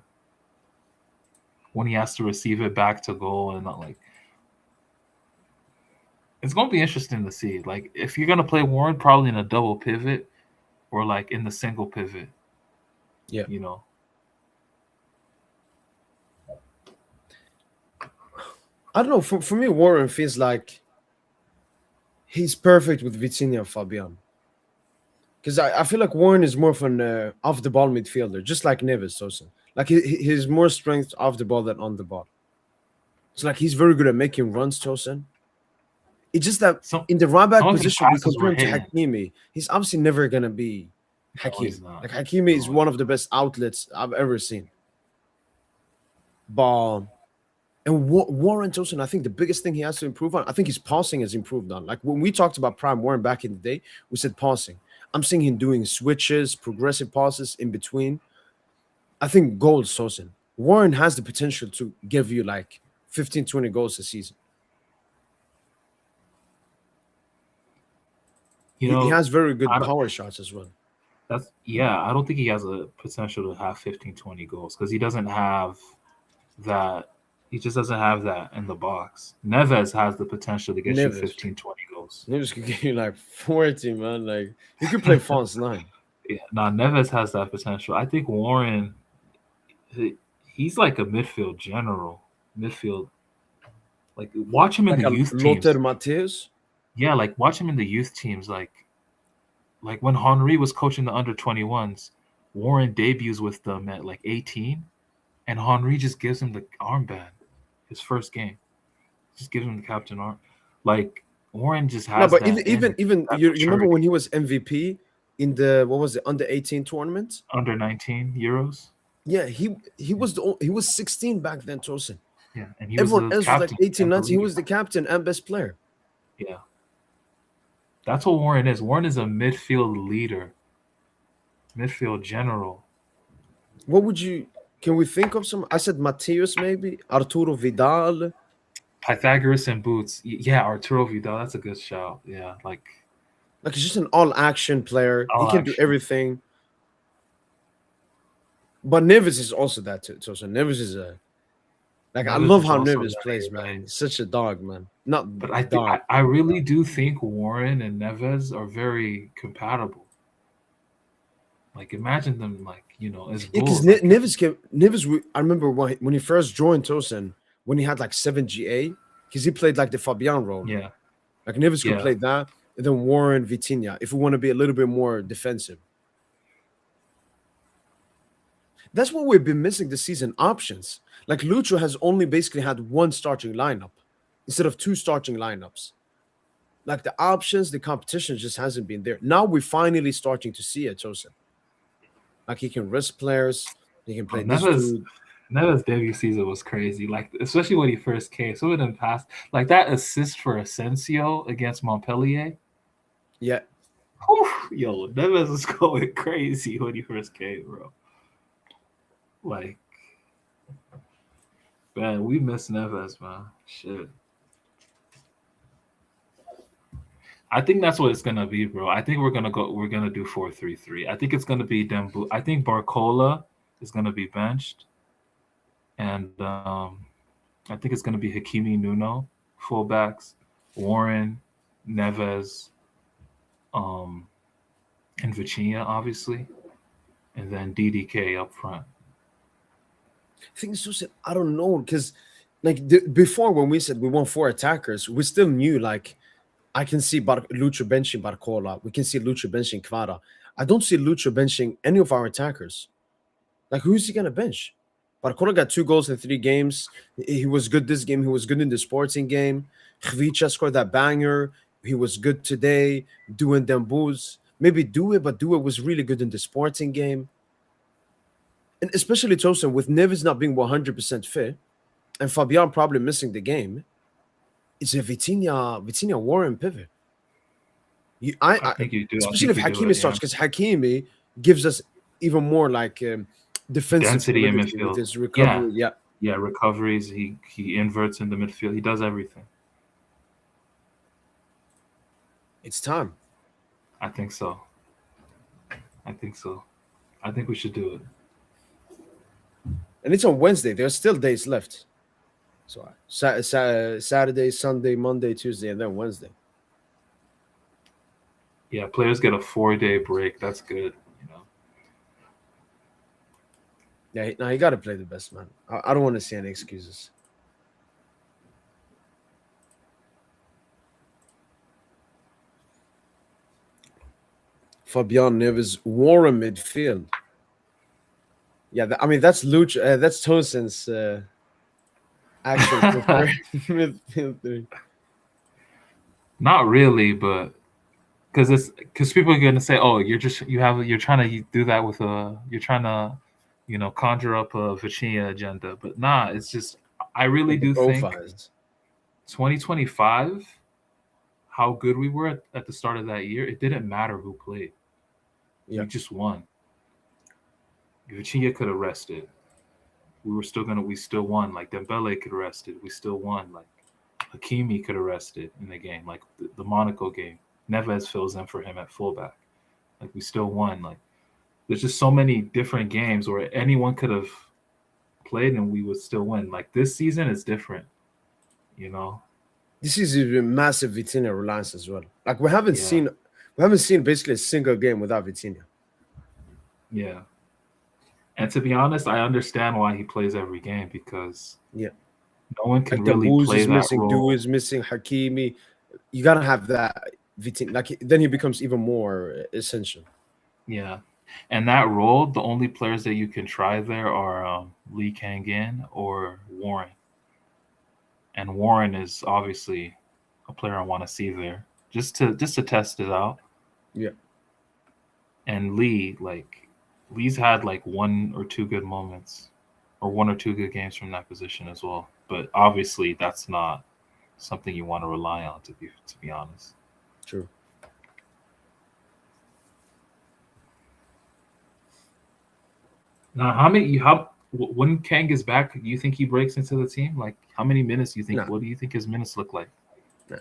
when he has to receive it back to goal and not like. It's gonna be interesting to see. Like if you're gonna play Warren, probably in a double pivot or like in the single pivot. Yeah. I don't know. For me, Warren feels like he's perfect with Vitinha and Fabian. Because I feel like Warren is more of an off the ball midfielder, just like Neves Sosa. Like he's more strength off the ball than on the ball. It's like he's very good at making runs, Tosin. It's just that in the right back some of his position, we passes compare were him to hitting. Hakimi. He's obviously never gonna be Hakim. he's not. Like Hakimi is one of the best outlets I've ever seen. But and Warren Tosin, I think the biggest thing he has to improve on, I think his passing has improved on. Like when we talked about Prime Warren back in the day, we said passing. I'm seeing him doing switches, progressive passes in between. I think goals, Tosin. Warren has the potential to give you like 15, 20 goals a season. He has very good power shots as well. I don't think he has a potential to have 15, 20 goals because he doesn't have that. He just doesn't have that in the box. Neves has the potential to get you 15, 20 goals. Neves could get you like 40, man. Like he could play false 9. Yeah, Neves has that potential. I think Warren, he's like a midfield general. Midfield, like watch him in the youth teams. Lothar Matthäus. Yeah, like watch him in the youth teams. Like when Henry was coaching the under-21s, Warren debuts with them at like 18, and Henry just gives him the armband. His first game, just gives him the captain arm. Like Warren just has. No, but even you remember when he was MVP in the under 18 tournament, under 19 Euros. Yeah, he was 16 back then, Tosin. Yeah, and he everyone else was like 18, 19. He was the captain and best player. Yeah, that's what Warren is. Warren is a midfield leader, midfield general. What would you? Can we think of some? I said Matthäus, maybe Arturo Vidal, Pythagoras and Boots. Yeah, Arturo Vidal. That's a good shout. Yeah, like he's just an all-action player. He can do everything. But Neves is also that too. So Neves is a I love how Neves plays, man. He's such a dog, man. But I really do think Warren and Neves are very compatible. Like imagine them as because Neves. I remember when he first joined Tosin, when he had like 7 GA, because he played like the Fabian role. Yeah, like Neves could play that, and then Warren, Vitinha. If we want to be a little bit more defensive, that's what we've been missing this season. Options. Like Lucho has only basically had one starting lineup instead of 2 starting lineups. Like the options, the competition just hasn't been there. Now we're finally starting to see it, Tosin. Like he can risk players. He can play this dude. Neves' debut season was crazy. Like especially when he first came. Some of them passed. Like that assist for Asensio against Montpellier. Yeah. Whew, yo, Neves was going crazy when he first came, bro. Like, man, we miss Neves, man. Shit. I think that's what it's gonna be, bro. I think we're gonna do 4-3-3. I think it's gonna be Dembu. I think Barcola is gonna be benched, and I think it's gonna be Hakimi, Nuno, fullbacks, Warren, Neves, and Vitinha, obviously, and then DDK up front. I think so. I don't know, because before when we said we want 4 attackers, we still knew I can see Lucho benching Barcola. We can see Lucho benching Kvara. I don't see Lucho benching any of our attackers. Like, who's he gonna bench? Barcola got 2 goals in 3 games. He was good this game. He was good in the Sporting game. Khvicha scored that banger. He was good today doing them boos. Maybe Due, but Due was really good in the Sporting game. And especially Tosin, with Neves not being 100% fit and Fabian probably missing the game, it's a Vitinha Warren pivot. I think you do. Especially if Hakimi starts, because Hakimi gives us even more defensive density in midfield. With his recovery. Yeah, recoveries. He inverts in the midfield. He does everything. It's time. I think so. I think so. I think we should do it. And it's on Wednesday. There's still days left. So Saturday, Sunday, Monday, Tuesday, and then Wednesday. Yeah, players get a 4-day break. That's good. Yeah, now you got to play the best, man. I don't want to see any excuses. Fabian Neves, Warren midfield. Yeah, I mean that's Lucha. That's Tosin's actual preferred midfield three. Not really, but because people are gonna say, "Oh, you're trying to do that with you're trying to, conjure up a Vitinha agenda." But nah, it's just I really do think Profiles. 2025, how good we were at the start of that year, it didn't matter who played. Yeah. We just won. Vitinha could have rested. We still won. Like Dembele could have rested. We still won. Like Hakimi could have rested in the game. Like the Monaco game. Neves fills in for him at fullback. Like we still won. Like there's just so many different games where anyone could have played and we would still win. Like this season is different, This is a massive Vitinha reliance as well. Like we haven't seen basically a single game without Vitinha. Yeah. And to be honest, I understand why he plays every game because no one can really play that missing, role. Du is missing, Hakimi. You gotta have that Vitinha. Like then he becomes even more essential. Yeah. And that role, the only players that you can try there are Lee Kang-in or Warren. And Warren is obviously a player I want to see there just to test it out. Yeah. And Lee's had like 1 or 2 good moments or 1 or 2 good games from that position as well. But obviously that's not something you want to rely on to be honest. True. Now, when Kang is back, do you think he breaks into the team? Like, how many minutes do you think? No. What do you think his minutes look like? No,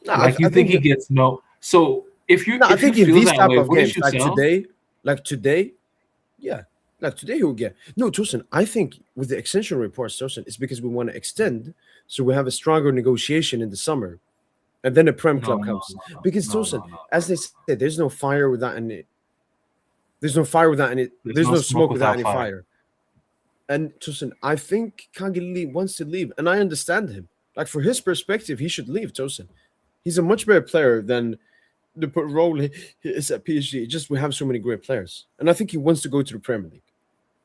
like you think he gets no? So if you, I think in these type of games, like today, yeah, like today he will get no. Tosin, I think with the extension reports, Tosin, it's because we want to extend, so we have a stronger negotiation in the summer, and then the Prem Club comes. Because Tosin, as they said, there's no fire without any. There's no fire without any. There's no smoke without any fire. And Tosin, I think Kangili wants to leave, and I understand him. Like for his perspective, he should leave. Tosin, he's a much better player than the role he is at PSG. Just we have so many great players, and I think he wants to go to the Premier League.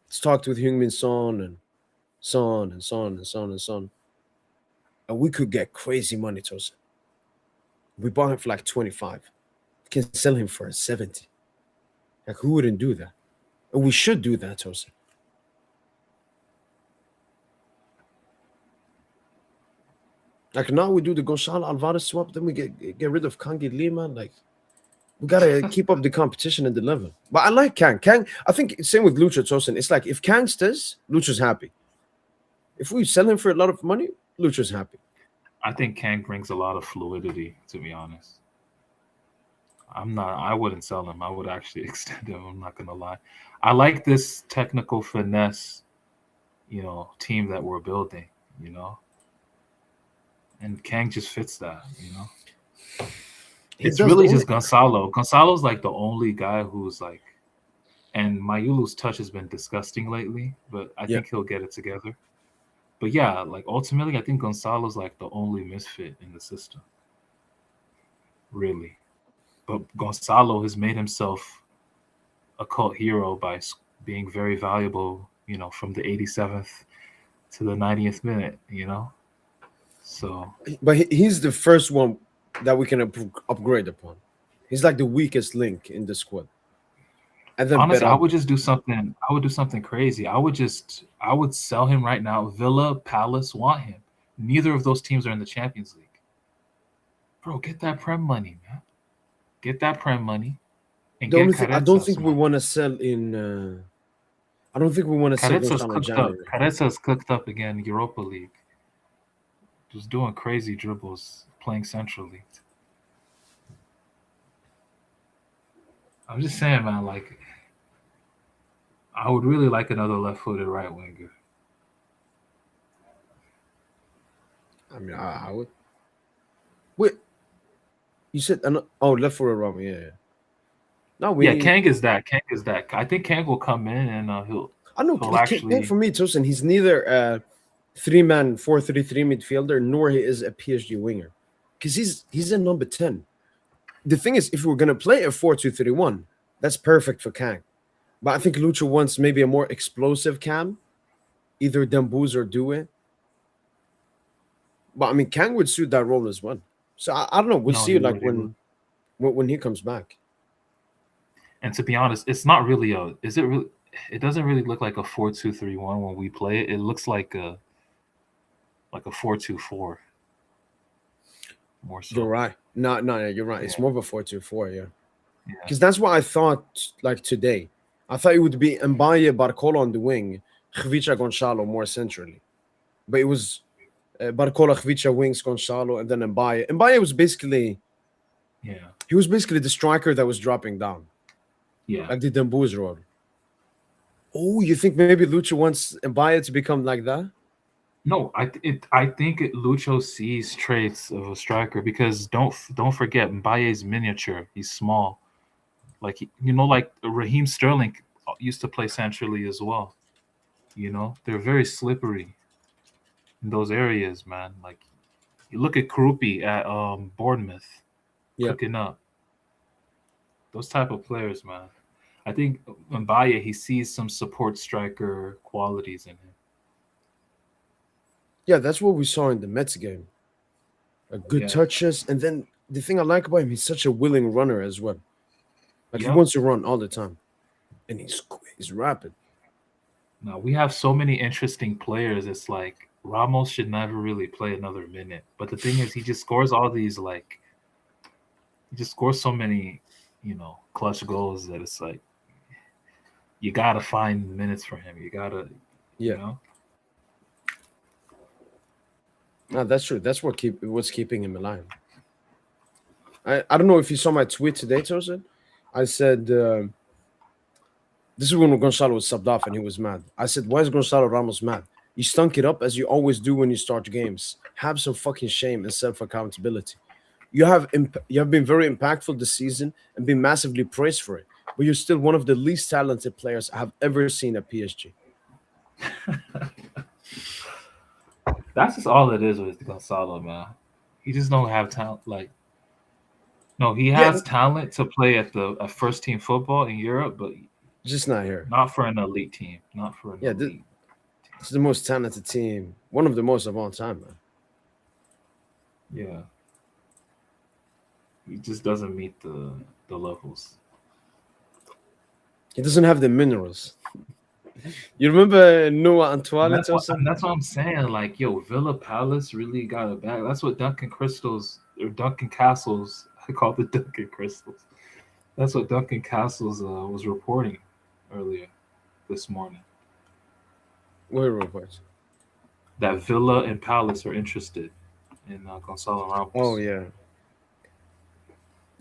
He's talked with Heung-min Son and Son, and we could get crazy money, Tosin. We bought him for like 25. We can sell him for 70. Like who wouldn't do that? And we should do that, Tosin. Like now we do the Gonzalo Alvarez swap, then we get rid of Kangi Lima. Like we gotta keep up the competition and the level. But I like Kang. I think same with Lucha Tosin. It's like if Kang stays, Lucha's happy. If we sell him for a lot of money, Lucha's happy. I think Kang brings a lot of fluidity, to be honest. I wouldn't sell him. I would actually extend him. I'm not gonna lie. I like this technical finesse, team that we're building, And Kang just fits that, It's really just Gonzalo. Gonzalo's like the only guy who's like, and Mayulu's touch has been disgusting lately, but I think he'll get it together. But yeah, like ultimately, I think Gonzalo's like the only misfit in the system. Really. But Gonzalo has made himself a cult hero by being very valuable, from the 87th to the 90th minute, So, but he's the first one that we can upgrade upon. He's like the weakest link in the squad. And then honestly, I would just do something. I would do something crazy. I would sell him right now. Villa, Palace want him. Neither of those teams are in the Champions League. Bro, get that Prem money, man. Get that Prem money. And I don't think we want to sell in. I don't think we want to sell in January. Careza's cooked up again. Europa League. Just doing crazy dribbles, playing centrally. I'm just saying, man. Like, I would really like another left-footed right winger. I mean, I would. Wait, you said left for a wrong. Yeah. No, we Yeah, need. Kang is that. Kang is that. I think Kang will come in and I know he'll King actually for me, Tosin. He's neither a 3-man 4-3-3 midfielder nor he is a PSG winger, because he's a number 10. The thing is, if we're gonna play a 4-2-3-1, that's perfect for Kang. But I think Lucha wants maybe a more explosive Cam, either Dembuz or Due. But I mean, Kang would suit that role as well. So I don't know. We'll no, see. he Like would. He would. when he comes back. And to be honest, it's not really a. Is it really? It doesn't really look like a 4-2-3-1 when we play it. It looks like a 4-2-4 more You're so. right. No, you're right. It's Yeah, more of a 4-2-4. Yeah, yeah, because that's what I thought. Like today, I thought it would be Mbaye Barcola on the wing, Khvicha Gonzalo more centrally. But it was Barcola, Khvicha wings, Gonzalo, and then Mbaye. Mbaye was basically yeah, the striker that was dropping down, yeah. like the Dembuz role. Oh, you think maybe Lucha wants Mbaye to become like that? No, I think Lucho sees traits of a striker because don't forget Mbaye's miniature. He's small. Like like Raheem Sterling used to play centrally as well. They're very slippery in those areas, man. Like you look at Krupi at Bournemouth Yeah. cooking up. Those type of players, man. I think Mbaye he sees some support striker qualities in him. Yeah, that's what we saw in the Mets game. Good Yeah. touches, and then the thing I like about him, he's such a willing runner as well. Like he Yep. wants to run all the time, and he's rapid. Now we have so many interesting players. It's like Ramos should never really play another minute. But the thing is, he just scores all these he just scores so many, clutch goals that it's like you gotta find minutes for him. You gotta, you Yeah, know, no, that's true. That's what's keeping him alive. I don't know if you saw my tweet today, Tosin. I said this is when Gonzalo was subbed off and he was mad. I said, "Why is Gonzalo Ramos mad? You stunk it up as you always do when you start games. Have some fucking shame and self accountability. You have been very impactful this season and been massively praised for it, but you're still one of the least talented players I have ever seen at PSG." that's just all it is with Gonzalo, man. He just don't have talent. Like, no, he Yeah, has talent to play at the first team football in Europe, but just not here. not for an elite team. Not for an Yeah, elite. it's the most talented team, one of the most of all time, man. Yeah, he just doesn't meet the levels. He doesn't have the minerals. You remember Noah And Antoine, that's what Tosin? and that's what I'm saying. Like, yo, Villa Palace really got it back. That's what Duncan Castles. I call it Duncan Crystals. That's what Duncan Castles was reporting earlier this morning. Wait, reports. That Villa and Palace are interested in Gonzalo Oh Ramos. yeah,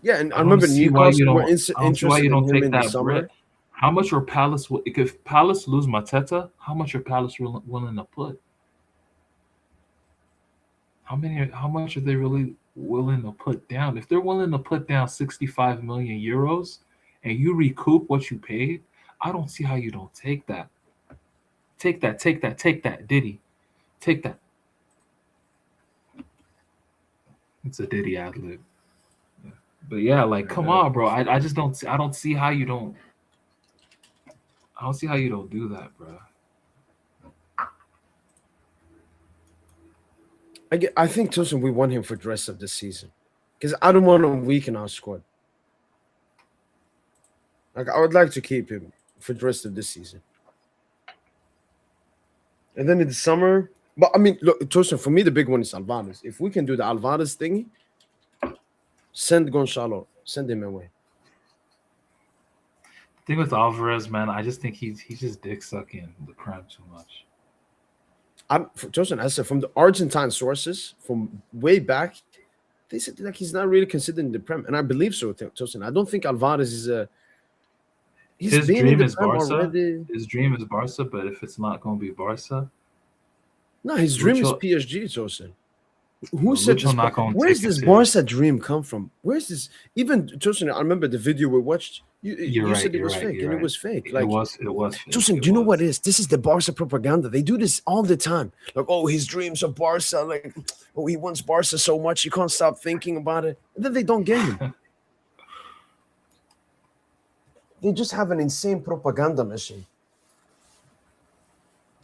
yeah, and I I don't remember see why you Newcastle were don't. I don't see why interested you in don't him take in the that bread. summer. How much are Palace? If Palace lose Mateta, how much are Palace willing to put? How much are they really willing to put down? If they're willing to put down 65 million euros and you recoup what you paid, I don't see how you don't take that. Take that, Diddy. Take that. It's a Diddy ad lib. Yeah. But yeah, like come Uh, on, bro. I just don't I don't see how you don't I don't see how you don't do that, bro. I think Tosin, we want him for the rest of the season because I don't want to weaken our squad. Like I would like to keep him for the rest of this season, and then in the summer. But I mean, look, Tosin, for me the big one is Alvarez. If we can do the Alvarez thing, send Gonzalo, send him away. The thing with Alvarez, man, I just think he's just dick sucking the Prem too much. Tosin, I said from the Argentine sources from way back, they said like he's not really considered in the Prem, and I believe so, Tosin. I don't think Alvarez is a He's His been in dream the is Prem Barca. already. His dream is Barca, but if it's not going to be Barca, No, his dream is Lucho, PSG, Tosin. Who said Lucho this? not going to Where's take it this serious. Barca dream come from? Where's this? Even Tosin, I remember the video we watched. You're You right. said it You're was right. fake, You're and it right. was fake. It Like, was. It was fake. Tosin, It do you know what was. it is? This is the Barca propaganda. They do this all the time. Like, oh, his dreams of Barca. Like, oh, he wants Barca so much, you can't stop thinking about it. And then they don't get him. They just have an insane propaganda machine.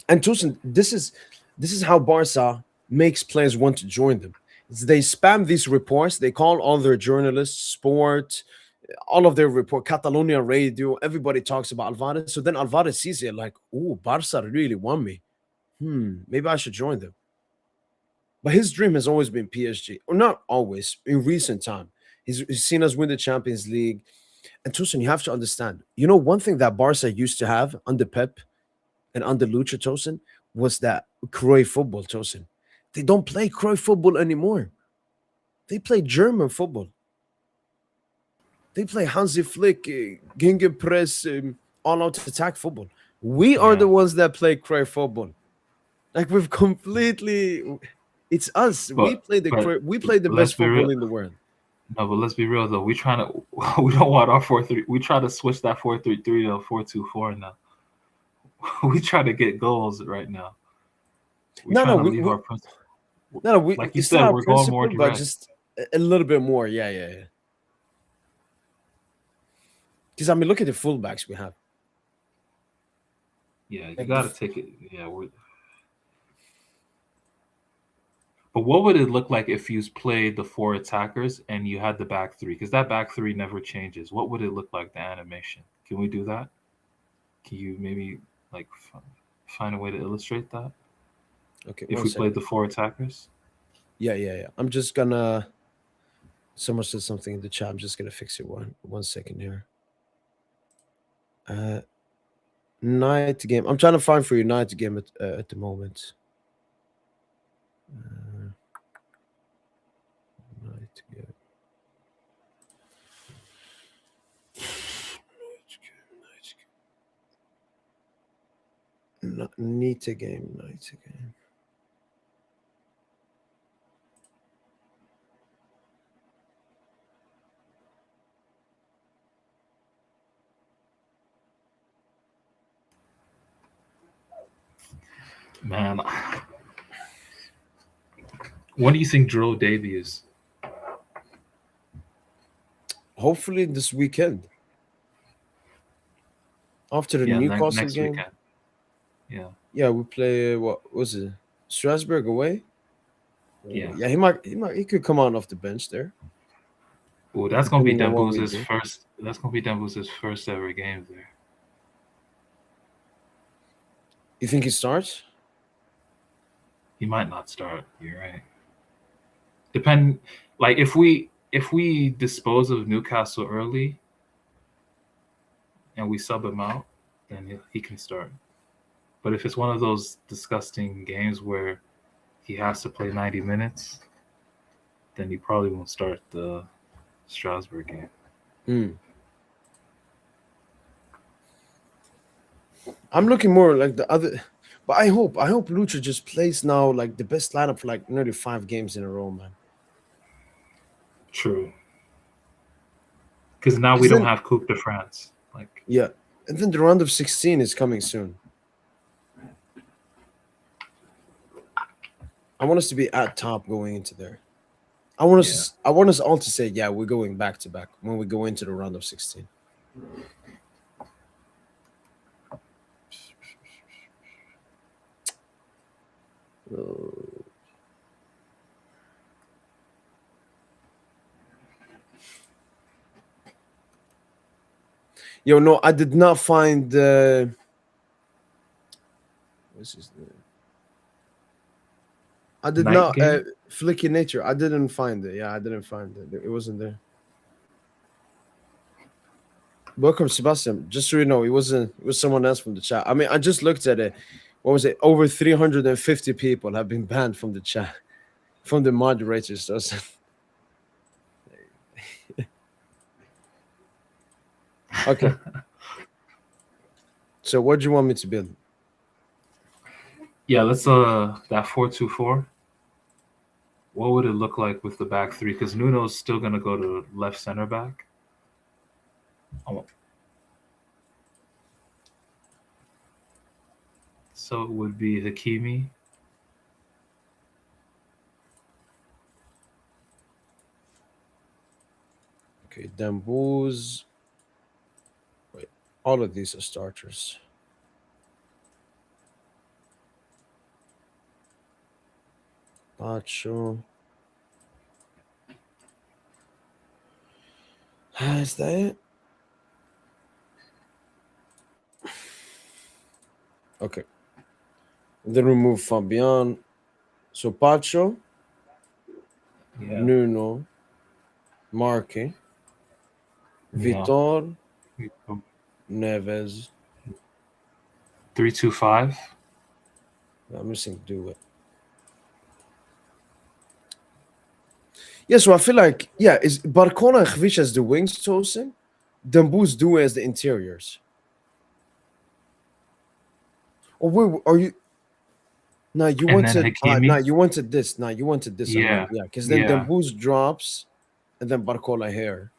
And Tosin, this is how Barca makes players want to join them. They spam these reports. They call all their journalists, sport, all of their report, Catalonia radio. Everybody talks about Alvarez. So then Alvarez sees it like, oh, Barca really want me. Maybe I should join them. But his dream has always been PSG, or not always. In recent time, he's seen us win the Champions League. And Tosin, you have to understand. You know, one thing that Barca used to have under Pep and under Lucha Tosin was that Cruyff football, Tosin. They don't play Cruyff football anymore. They play German football. They play Hansi Flick, Gegenpress, all-out attack football. We are the Yeah. ones that play Cruyff football. Like we've completely, it's us. We play the let's best be real. football in the world. No, but let's be real though. We trying to. We don't want our 4-3. We try to switch that 4-3-3 to 4-2-4 now. We try to get goals right now. We No, trying to leave our principle. no, we Like you it's not said, our we're going more principle, but direct. just a little bit more. Yeah. Because I mean, look at the fullbacks we have. Yeah, you Like got to take it. Yeah, but what would it look like if you played the 4 attackers and you had the back 3? Because that back 3 never changes. What would it look like, the animation? Can we do that? Can you maybe like find a way to illustrate that? Okay, If we played the 4 attackers? Yeah. I'm just gonna. Someone said something in the chat. I'm just gonna fix it one second here. Night game. I'm trying to find for you night game at the moment. Night game. Night game. Man, when do you think Drew debuts? Hopefully this weekend. After the Newcastle next game. weekend. Yeah. Yeah, we play what was it? Strasbourg away? Yeah. Yeah, he could come on off the bench there. Oh, that's gonna be Depending on what we Dembouz's do. first. That's gonna be Dembouz's first ever game there. You think he starts? He might not start. You're right. Like if we dispose of Newcastle early and we sub him out, then he can start. But if it's one of those disgusting games where he has to play 90 minutes, then he probably won't start the Strasbourg game. I'm looking more like the other, but I hope Lucha just plays now like the best lineup for like nearly 5 games in a row, man. True. Because now we don't have Coupe de France. Like yeah, and then the round of 16 is coming soon. I want us to be at top going into there. I want us all to say, yeah, we're going back to back when we go into the round of 16. Yo, no, I did not find what's his name? I did not Flicky Nature. I didn't find it. Yeah, I didn't find it. It wasn't there. Welcome, Sebastian. Just so you know, it was someone else from the chat. I mean, I just looked at it. What was it? Over 350 people have been banned from the chat, from the moderators. So okay. So what do you want me to build? Yeah, let's that 4-2-4. What would it look like with the back three? Because Nuno's still gonna go to left center back. So it would be Hakimi. Okay, Dembooz. Wait, all of these are starters. Pacho. Is that it? Okay. Then remove Fabian. So Pacho, Yeah. Nuno, Marque, Vitor, Neves. 3-2-5. I'm missing do it. Yeah, so I feel like is Barcola and Khvicha as the wings, Tosin? Dembooz do as the interiors. Or where are you? No, you And then wanted Hakimi. you wanted this. No, you wanted this. Yeah. Yeah, because then Dembooz drops and then Barcola here.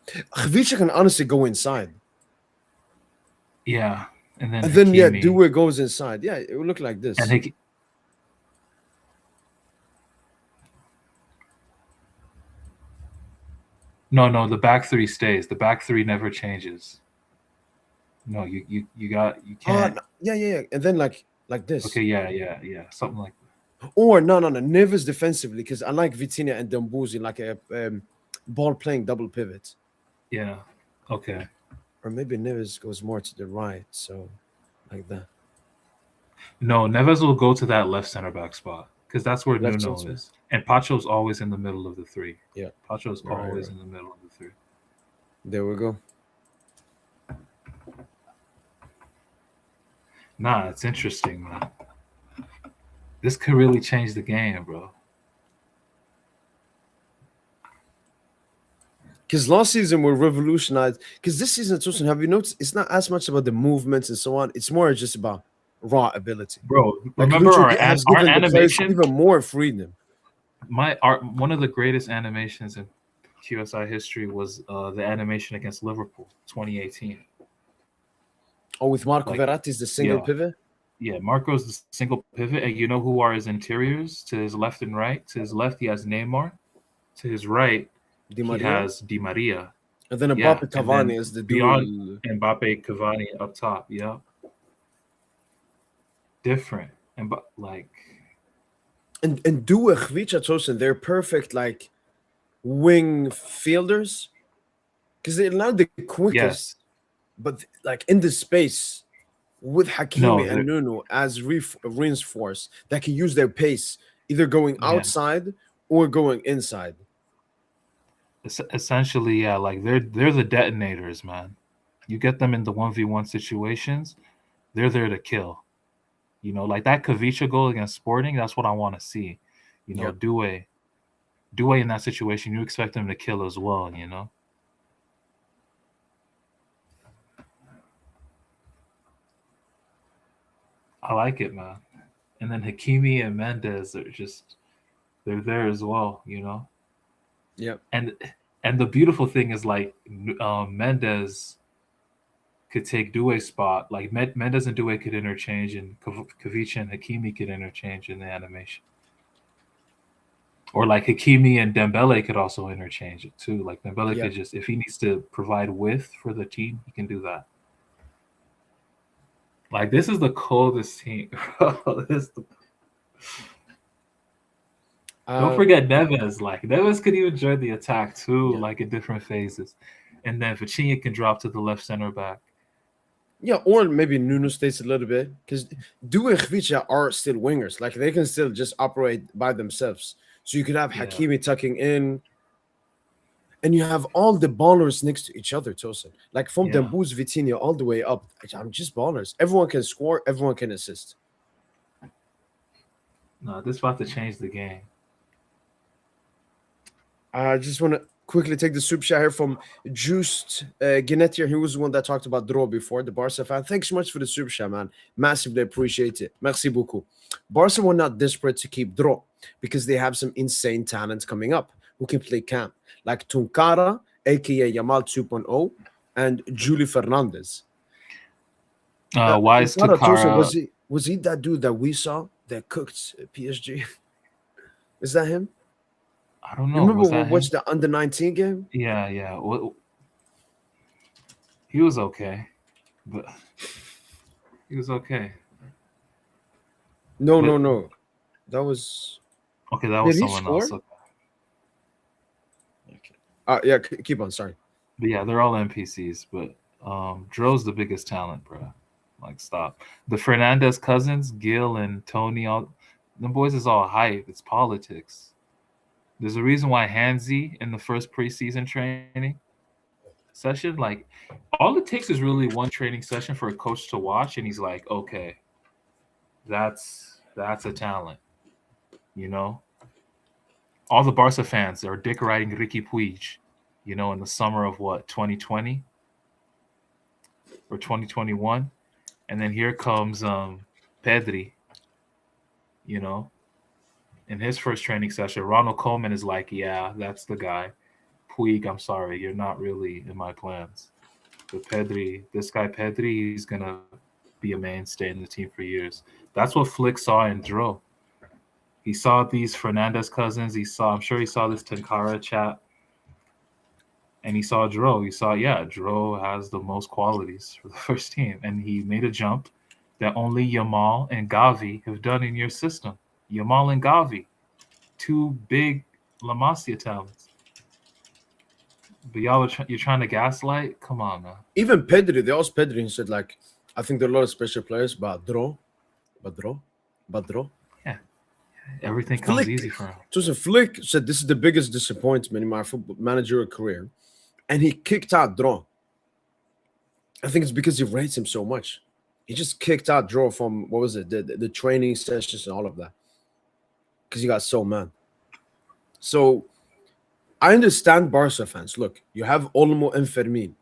Khvicha can honestly go inside. Yeah. And then Hakimi. Hakimi. Due goes inside. Yeah, it would look like this. And No, the back three stays. The back three never changes. No, you can't. Yeah. And then like this. Okay, yeah. Something like that. Or no. Neves defensively, because I like Vitinha and Dembooz in like a ball playing double pivot. Yeah. Okay. Or maybe Neves goes more to the right, so like that. No, Neves will go to that left center back spot because that's where Left Nuno center. is. And Pacho's always in the middle of the three. Yeah. Pacho's always in the middle of the three. There we go. Nah, it's interesting, man. This could really change the game, bro. Because last season we revolutionized. Because this season, Tosin, have you noticed? It's not as much about the movements and so on. It's more just about raw ability, bro. Like, remember our animation? Even more freedom. One of the greatest animations in QSI history was the animation against Liverpool, 2018. Oh, with Marco Verratti's the single pivot. Yeah, Marco's the single pivot, and you know who are his interiors? To his left and right. To his left, he has Neymar. To his right, he has Di Maria. And then Mbappe Cavani is the beyond Mbappe Cavani up top. Yeah, different and like. And Due Khvicha Tosin, they're perfect like wing fielders because they're not the quickest, but like in the space with Hakimi and Nuno as reinforce that can use their pace, either going outside or going inside. Essentially, yeah, like they're the detonators, man. You get them in the 1v1 situations, they're there to kill. You know, like that Khvicha goal against Sporting, that's what I want to see. You know, Due in that situation, you expect him to kill as well, you know? I like it, man. And then Hakimi and Mendes are they're there as well, you know? Yeah. And the beautiful thing is like Mendes could take Due's spot. Like Mendes and Due could interchange, and Khvicha and Hakimi could interchange in the animation. Or like Hakimi and Dembele could also interchange it too. Like Dembele could just, if he needs to provide width for the team, he can do that. Like this is the coldest team. Don't forget Neves. Like Neves could even join the attack too, like in different phases. And then Vitinha can drop to the left center back. Yeah, or maybe Nuno stays a little bit because Due and Khvicha are still wingers. Like they can still just operate by themselves. So you could have Hakimi tucking in, and you have all the ballers next to each other, Tosin. Like from Dembooz, Vitinha, all the way up. I'm just ballers. Everyone can score. Everyone can assist. No, this is about to change the game. I just want to quickly take the soup shot here from Juiced Genetier. He was the one that talked about draw before, the Barca fan. Thanks so much for the soup shot, man. Massively appreciate it. Merci beaucoup. Barca were not desperate to keep draw because they have some insane talent coming up who can play cam, like Tunkara, aka Yamal 2.0, and Julie Fernandez. Why is Tunkara? Was he that dude that we saw that cooked PSG? Is that him? I don't know. You remember Was we that watched him? the under-19 game? Yeah. He was okay, but he was okay. No. That was okay. That Did was he someone score? else. Okay. Yeah, keep on. Sorry. But yeah, they're all NPCs. But Dro's the biggest talent, bro. Like, stop. The Fernandez cousins, Gil and Tony, all them boys is all hype. It's politics. There's a reason why Hansi in the first preseason training session, like, all it takes is really one training session for a coach to watch, and he's like, okay, that's a talent, you know. All the Barca fans are dick riding Ricky Puig, you know, in the summer of 2020 or 2021, and then here comes Pedri, you know. In his first training session, Ronald Koeman is like, yeah, that's the guy. Puig, I'm sorry, you're not really in my plans. But Pedri, he's going to be a mainstay in the team for years. That's what Flick saw in Dro. He saw these Fernandez cousins. I'm sure he saw this Tenkara chat. And he saw Dro. Dro has the most qualities for the first team. And he made a jump that only Yamal and Gavi have done in your system. Yamal and Gavi, two big La Masia talents. But you're trying to gaslight? Come on, man. Even Pedri, they asked Pedri and said, like, I think there are a lot of special players, but Dro. Yeah. Everything comes easy for him. So Flick said, this is the biggest disappointment in my football managerial career. And he kicked out Dro. I think it's because he rates him so much. He just kicked out Dro from, what was it, the training sessions and all of that. Because he got so mad. So I understand Barca fans. Look, you have Olmo and Fermin.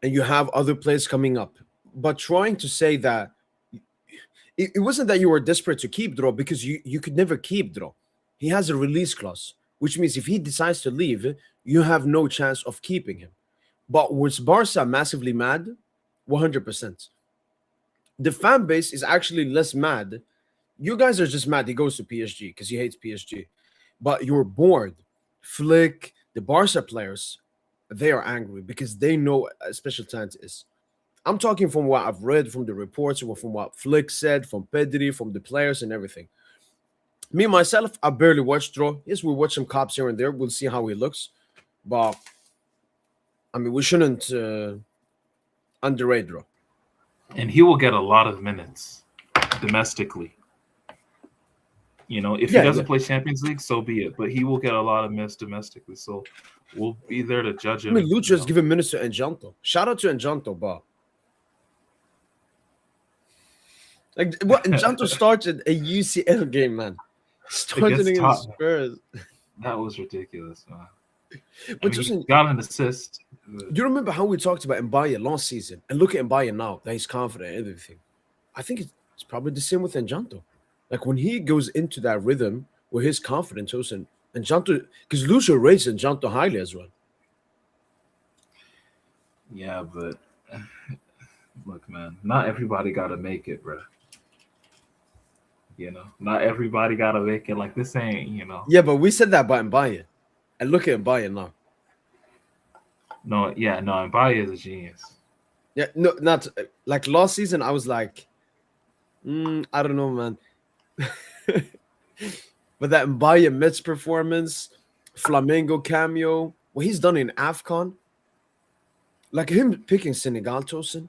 And you have other players coming up. But trying to say that it wasn't that you were desperate to keep Dro, because you could never keep Dro. He has a release clause, which means if he decides to leave, you have no chance of keeping him. But was Barca massively mad? 100%. The fan base is actually less mad. You guys are just mad he goes to PSG because he hates PSG. But you're bored. Flick, the Barca players, they are angry because they know what a special talent is. I'm talking from what I've read, from the reports, or from what Flick said, from Pedri, from the players and everything. Me, myself, I barely watched Dro. Yes, we watch some cops here and there. We'll see how he looks. But, I mean, we shouldn't underrate Dro. And he will get a lot of minutes domestically. You know, if he doesn't play Champions League, so be it. But he will get a lot of minutes domestically. So we'll be there to judge him. I mean, Lucho has given minutes to Enjanto. Shout out to Enjanto, Bob. Like, what? Enjanto started a UCL game, man. Started against Spurs. That was ridiculous, man. But he got an assist. Do you remember how we talked about Mbaye last season? And look at Mbaye now, that he's confident and everything. I think it's probably the same with Enjanto. Like, when he goes into that rhythm with his confidence, and Enjanto, because Lucio rates Enjanto highly as well. Yeah, but look, man, not everybody got to make it, bro. You know, not everybody got to make it. Like, this ain't, you know. Yeah, but we said that about Mbaye. And look at Mbaye now. No, Mbaye is a genius. Yeah, no, not like last season. I was like, I don't know, man. But that Mbaye Mets performance, Flamengo cameo, what he's done in AFCON, like him picking Senegal, Tosin,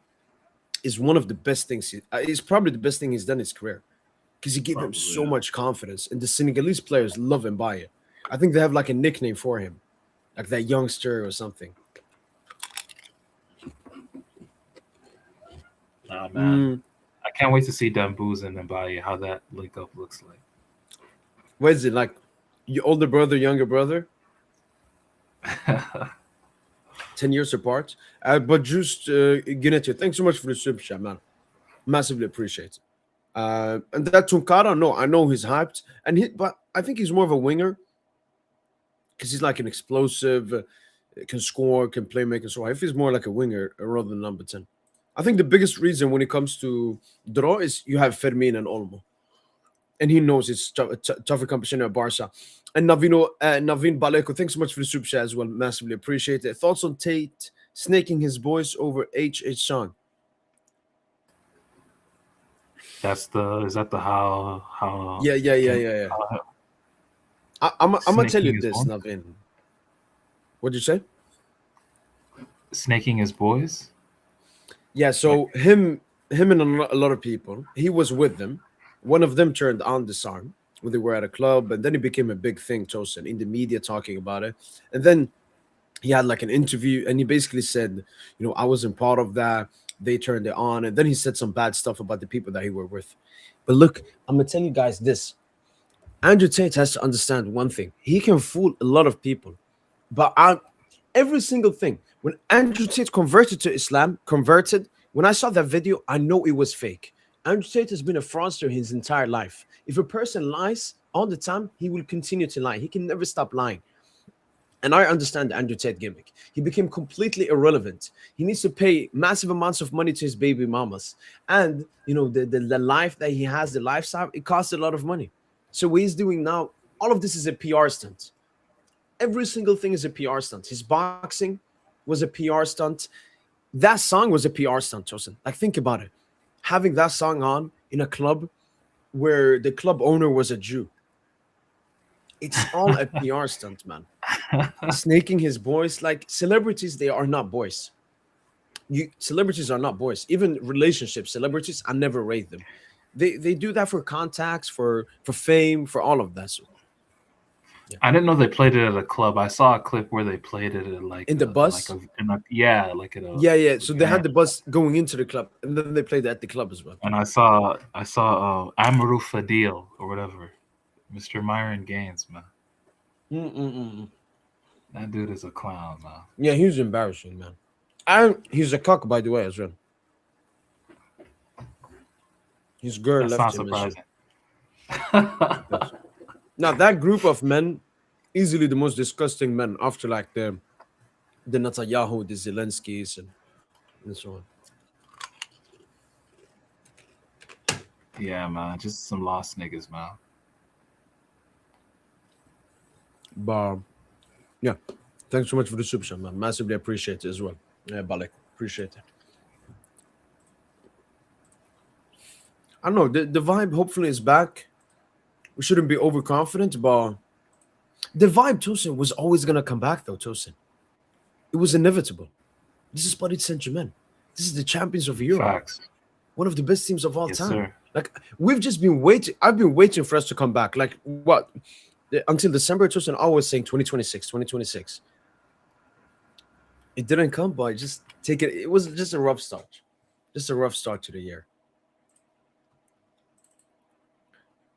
is one of the best things. It's probably the best thing he's done in his career, because he gave him so much confidence, and the Senegalese players love Mbaye. I think they have like a nickname for him, like that youngster or something. Oh, man. I can't wait to see Dembooz and Mbaye, how that link up looks like. What is it, like your older brother, younger brother? 10 years apart. But just Ginette, thanks so much for the super chat, man. Massively appreciate it. And that Tunkara, no, I know he's hyped, but I think he's more of a winger because he's like an explosive, can score, can play make, and so on. If he's more like a winger rather than number 10. I think the biggest reason when it comes to draw is you have Fermin and Olmo, and he knows it's tougher competition at Barca. And Naveen Baleko, thanks so much for the super chat as well. Massively appreciate it. Thoughts on Tate snaking his boys over H.H. Song? Is that the how Yeah. I'm gonna tell you snaking his this, boys? Naveen. What'd you say? Snaking his boys? Yeah, so him and a lot of people, he was with them. One of them turned on the song when they were at a club, and then it became a big thing, Tosin, in the media talking about it. And then he had like an interview, and he basically said, I wasn't part of that. They turned it on, and then he said some bad stuff about the people that he were with. But look, I'm gonna tell you guys this: Andrew Tate has to understand one thing. He can fool a lot of people, but every single thing. When Andrew Tate converted to Islam, when I saw that video, I know it was fake. Andrew Tate has been a fraudster his entire life. If a person lies all the time, he will continue to lie. He can never stop lying. And I understand the Andrew Tate gimmick. He became completely irrelevant. He needs to pay massive amounts of money to his baby mamas. And, the life that he has, the lifestyle, it costs a lot of money. So what he's doing now, all of this is a PR stunt. Every single thing is a PR stunt. His boxing was a PR stunt. That song was a PR stunt, Tosin. Like, think about it. Having that song on in a club where the club owner was a Jew. It's all a PR stunt, man. Snaking his boys. Like, celebrities, they are not boys. Celebrities are not boys. Even relationships, celebrities, I never rate them. They do that for contacts, for fame, for all of that. So, I didn't know they played it at a club. I saw a clip where they played it at like in the bus. Yeah, like at a yeah. So they had the bus going into the club, and then they played at the club as well. And I saw Amaru Fadil or whatever, Mr. Myron Gaines, man. That dude is a clown, man. Yeah, he was embarrassing, man. And he's a cock, by the way, as well. His girl left him. That's not surprising. Now, that group of men, easily the most disgusting men after like the Netanyahu, the Zelenskys, and so on. Yeah, man, just some lost niggas, man. But yeah, thanks so much for the super chat, man. Massively appreciate it as well. Yeah, Balek, appreciate it. I don't know, the vibe hopefully is back. We shouldn't be overconfident, but the vibe, Tosin, was always going to come back, though, Tosin. It was inevitable. This is Paris Saint-Germain. This is the champions of Europe. Facts. One of the best teams of all time. Sir. Like, we've just been waiting. I've been waiting for us to come back. Like, what? Until December, Tosin, I was saying 2026. It didn't come, but just take it. It was just a rough start. Just a rough start to the year.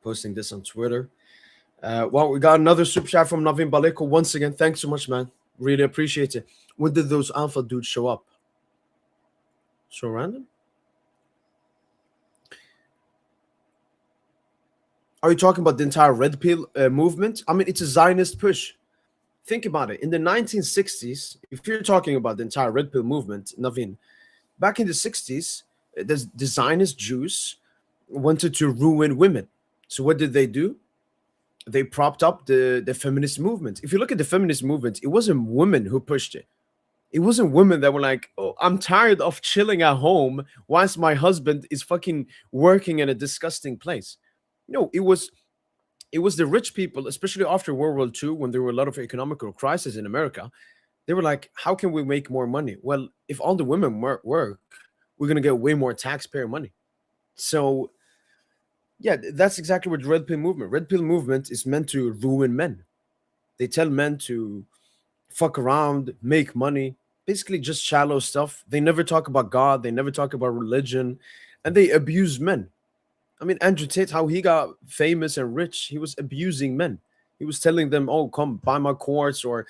Posting this on Twitter. Well, we got another super chat from Naveen Baleko. Once again, thanks so much, man. Really appreciate it. When did those alpha dudes show up? So random? Are you talking about the entire Red Pill movement? I mean, it's a Zionist push. Think about it. In the 1960s, if you're talking about the entire Red Pill movement, Naveen, back in the 60s, the Zionist Jews wanted to ruin women. So what did they do? They propped up the feminist movement. If you look at the feminist movement, it wasn't women who pushed it. It wasn't women that were like, oh, I'm tired of chilling at home whilst my husband is fucking working in a disgusting place. No, it was the rich people, especially after World War II, when there were a lot of economical crisis in America. They were like, how can we make more money? Well, if all the women work, we're going to get way more taxpayer money. So yeah, that's exactly what the Red Pill movement. Red Pill movement is meant to ruin men. They tell men to fuck around, make money, basically just shallow stuff. They never talk about God. They never talk about religion, and they abuse men. I mean, Andrew Tate, how he got famous and rich, he was abusing men. He was telling them, oh, come buy my course, or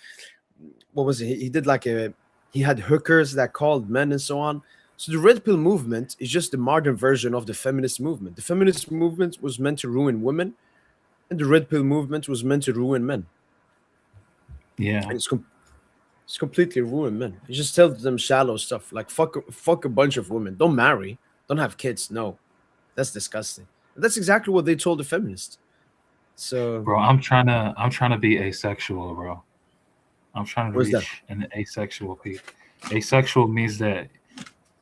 what was it? He did like he had hookers that called men and so on. So the red pill movement is just the modern version of the feminist movement. The feminist movement was meant to ruin women, and the red pill movement was meant to ruin men. Yeah, And it's completely ruined men. It just tells them shallow stuff like fuck a bunch of women. Don't marry. Don't have kids. No, that's disgusting. And that's exactly what they told the feminists. So bro. I'm trying to be asexual, bro. I'm trying to what's that? reach an asexual peak. Asexual means that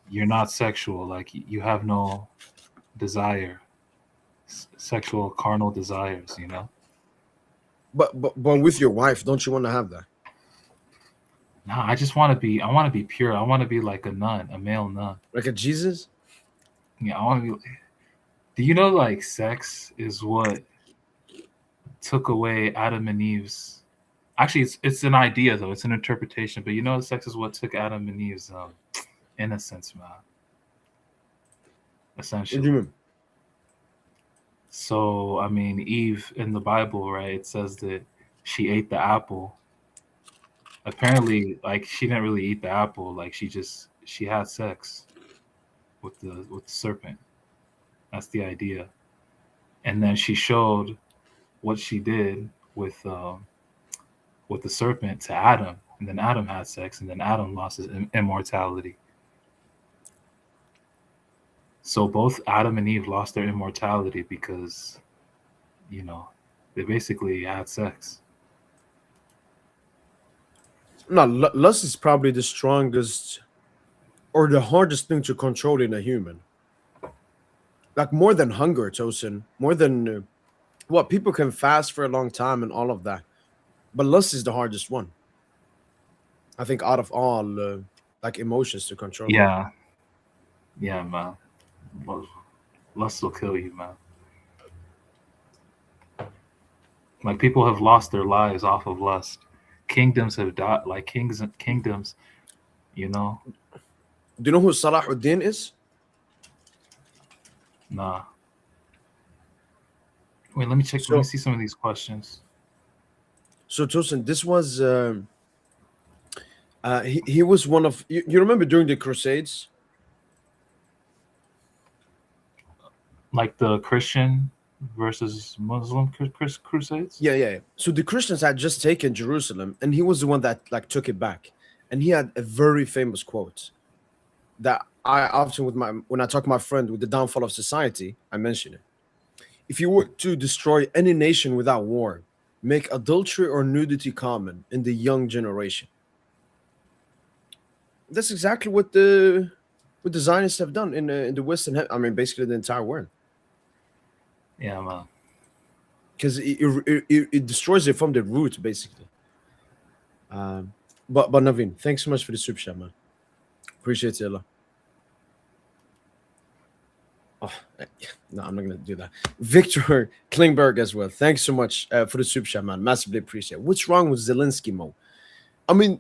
you're not sexual. Like you have no desire, sexual carnal desires. You know. But with your wife, don't you want to have that? Nah, I just want to be. I want to be pure. I want to be like a nun, a male nun. Like a Jesus? Yeah, I want to be. Do you know like sex is what took away Adam and Eve's? Actually, it's an idea though. It's an interpretation. But you know, sex is what took Adam and Eve's innocence, man. What do you Essentially. mean? So I mean, Eve in the Bible, right? It says that she ate the apple. Apparently, like she didn't really eat the apple. Like she had sex with the serpent. That's the idea. And then she showed what she did with the serpent to Adam, and then Adam had sex, and then Adam lost his immortality. So both Adam and Eve lost their immortality because, you know, they basically had sex. No, lust is probably the strongest or the hardest thing to control in a human. Like more than hunger, Tosin. More than what people can fast for a long time and all of that. But lust is the hardest one. I think out of all like emotions to control. Yeah, yeah, man. Lust will kill you, man. Like people have lost their lives off of lust. Kingdoms have died, like kings and kingdoms. You know, Do you know who Salahuddin is? nah. Wait, let me check. Let me So see some of these questions. so Tosin, this was he was one of you remember during the Crusades? Like the Christian versus Muslim crusades. Yeah. So the Christians had just taken Jerusalem, and he was the one that like took it back. And he had a very famous quote that I often with my when I talk to my friend with the downfall of society, I mention it. If you were to destroy any nation without war, make adultery or nudity common in the young generation. That's exactly what the Zionists have done in the Western. I mean, basically the entire world, Yeah, man. because it destroys it from the root, basically. Um, but Naveen, thanks so much for the super chat, man. Appreciate it a lot. Oh, no, I'm not gonna do that. Victor Klingberg as well. Thanks so much for the super chat, man. Massively appreciate it. What's wrong with Zelensky, Mo? I mean,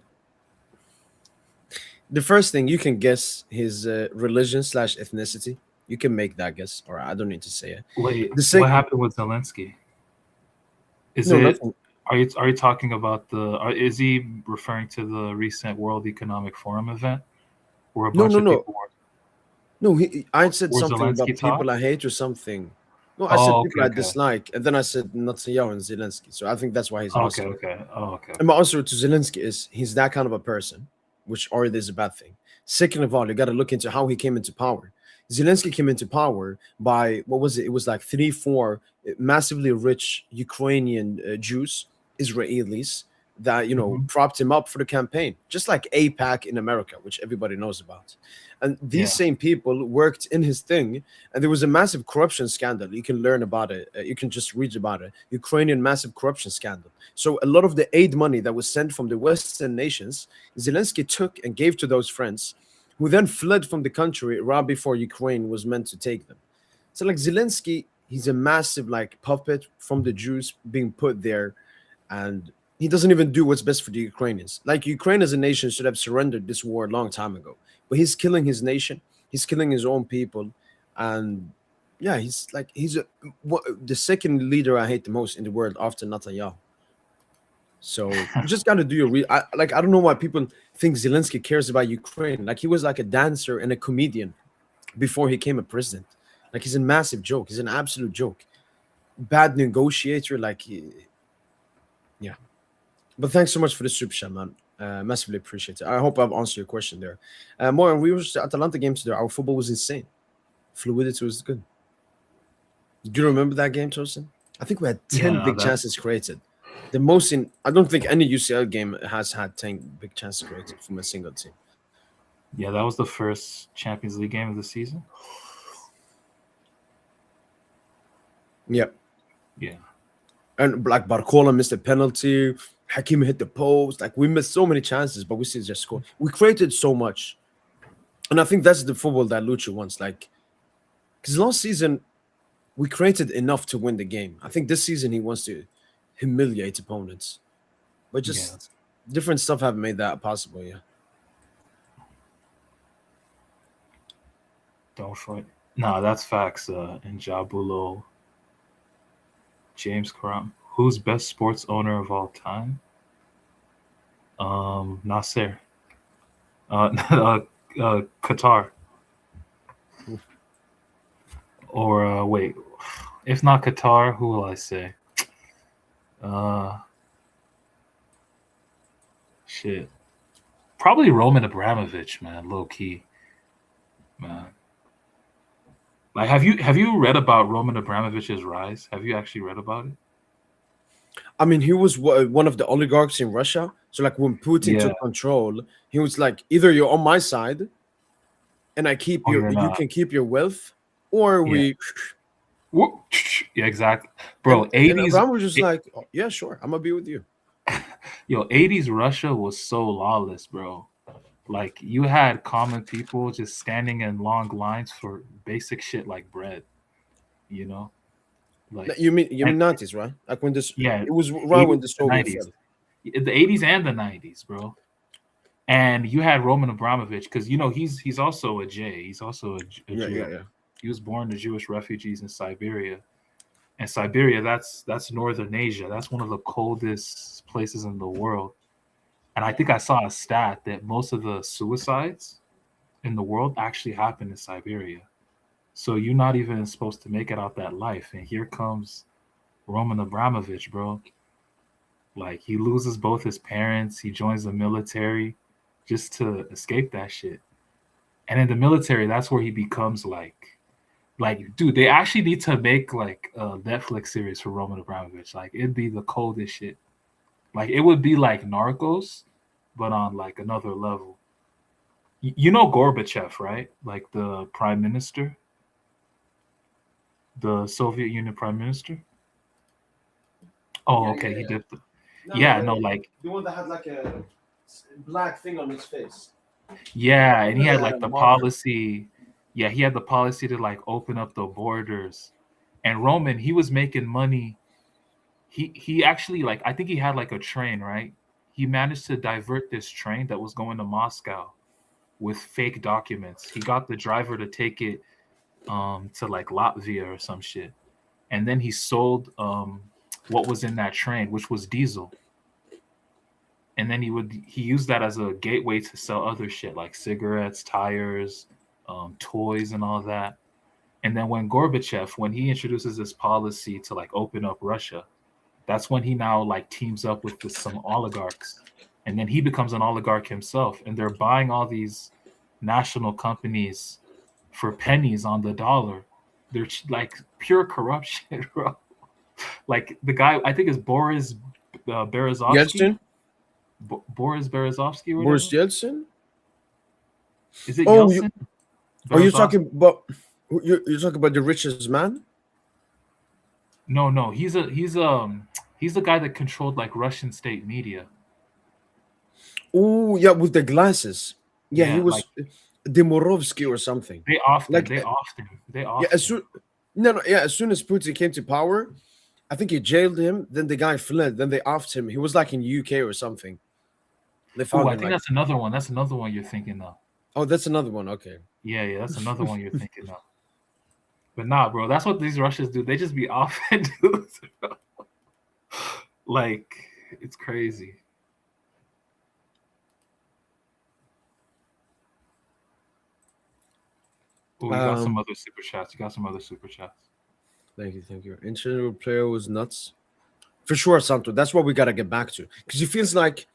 the first thing you can guess his religion slash ethnicity. You can make that guess. All right, I don't need to say it. Wait, The what second, happened with Zelensky? Is no, it? nothing. Are you talking about is he referring to the recent World Economic Forum event where a No, bunch no, of no, people no. I said where something Zelensky about people talked? I hate or something. No, I said Oh, people okay, I okay, dislike, and then I said Netanyahu and Zelensky. So I think that's why he's okay, Muslim. okay. Oh, okay. And my answer to Zelensky is he's that kind of a person, which already is a bad thing. Second of all, you got to look into how he came into power. Zelensky came into power by what was it? It was like three, four massively rich Ukrainian Jews, Israelis that Hmm. propped him up for the campaign, just like APAC in America, which everybody knows about. And these Yeah. same people worked in his thing, and there was a massive corruption scandal. You can learn about it. You can just read about it. Ukrainian massive corruption scandal. So a lot of the aid money that was sent from the Western nations, Zelensky took and gave to those friends, who then fled from the country right before Ukraine was meant to take them. So like Zelensky, he's a massive like puppet from the Jews being put there, and he doesn't even do what's best for the Ukrainians. Like Ukraine as a nation should have surrendered this war a long time ago, but he's killing his nation. He's killing his own people, and yeah, he's the second leader I hate the most in the world after Netanyahu. So you just got to do your I don't know why people think Zelensky cares about Ukraine. Like he was like a dancer and a comedian before he became a president. Like he's a massive joke. He's an absolute joke. Bad negotiator. Yeah. But thanks so much for the super chat, man. Massively appreciate it. I hope I've answered your question there. More, we were at Atalanta game today. Our football was insane. Fluidity was good. Do you remember that game, Tosin? I think we had 10 big chances created. The most in, I don't think any UCL game has had 10 big chances created from a single team. Yeah, that was the first Champions League game of the season. Yep. Yeah. And like Barcola missed a penalty. Hakim hit the post. Like we missed so many chances, but we still just scored. We created so much. And I think that's the football that Lucho wants. Like, because last season, we created enough to win the game. I think this season he wants to humiliate opponents. But just different stuff have made that possible, yeah. Don't fight. No, that's facts. And Jabulo, James Karam. Who's best sports owner of all time? Nasser. Qatar. Or wait, if not Qatar, who will I say? Shit. Probably Roman Abramovich, man, low key. Man. Like have you read about Roman Abramovich's rise? Have you actually read about it? I mean, he was one of the oligarchs in Russia. So, like, when Putin took control, he was like, either you're on my side, and I keep you can keep your wealth, or we. Yeah, exactly, bro. And 80s. Abraham was just like, oh, yeah, sure, I'm gonna be with you. Yo, 80s Russia was so lawless, bro. Like you had common people just standing in long lines for basic shit like bread, you know. Like you mean 90s, right? Like when this, it was right when the Soviet fell. The 80s and the 90s, bro. And you had Roman Abramovich because you know he's also a J. He's also a Jew. Yeah. He was born to Jewish refugees in Siberia, and Siberia that's Northern Asia. That's one of the coldest places in the world. And I think I saw a stat that most of the suicides in the world actually happen in Siberia. So you're not even supposed to make it out that life. And here comes Roman Abramovich, bro. Like he loses both his parents. He joins the military just to escape that shit. And in the military, that's where he becomes like, dude, they actually need to make like a Netflix series for Roman Abramovich. Like it'd be the coldest shit. Like it would be like Narcos, but on like another level. You know Gorbachev, right? Like the prime minister, the Soviet Union prime minister. Oh, okay, he did. Like the one that had like a black thing on his face. Yeah, and he had like the policy. Yeah, he had the policy to like open up the borders. And Roman, he was making money. He actually like I think he had like a train, right? He managed to divert this train that was going to Moscow with fake documents. He got the driver to take it to like Latvia or some shit. And then he sold what was in that train, which was diesel. And then he used that as a gateway to sell other shit like cigarettes, tires, toys, and all that. And then when he introduces this policy to like open up Russia, that's when he now like teams up with some oligarchs, and then he becomes an oligarch himself. And they're buying all these national companies for pennies on the dollar. They're like pure corruption, bro. Like the guy, I think is Boris Berezovsky. Yeltsin? Boris Berezovsky. Boris Yeltsin? Is it Yeltsin? You're talking about the richest man? No. He's the guy that controlled like Russian state media. Oh yeah, with the glasses. Yeah, he was like, Dimorovsky or something. They offed him. As soon as Putin came to power, I think he jailed him. Then the guy fled. Then they offed him. He was like in UK or something. They found I think that's another one. That's another one you're thinking of. Oh, that's another one. Okay. Yeah, that's another one you're thinking of. But nah, bro, that's what these Russians do. They just be offing dudes. Like, It's crazy. Oh, you got some Um, other super chats. You got some other super chats. thank you, thank you. International player was nuts for sure, Santo. That's what we gotta get back to because it feels like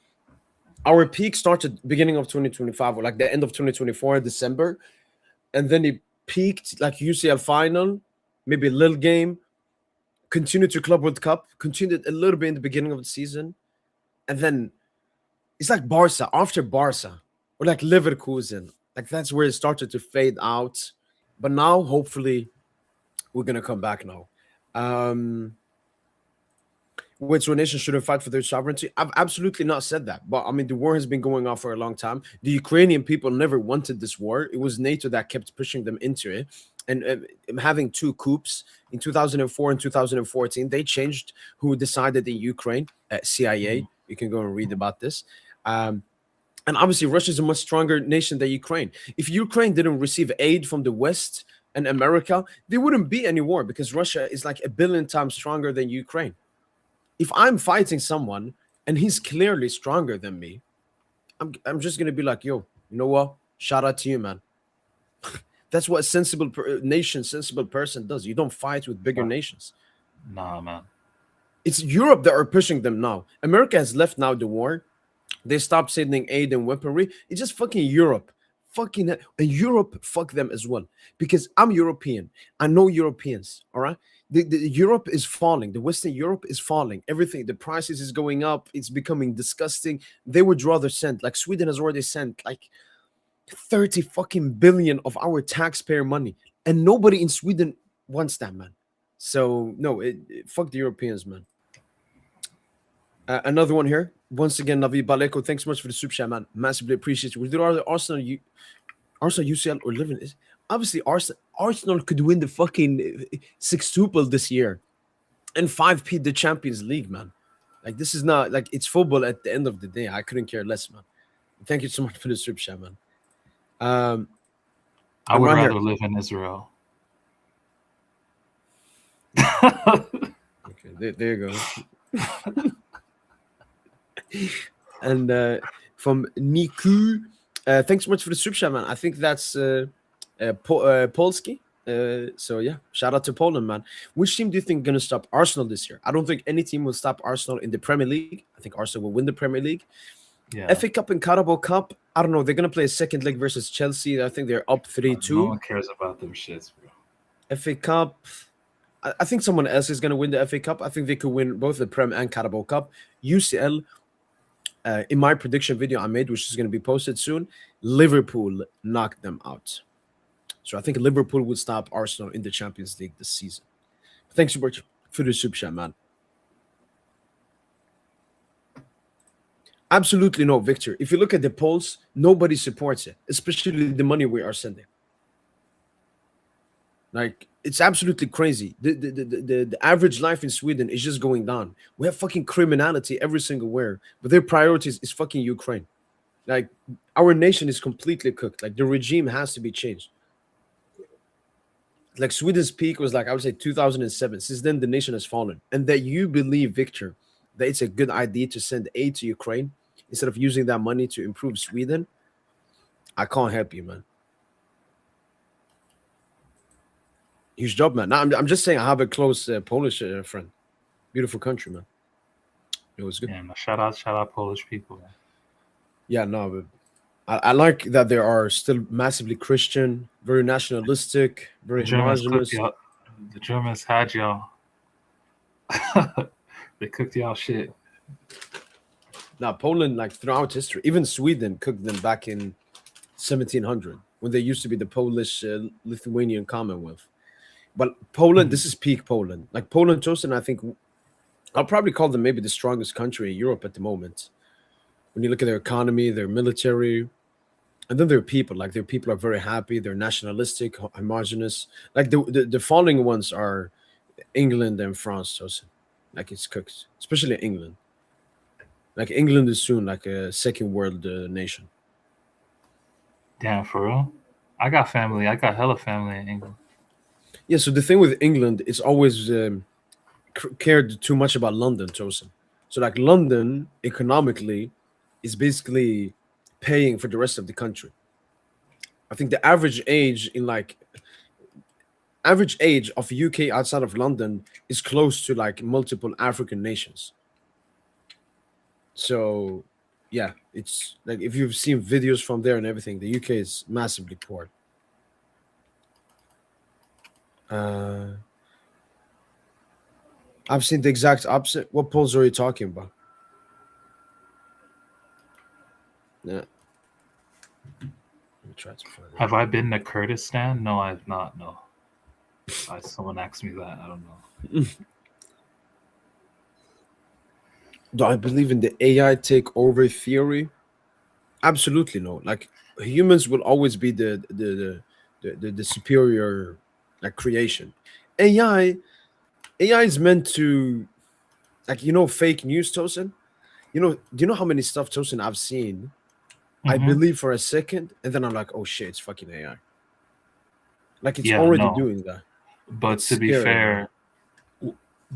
our peak started beginning of 2025 or like the end of 2024 December, and then it peaked like UCL final, maybe a little game, continued to Club World Cup, continued a little bit in the beginning of the season, and then it's like Barca after Barca or like Leverkusen. Like that's where it started to fade out. But now, hopefully, we're gonna come back now. Um, which one nation shouldn't fight for their sovereignty? I've absolutely not said that. But I mean, the war has been going on for a long time. The Ukrainian people never wanted this war. It was NATO that kept pushing them into it. And having two coups in 2004 and 2014, they changed who decided in Ukraine, CIA. You can go and read about this. Um, and obviously, Russia is a much stronger nation than Ukraine. If Ukraine didn't receive aid from the West and America, there wouldn't be any war because Russia is like a billion times stronger than Ukraine. If I'm fighting someone and he's clearly stronger than me, I'm just gonna be like, yo, you know what? Shout out to you, man. That's what a sensible nation, sensible person does. You don't fight with bigger nations. Nah, man. It's Europe that are pushing them now. America has left now the war. They stopped sending aid and weaponry. It's just fucking Europe. Fucking and Europe, fuck them as well. Because I'm European. I know Europeans. All right. The Europe is falling. The Western Europe is falling. Everything, the prices is going up. It's becoming disgusting. They would rather send, like Sweden has already sent like 30 fucking billion of our taxpayer money. And nobody in Sweden wants that, man. So no, fuck the Europeans, man. Another one here. Once again, Navi Baleko, thanks so much for the super chat, man. Massively appreciate you. We did Arsenal, Arsenal, UCL, or living is obviously Arsenal could win the fucking sextuple this year and 5P the Champions League, man. Like this is not like it's football at the end of the day. I couldn't care less, man. Thank you so much for the super chat, man. I would rather live in Israel. Okay, there you go. And from Niku, thanks so much for the super chat, man. I think that's Polski. So yeah, shout out to Poland, man. Which team do you think gonna stop Arsenal this year? I don't think any team will stop Arsenal in the Premier League. I think Arsenal will win the Premier League. Yeah. FA Cup and Carabao Cup. I don't know. They're gonna play a second leg versus Chelsea. I think they're up 3-2. No one cares about them shits, bro. FA Cup. I think someone else is gonna win the FA Cup. I think they could win both the Prem and Carabao Cup. UCL. In my prediction video I made, which is going to be posted soon, Liverpool knocked them out. So I think Liverpool will stop Arsenal in the Champions League this season. Thanks so much for the super chat, man. Absolutely no, Victor. If you look at the polls, nobody supports it, especially the money we are sending. Like, it's absolutely crazy. The average life in Sweden is just going down. We have fucking criminality every single where, but their priorities is fucking Ukraine. Like, our nation is completely cooked. Like, the regime has to be changed. Like, Sweden's peak was like, I would say 2007. Since then, the nation has fallen. And that you believe, Victor, that it's a good idea to send aid to Ukraine instead of using that money to improve Sweden, I can't help you, man. Huge job, man. No, I'm just saying I have a close Polish friend. Beautiful country, man. It was good. Yeah, shout out Polish people, man. Yeah, no, but I like that they are still massively Christian, very nationalistic, very homogenous. The Germans had y'all. They cooked y'all shit. Now, Poland, like throughout history, even Sweden cooked them back in 1700 when they used to be the Polish-Lithuanian Commonwealth. But Poland, this is peak Poland. Like Poland, Tosin, I think I'll probably call them maybe the strongest country in Europe at the moment. When you look at their economy, their military, and then their people. Like their people are very happy. They're nationalistic, homogenous. Like the following ones are England and France, Tosin. Like it's cooked, especially England. Like England is soon like a second world nation. Damn, for real? I got family. I got hella family in England. Yeah, so the thing with England is always cared too much about London, Tosin. So like London economically is basically paying for the rest of the country. I think the average age of UK outside of London is close to like multiple African nations. So yeah, it's like if you've seen videos from there and everything, the UK is massively poor. Uh, I've seen the exact opposite. What polls are you talking about? Yeah, let me try to find Have I been to Kurdistan? No, I've not. No. Someone asked me that. I don't know. it. Do I believe in the AI takeover theory? Absolutely no. Like humans will always be the superior like creation. AI AI is meant to like fake news, Tosin. Do you know how many stuff, Tosin, I've seen? I Hmm. believe for a second, and then I'm like, oh shit, it's fucking AI. Like it's Yeah, already no. doing that. But It's to be scary, man. fair,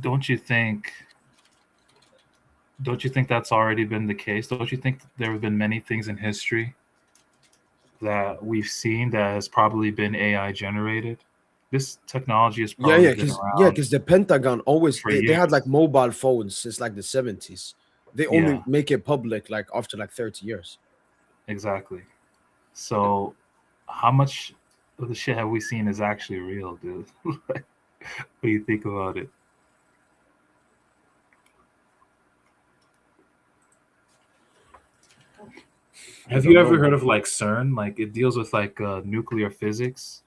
don't you think? Don't you think that's already been the case? Don't you think there have been many things in history that we've seen that has probably been AI generated? This technology has Yeah, probably yeah, been because around the Pentagon always for they had like years. mobile phones since like the 70s. They Yeah, only make it public like after like 30 years. exactly. So, how much of the shit have we seen is actually real, dude? What do you think about it? I Have you don't know, ever heard man. of like CERN? Like it deals with like nuclear physics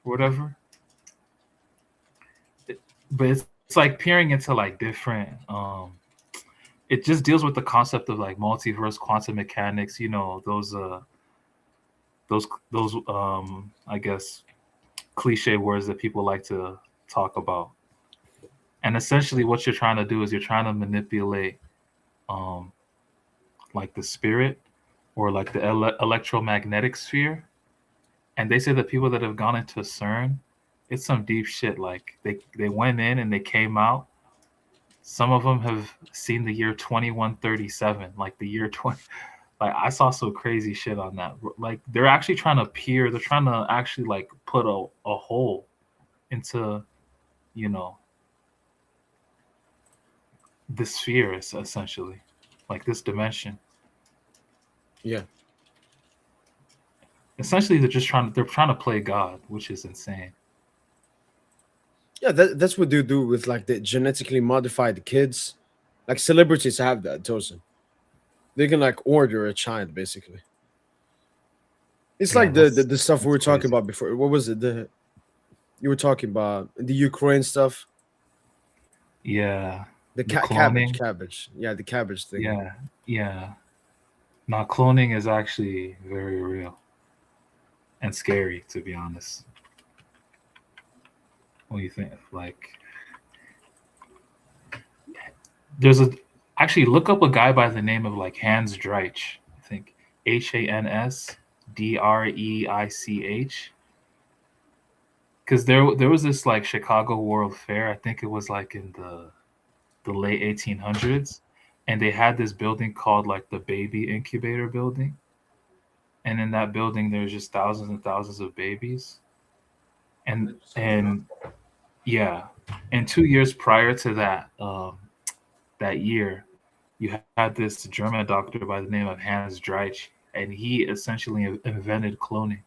or whatever. But it's like peering into like different. It just deals with the concept of like multiverse, quantum mechanics. You know those I guess cliche words that people like to talk about. And essentially, what you're trying to do is you're trying to manipulate um like the spirit or like the electromagnetic sphere. And they say that people that have gone into CERN, it's some deep shit. Like they went in and they came out. Some of them have seen the year 2137, like the year 20. Like I saw some crazy shit on that. Like they're actually trying to peer. They're trying to actually like put a hole into you know this sphere, essentially, like this dimension. Yeah. Essentially, they're trying to play God, which is insane. Yeah, that's what they do with like the genetically modified kids. Like celebrities have that, Tosin. They can like order a child basically. It's Yeah, like the stuff we that's were talking crazy. about before. What was it? The You were talking about the Ukraine stuff. Yeah, The the cabbage, cloning. cabbage. Yeah, the cabbage thing. Yeah, yeah. Now cloning is actually very real and scary, to be honest. What do you think? Like, there's a actually look up a guy by the name of like Hans Dreich. I think HANSDREICH. Because there was this like Chicago World Fair. I think it was like in the late 1800s, and they had this building called like the Baby Incubator Building. And in that building, there's just thousands and thousands of babies. And yeah, and 2 years prior to that, that year, you had this German doctor by the name of Hans Dreich, and he essentially invented cloning.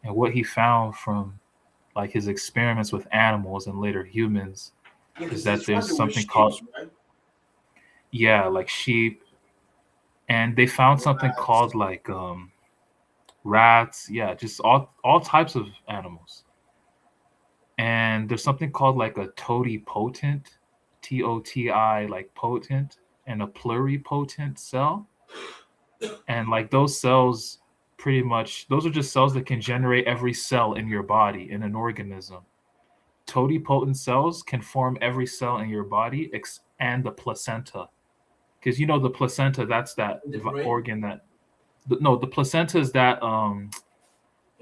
And what he found from like his experiments with animals and later humans Yeah, is because they that tried there's it with something sheep, called right? like sheep, and they found something called like rats, yeah, just all types of animals. And there's something called like a totipotent, TOTI, like potent, and a pluripotent cell. And like those cells, pretty much, those are just cells that can generate every cell in your body in an organism. Totipotent cells can form every cell in your body and the placenta. Because the placenta, that's that In the brain, organ that, no, the placenta is that, in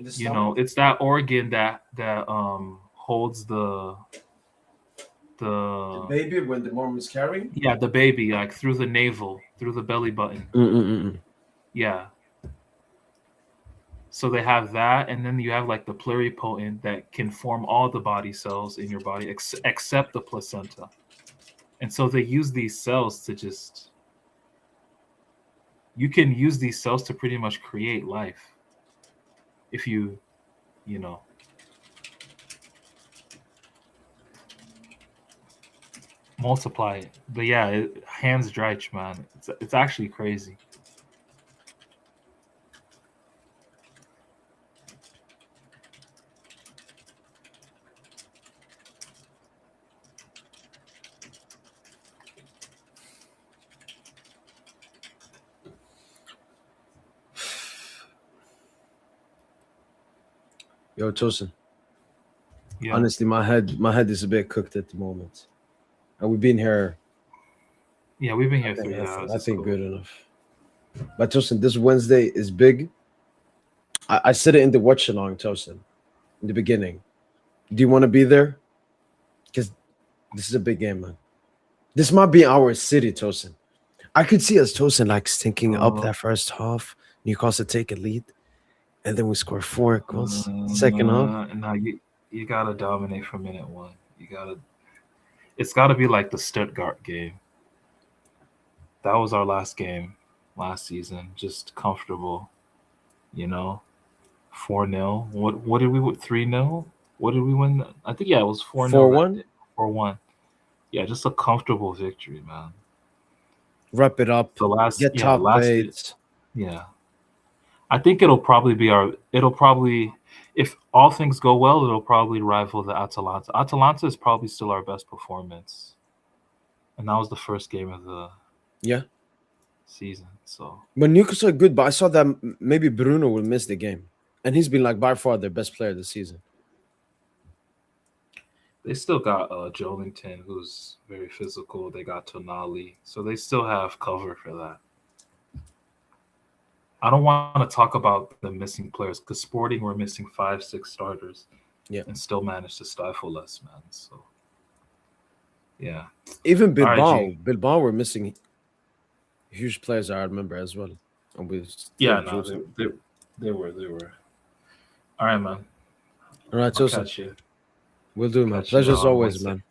the stomach. it's that organ that holds The the baby when the mom is carrying. yeah, the baby, like through the navel, through the belly button. Mm-mm-mm. Yeah. So they have that, and then you have like the pluripotent that can form all the body cells in your body except the placenta. And so they use these cells to just, you can use these cells to pretty much create life if you know, multiply it. But yeah, hands dretch, man. It's actually crazy. Yo, Tosin. Yeah. Honestly, my head is a bit cooked at the moment, and we've been here. Yeah, we've been I here think, 3 hours. I It's think cool. good enough. But Tosin, this Wednesday is big. I said it in the watch along, Tosin, in the beginning. Do you want to be there? Because this is a big game, man. This might be our city, Tosin. I could see us, Tosin, like stinking up that first half. Newcastle take a lead, and then we score 4 goals. Second half. No, you gotta dominate from minute one. It's gotta be like the Stuttgart game. That was our last game last season. Just comfortable, you know. 4-0. What did we win? 3-0? What did we win? I think yeah, it was 4-0 that 4-1. day. 4-1. Yeah, just a comfortable victory, man. Wrap it up. The last Get yeah, top last paid. yeah. I think it'll probably, if all things go well, it'll probably rival the Atalanta. Atalanta is probably still our best performance. And that was the first game of the Yeah. season. So But Newcastle are good, but I saw that maybe Bruno will miss the game. And he's been like by far their best player this season. they still got Jolington, who's very physical. They got Tonali. So they still have cover for that. I don't want to talk about the missing players because Sporting were missing 5-6 starters, Yeah. and still managed to stifle us, man. So yeah, Even RIG. Bilbao were missing huge players, I remember as well. And we still Yeah, drew no, some. they were. All right, man. All right, I'll Tosin. catch you. We'll do, man. Catch you Pleasure as on always, Wednesday. man.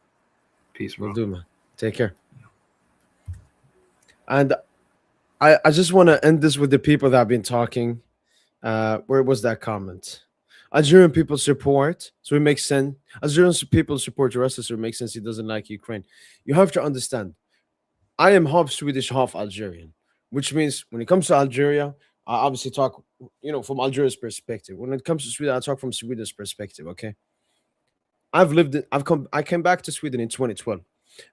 Peace, bro. We'll do, man. Take care. And I just want to end this with the people that have been talking. Where was that comment? Algerian people support, so it makes sense. Algerian people support Russia, so it makes sense he doesn't like Ukraine. You have to understand, I am half Swedish, half Algerian, which means when it comes to Algeria, I obviously talk, from Algeria's perspective. When it comes to Sweden, I talk from Sweden's perspective. Okay, I came back to Sweden in 2012,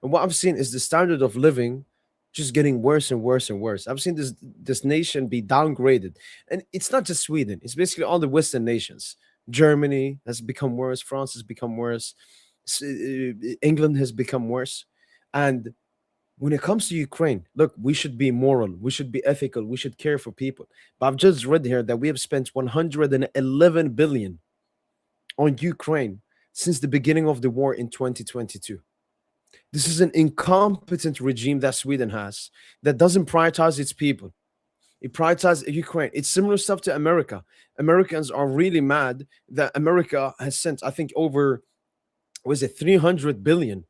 and what I've seen is the standard of living just getting worse and worse and worse. I've seen this nation be downgraded, and it's not just Sweden; it's basically all the Western nations. Germany has become worse. France has become worse. England has become worse, and when it comes to Ukraine, look, we should be moral, we should be ethical, we should care for people. But I've just read here that we have spent 111 billion on Ukraine since the beginning of the war in 2022. This is an incompetent regime that Sweden has that doesn't prioritize its people. It prioritizes Ukraine. It's similar stuff to America. Americans are really mad that America has sent, I think, over, was it 300 billion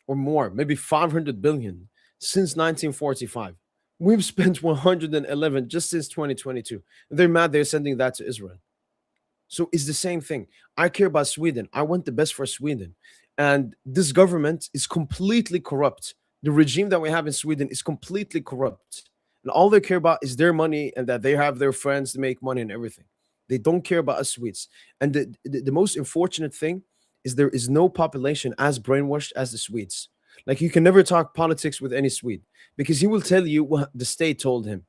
or more, maybe 500 billion since 1945. We've spent 111 just since 2022. They're mad they're sending that to Israel. So it's the same thing. I care about Sweden. I want the best for Sweden. And this government is completely corrupt. The regime that we have in Sweden is completely corrupt. And all they care about is their money and that they have their friends to make money and everything. They don't care about us Swedes. And the most unfortunate thing is there is no population as brainwashed as the Swedes. Like you can never talk politics with any Swede because he will tell you what the state told him.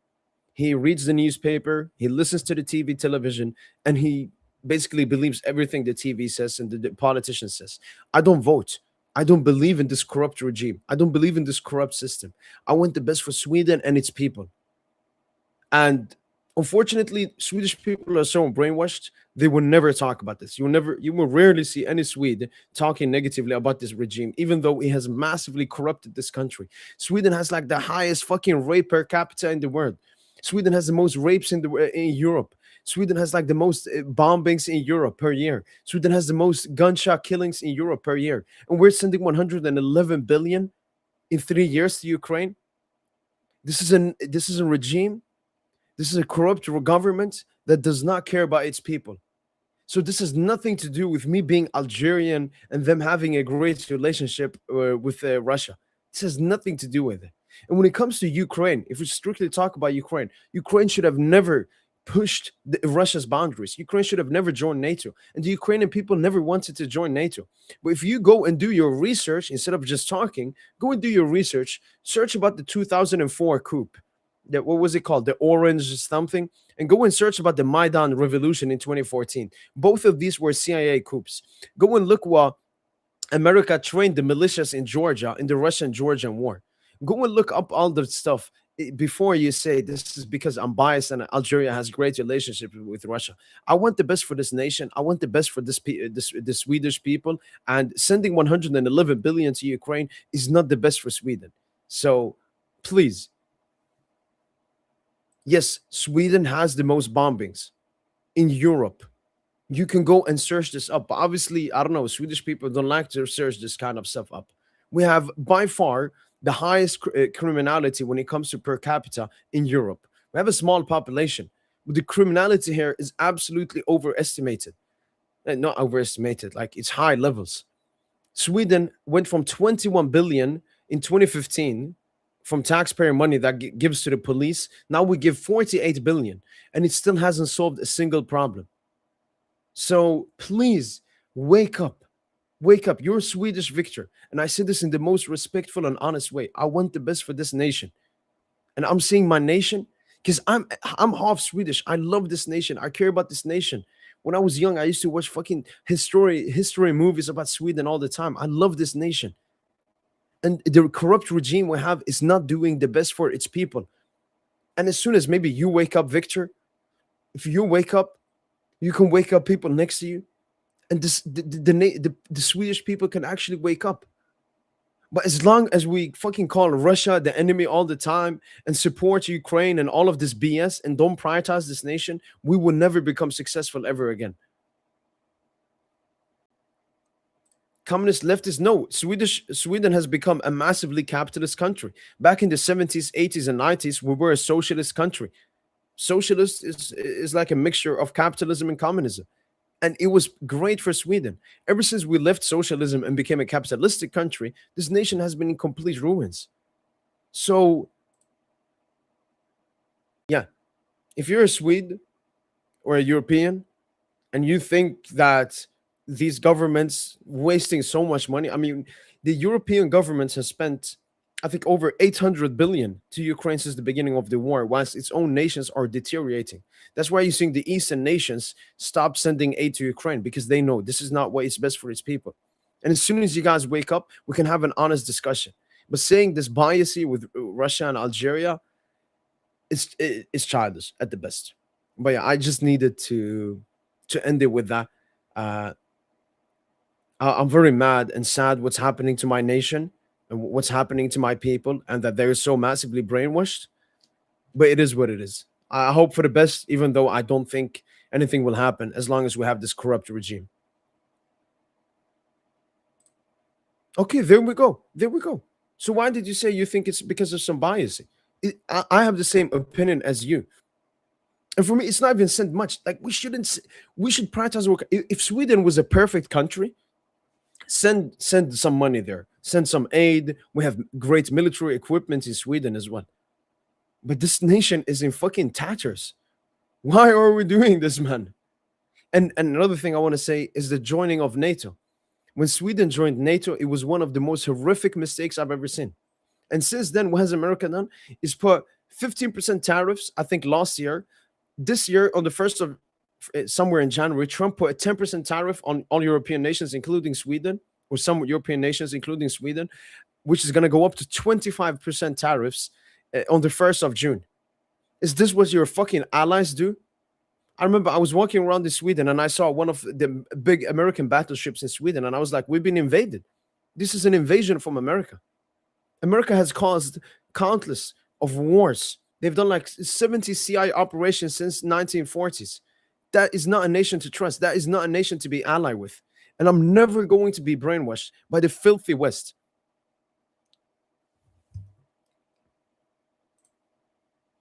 He reads the newspaper, he listens to the television, and he basically believes everything the TV says and the politician says. I don't vote. I don't believe in this corrupt regime. I don't believe in this corrupt system. I want the best for Sweden and its people. And Unfortunately, Swedish people are so brainwashed, they will never talk about this. You will rarely see any Swede talking negatively about this regime, even though it has massively corrupted this country. Sweden has like the highest fucking rape per capita in the world. Sweden has the most rapes in Europe. Sweden has like the most bombings in Europe per year. Sweden has the most gunshot killings in Europe per year. And we're sending 111 billion in 3 years to Ukraine. This is a regime. This is a corrupt government that does not care about its people. So this has nothing to do with me being Algerian and them having a great relationship with Russia. This has nothing to do with it. And when it comes to Ukraine, if we strictly talk about Ukraine, Ukraine should have never pushed Russia's boundaries. Ukraine should have never joined NATO. And the Ukrainian people never wanted to join NATO. But if you go and do your research, instead of just talking, go and do your research, search about the 2004 coup. What was it called? The Orange something. And go and search about the Maidan revolution in 2014. Both of these were CIA coups. Go and look what America trained the militias in Georgia in the Russian-Georgian war. Go and look up all the stuff before you say this is because I'm biased and Algeria has great relationship with Russia. I want the best for this nation. I want the best for the Swedish people. And sending 111 billion to Ukraine is not the best for Sweden. So please. Yes, Sweden has the most bombings in Europe. You can go and search this up. But obviously, I don't know, Swedish people don't like to search this kind of stuff up. We have by far the highest criminality when it comes to per capita in Europe. We have a small population, but the criminality here is absolutely overestimated. Not overestimated, like it's high levels. Sweden went from 21 billion in 2015 from taxpayer money that gives to the police. Now we give 48 billion, and it still hasn't solved a single problem. So please wake up. Wake up. You're Swedish, Victor. And I say this in the most respectful and honest way. I want the best for this nation. And I'm saying my nation because I'm half Swedish. I love this nation. I care about this nation. When I was young, I used to watch fucking history movies about Sweden all the time. I love this nation. And the corrupt regime we have is not doing the best for its people. And as soon as maybe you wake up, Victor, if you wake up, you can wake up people next to you, and the Swedish people can actually wake up. But as long as we fucking call Russia the enemy all the time and support Ukraine and all of this BS and don't prioritize this nation, we will never become successful ever again. Communist leftists, no. Sweden has become a massively capitalist country. Back in the 70s, 80s, and 90s, we were a socialist country. Socialist is like a mixture of capitalism and communism. And it was great for Sweden. Ever since we left socialism and became a capitalistic country, this nation has been in complete ruins. So, yeah, if you're a Swede or a European and you think that these governments wasting so much money, I mean, the European governments have spent, I think, over 800 billion to Ukraine since the beginning of the war, whilst its own nations are deteriorating. That's why you're seeing the Eastern nations stop sending aid to Ukraine, because they know this is not what is best for its people. And as soon as you guys wake up, we can have an honest discussion. But saying this biasy with Russia and Algeria, it's childish at the best. But yeah, I just needed to end it with that. I'm very mad and sad what's happening to my nation and what's happening to my people, and that they're so massively brainwashed. But it is what it is. I hope for the best, even though I don't think anything will happen as long as we have this corrupt regime. Okay, there we go. There we go. So why did you say you think it's because of some bias? I have the same opinion as you. And for me, it's not even sent much. Like we should prioritize work. If Sweden was a perfect country, send some money there, send some aid. We have great military equipment in Sweden as well. But this nation is in fucking tatters. Why are we doing this, man? And another thing I want to say is the joining of NATO. When Sweden joined NATO, it was one of the most horrific mistakes I've ever seen. And since then, what has America done? Is put 15% tariffs, I think last year. This year, on the 1st of somewhere in January, Trump put a 10% tariff on all European nations, including Sweden, or some European nations, including Sweden, which is going to go up to 25% tariffs on the 1st of June. Is this what your fucking allies do? I remember I was walking around in Sweden and I saw one of the big American battleships in Sweden, and I was like, we've been invaded. This is an invasion from America. America has caused countless of wars. They've done like 70 CI operations since 1940s. That is not a nation to trust. That is not a nation to be allied with. And I'm never going to be brainwashed by the filthy West.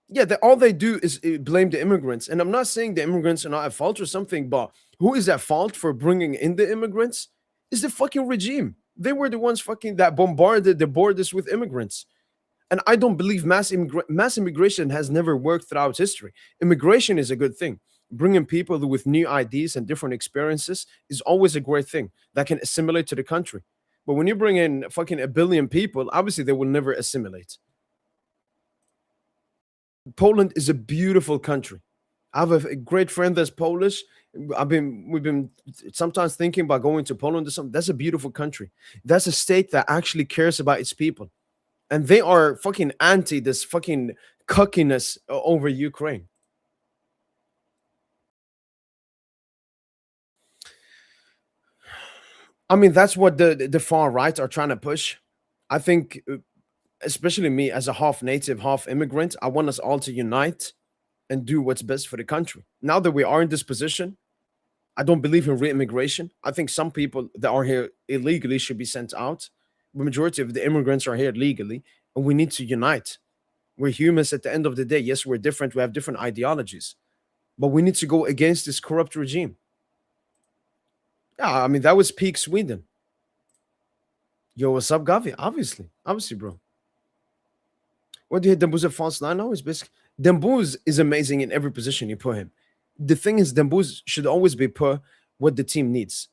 Yeah, all they do is blame the immigrants. And I'm not saying the immigrants are not at fault or something, but who is at fault for bringing in the immigrants? Is the fucking regime. They were the ones fucking that bombarded the borders with immigrants. And I don't believe mass immigration has never worked throughout history. Immigration is a good thing. Bringing people with new ideas and different experiences is always a great thing that can assimilate to the country. But when you bring in fucking a billion people, obviously they will never assimilate. Poland is a beautiful country. I have a great friend that's Polish. We've been sometimes thinking about going to Poland or something. That's a beautiful country. That's a state that actually cares about its people. And they are fucking anti this fucking cockiness over Ukraine. I mean, that's what the far right are trying to push. I think, especially me as a half native, half immigrant, I want us all to unite and do what's best for the country. Now that we are in this position, I don't believe in re-immigration. I think some people that are here illegally should be sent out. The majority of the immigrants are here legally, and we need to unite. We're humans at the end of the day. Yes, we're different. We have different ideologies, but we need to go against this corrupt regime. Yeah, I mean, that was peak Sweden. Yo, what's up, Gavi? Obviously, bro. What do you hit Demboo's a false nine now? Is basically Dembouz is amazing in every position you put him. The thing is, Dembouz should always be put what the team needs.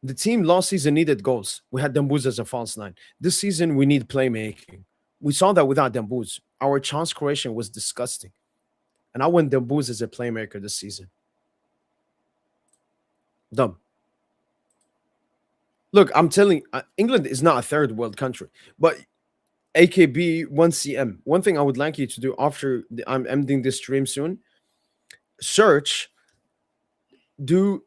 The team last season needed goals. We had Dembouz as a false nine. This season, we need playmaking. We saw that without Dembouz. Our chance creation was disgusting. And I want Dembouz as a playmaker this season. Dumb. Look, I'm telling England is not a third world country, but AKB 1CM. One thing I would like you to do after I'm ending this stream soon, search, do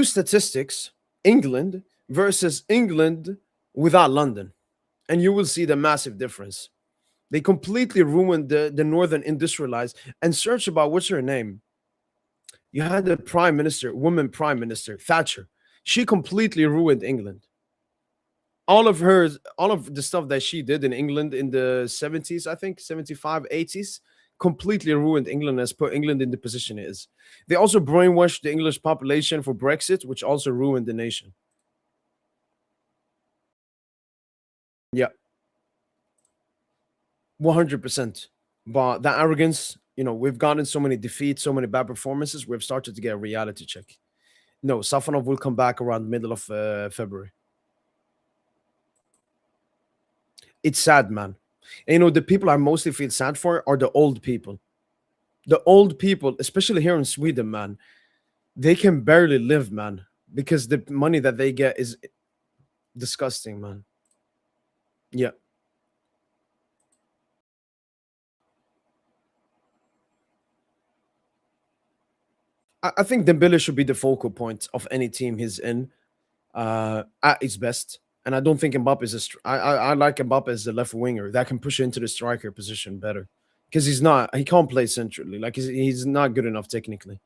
statistics, England versus England without London, and you will see the massive difference. They completely ruined the northern industrialized. And search about what's her name. You had the prime minister, woman prime minister, Thatcher. She completely ruined England. All of the stuff that she did in England in the 70s, I think, 75, 80s, completely ruined England, has put England in the position it is. They also brainwashed the English population for Brexit, which also ruined the nation. Yeah. 100%. But that arrogance, we've gotten so many defeats, so many bad performances, we've started to get a reality check. No, Safanov will come back around middle of February. It's sad, man. And, the people I mostly feel sad for are the old people. The old people, especially here in Sweden, man, they can barely live, man, because the money that they get is disgusting, man. Yeah. I think Dembele should be the focal point of any team he's in at his best. And I don't think Mbappe is I like Mbappe as a left winger that can push into the striker position better, because he can't play centrally. Like he's not good enough technically.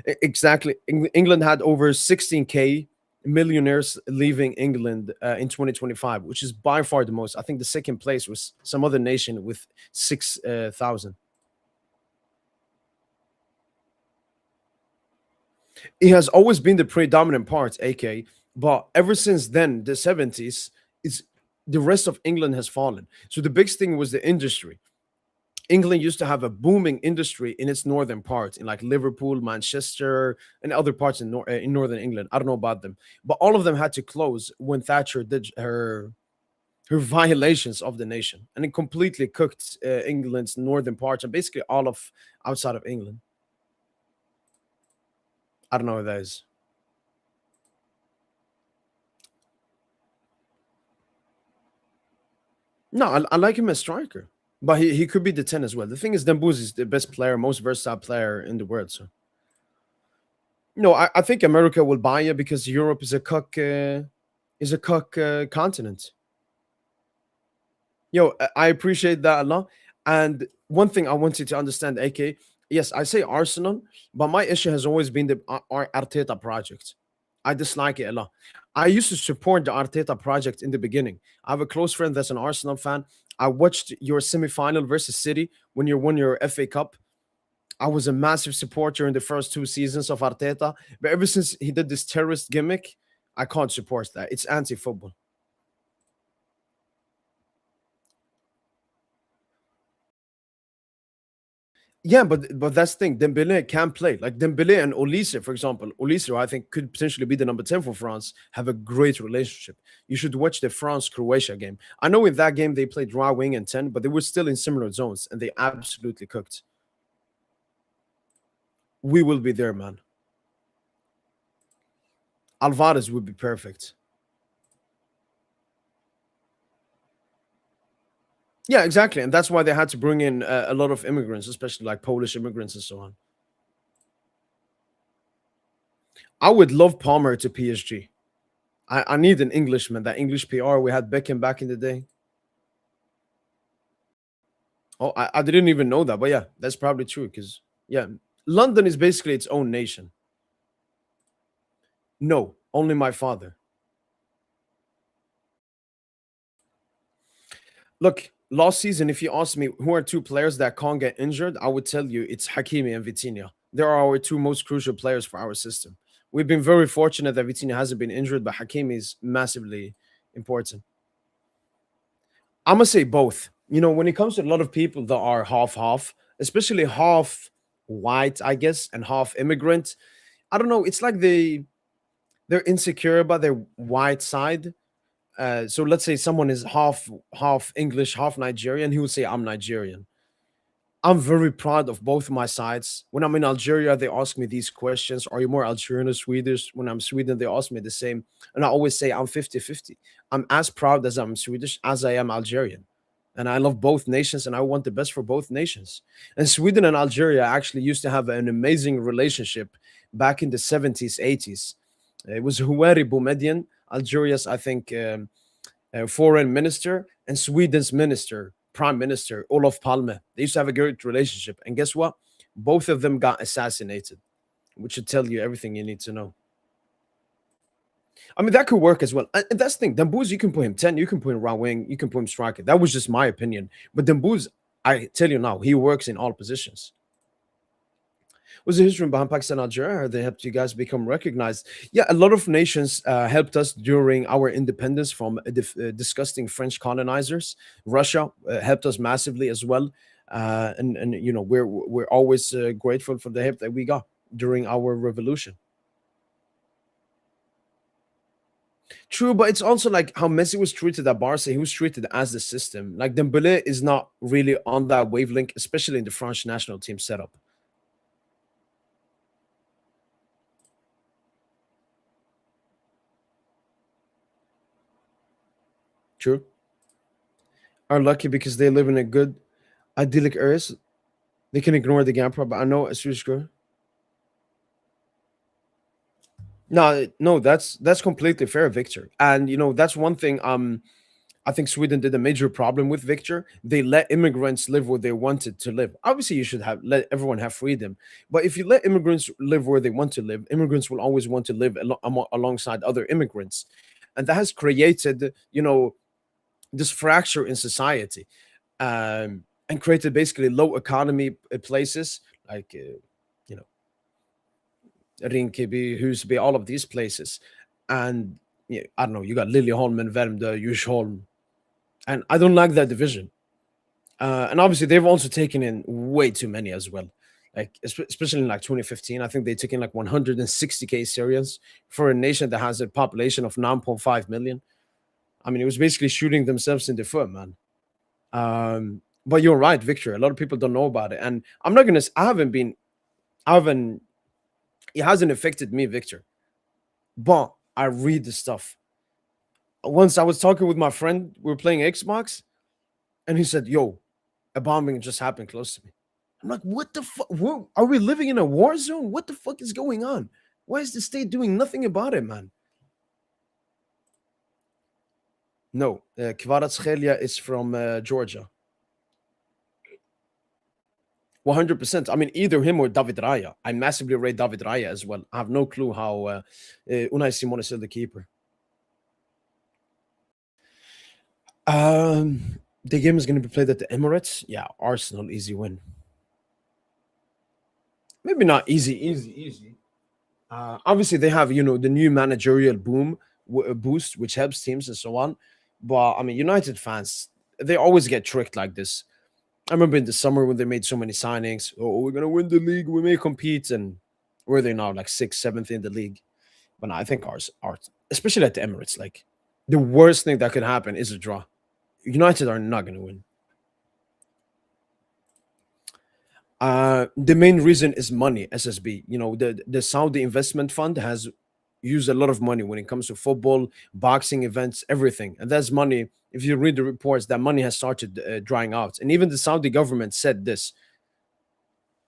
Exactly. England had over 16K millionaires leaving England in 2025, which is by far the most. I think the second place was some other nation with 6,000. It has always been the predominant part, AK, but ever since then, the 70s, it's the rest of England has fallen. So the biggest thing was the industry. England used to have a booming industry in its northern part, in like Liverpool, Manchester, and other parts in northern England. I don't know about them, but all of them had to close when Thatcher did her violations of the nation, and it completely cooked England's northern parts and basically all of outside of England. I don't know what that is. No, I like him as striker. But he could be the 10 as well. The thing is, Dembouz is the best player, most versatile player in the world. So no, I think America will buy it because Europe is a cock continent. Yo, I appreciate that a lot. And one thing I want you to understand, AK, yes, I say Arsenal, but my issue has always been the Arteta project. I dislike it a lot. I used to support the Arteta project in the beginning. I have a close friend that's an Arsenal fan. I watched your semi-final versus City when you won your FA Cup. I was a massive supporter in the first 2 seasons of Arteta, but ever since he did this terrorist gimmick, I can't support that. It's anti-football. Yeah, but that's the thing. Dembele can play. Like Dembele and Olise, for example. Olise, who I think could potentially be the number 10 for France, have a great relationship. You should watch the France-Croatia game. I know in that game they played raw wing and 10, but they were still in similar zones and they absolutely cooked. We will be there, man. Alvarez would be perfect. Yeah, exactly. And that's why they had to bring in a lot of immigrants, especially like Polish immigrants and so on. I would love Palmer to PSG. I need an Englishman, that English PR. We had Beckham back in the day. Oh, I didn't even know that, but yeah, that's probably true. Because yeah, London is basically its own nation. No, only my father. Look, last season, if you asked me who are two players that can't get injured, I would tell you it's Hakimi and Vitinha. They are our two most crucial players for our system. We've been very fortunate that Vitinha hasn't been injured, but Hakimi is massively important. I'm gonna say both. You know, when it comes to a lot of people that are half-half, especially half white, I guess, and half immigrant, I don't know. It's like they're insecure about their white side. So let's say someone is half English, half Nigerian. He would say, "I'm Nigerian." I'm very proud of both my sides. When I'm in Algeria, they ask me these questions. Are you more Algerian or Swedish? When I'm Sweden, they ask me the same. And I always say I'm 50-50. I'm as proud as I'm Swedish as I am Algerian. And I love both nations and I want the best for both nations. And Sweden and Algeria actually used to have an amazing relationship back in the 70s, 80s. It was Houari Boumediene, Algeria's, I think, foreign minister, and Sweden's minister, prime minister, Olof Palme. They used to have a great relationship. And guess what? Both of them got assassinated, which should tell you everything you need to know. I mean, that could work as well. And that's the thing. Dembooz, you can put him 10, you can put him right wing, you can put him striker. That was just my opinion. But Dembooz, I tell you now, he works in all positions. Was the history behind Pakistan and Algeria? They helped you guys become recognized. Yeah, a lot of nations helped us during our independence from disgusting French colonizers. Russia helped us massively as well, and you know we're always grateful for the help that we got during our revolution. True, but it's also like how Messi was treated at Barca. He was treated as the system. Like Dembele is not really on that wavelength, especially in the French national team setup. True, are lucky because they live in a good idyllic earth. They can ignore the gap, but I know a Swedish girl. No, no, that's completely fair, Victor. And you know, that's one thing. I think Sweden did a major problem with Victor. They let immigrants live where they wanted to live. Obviously, you should have let everyone have freedom. But if you let immigrants live where they want to live, immigrants will always want to live alongside other immigrants, and that has created, you know, this fracture in society, and created basically low economy places like you know Rinkeby, Husby, all of these places. And yeah, I don't know, you got Liljeholm and Värmdö, Djursholm. And I don't like that division. And obviously, they've also taken in way too many as well. Like, especially in like 2015, I think they took in like 160K Syrians for a nation that has a population of 9.5 million. I mean, it was basically shooting themselves in the foot, man. But you're right, Victor. A lot of people don't know about it. And I'm not going to, I haven't, it hasn't affected me, Victor. But I read the stuff. Once I was talking with my friend, we were playing Xbox, and he said, "Yo, a bombing just happened close to me. I'm like, what the fuck? Are we living in a war zone? What the fuck is going on? Why is the state doing nothing about it, man? No, Kvaratskhelia is from Georgia. 100%. I mean, either him or David Raya. I massively rate David Raya as well. I have no clue how Unai Simon is still the keeper. The game is going to be played at the Emirates. Yeah, Arsenal, easy win. Maybe not easy. Obviously, they have the new managerial boost, which helps teams and so on. But I mean, United fans, they always get tricked like this. I remember in the summer when they made so many signings. Oh, we're gonna win the league. We may compete, and where they now like sixth, seventh in the league. But I think ours are, especially at the Emirates, like the worst thing that could happen is a draw. United are not gonna win. The main reason is money. SSB, the Saudi investment fund has used a lot of money when it comes to football, boxing events, everything, and that's money. If you read the reports, that money has started drying out, and even the Saudi government said this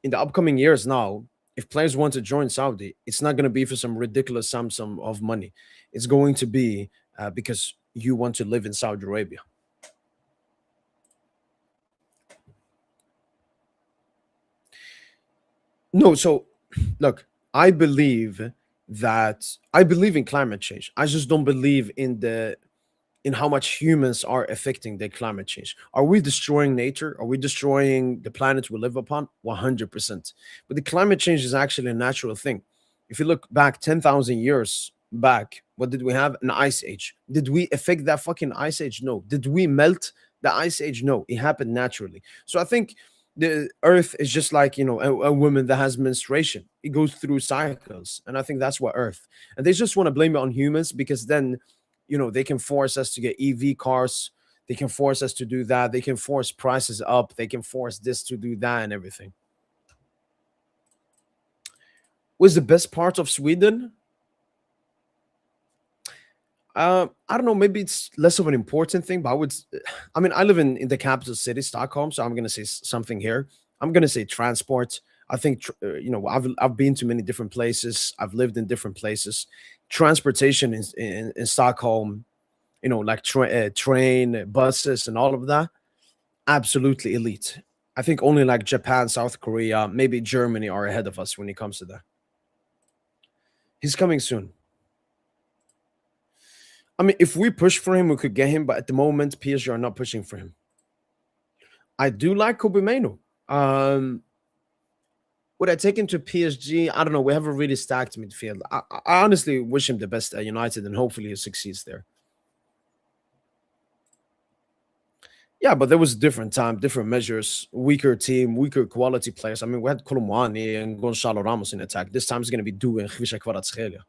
in the upcoming years. Now, if players want to join Saudi, it's not going to be for some ridiculous sum of money. It's going to be because you want to live in Saudi Arabia. No, so look, I believe in climate change. I just don't believe in how much humans are affecting the climate change. Are we destroying nature? Are we destroying the planet we live upon? 100%. But the climate change is actually a natural thing. If you look back 10,000 years back, what did we have? An ice age. Did we affect that fucking ice age? No. Did we melt the ice age? No. It happened naturally. So I think the earth is just like, a woman that has menstruation. It goes through cycles. And I think that's what earth. And they just want to blame it on humans because then they can force us to get EV cars. They can force us to do that. They can force prices up. They can force this to do that and everything. What's the best part of Sweden? I don't know. Maybe it's less of an important thing, but I mean, I live in the capital city, Stockholm, so I'm going to say something here. I'm going to say transport. I think, I've been to many different places. I've lived in different places. Transportation in Stockholm, like train, buses, and all of that, absolutely elite. I think only like Japan, South Korea, maybe Germany are ahead of us when it comes to that. He's coming soon. I mean, if we push for him, we could get him, but at the moment, PSG are not pushing for him. I do like Kobe Maino. Would I take him to PSG? I don't know. We have a really stacked midfield. I honestly wish him the best at United, and hopefully he succeeds there. Yeah, but there was a different time, different measures, weaker team, weaker quality players. I mean, we had Kolomani and Gonzalo Ramos in attack. This time is going to be doing Khvisha Kvaratskhelia.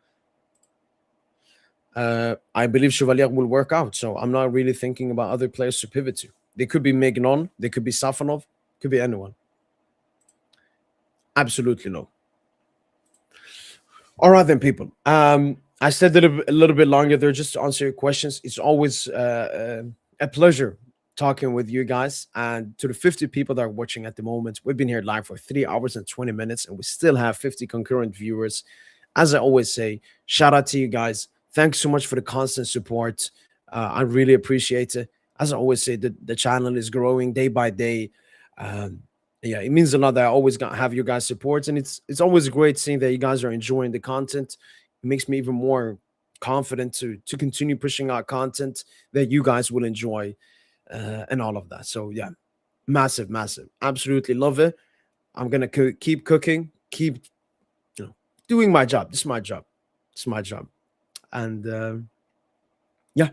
I believe Chevalier will work out. So I'm not really thinking about other players to pivot to. They could be Mignon, they could be Safanov, could be anyone. Absolutely no. All right, then, people. I said it a little bit longer there just to answer your questions. It's always a pleasure talking with you guys. And to the 50 people that are watching at the moment, we've been here live for 3 hours and 20 minutes, and we still have 50 concurrent viewers. As I always say, shout out to you guys. Thanks so much for the constant support. I really appreciate it. As I always say, the channel is growing day by day. Yeah, it means a lot that I always have you guys support, and it's always great seeing that you guys are enjoying the content. It makes me even more confident to continue pushing out content that you guys will enjoy, and all of that. So yeah, massive, absolutely love it. I'm gonna keep cooking, keep doing my job. This is my job. And yeah,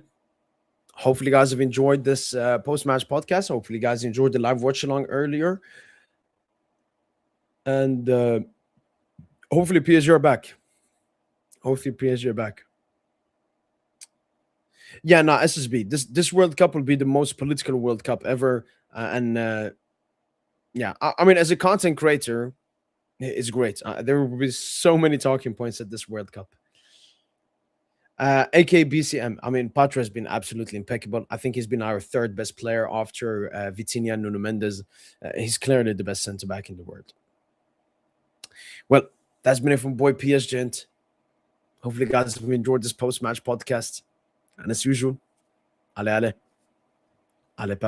hopefully you guys have enjoyed this post-match podcast. Hopefully you guys enjoyed the live watch along earlier, and hopefully PSG are back. Yeah, no, SSB. This World Cup will be the most political World Cup ever, and yeah, I mean, as a content creator, it's great. There will be so many talking points at this World Cup. AKBCM. I mean, Patra has been absolutely impeccable. I think he's been our third best player after Vitinha and Nuno Mendes. He's clearly the best centre back in the world. Well, that's been it from Boy PS Gent. Hopefully, guys have enjoyed this post-match podcast. And as usual, allez, allez. Allez,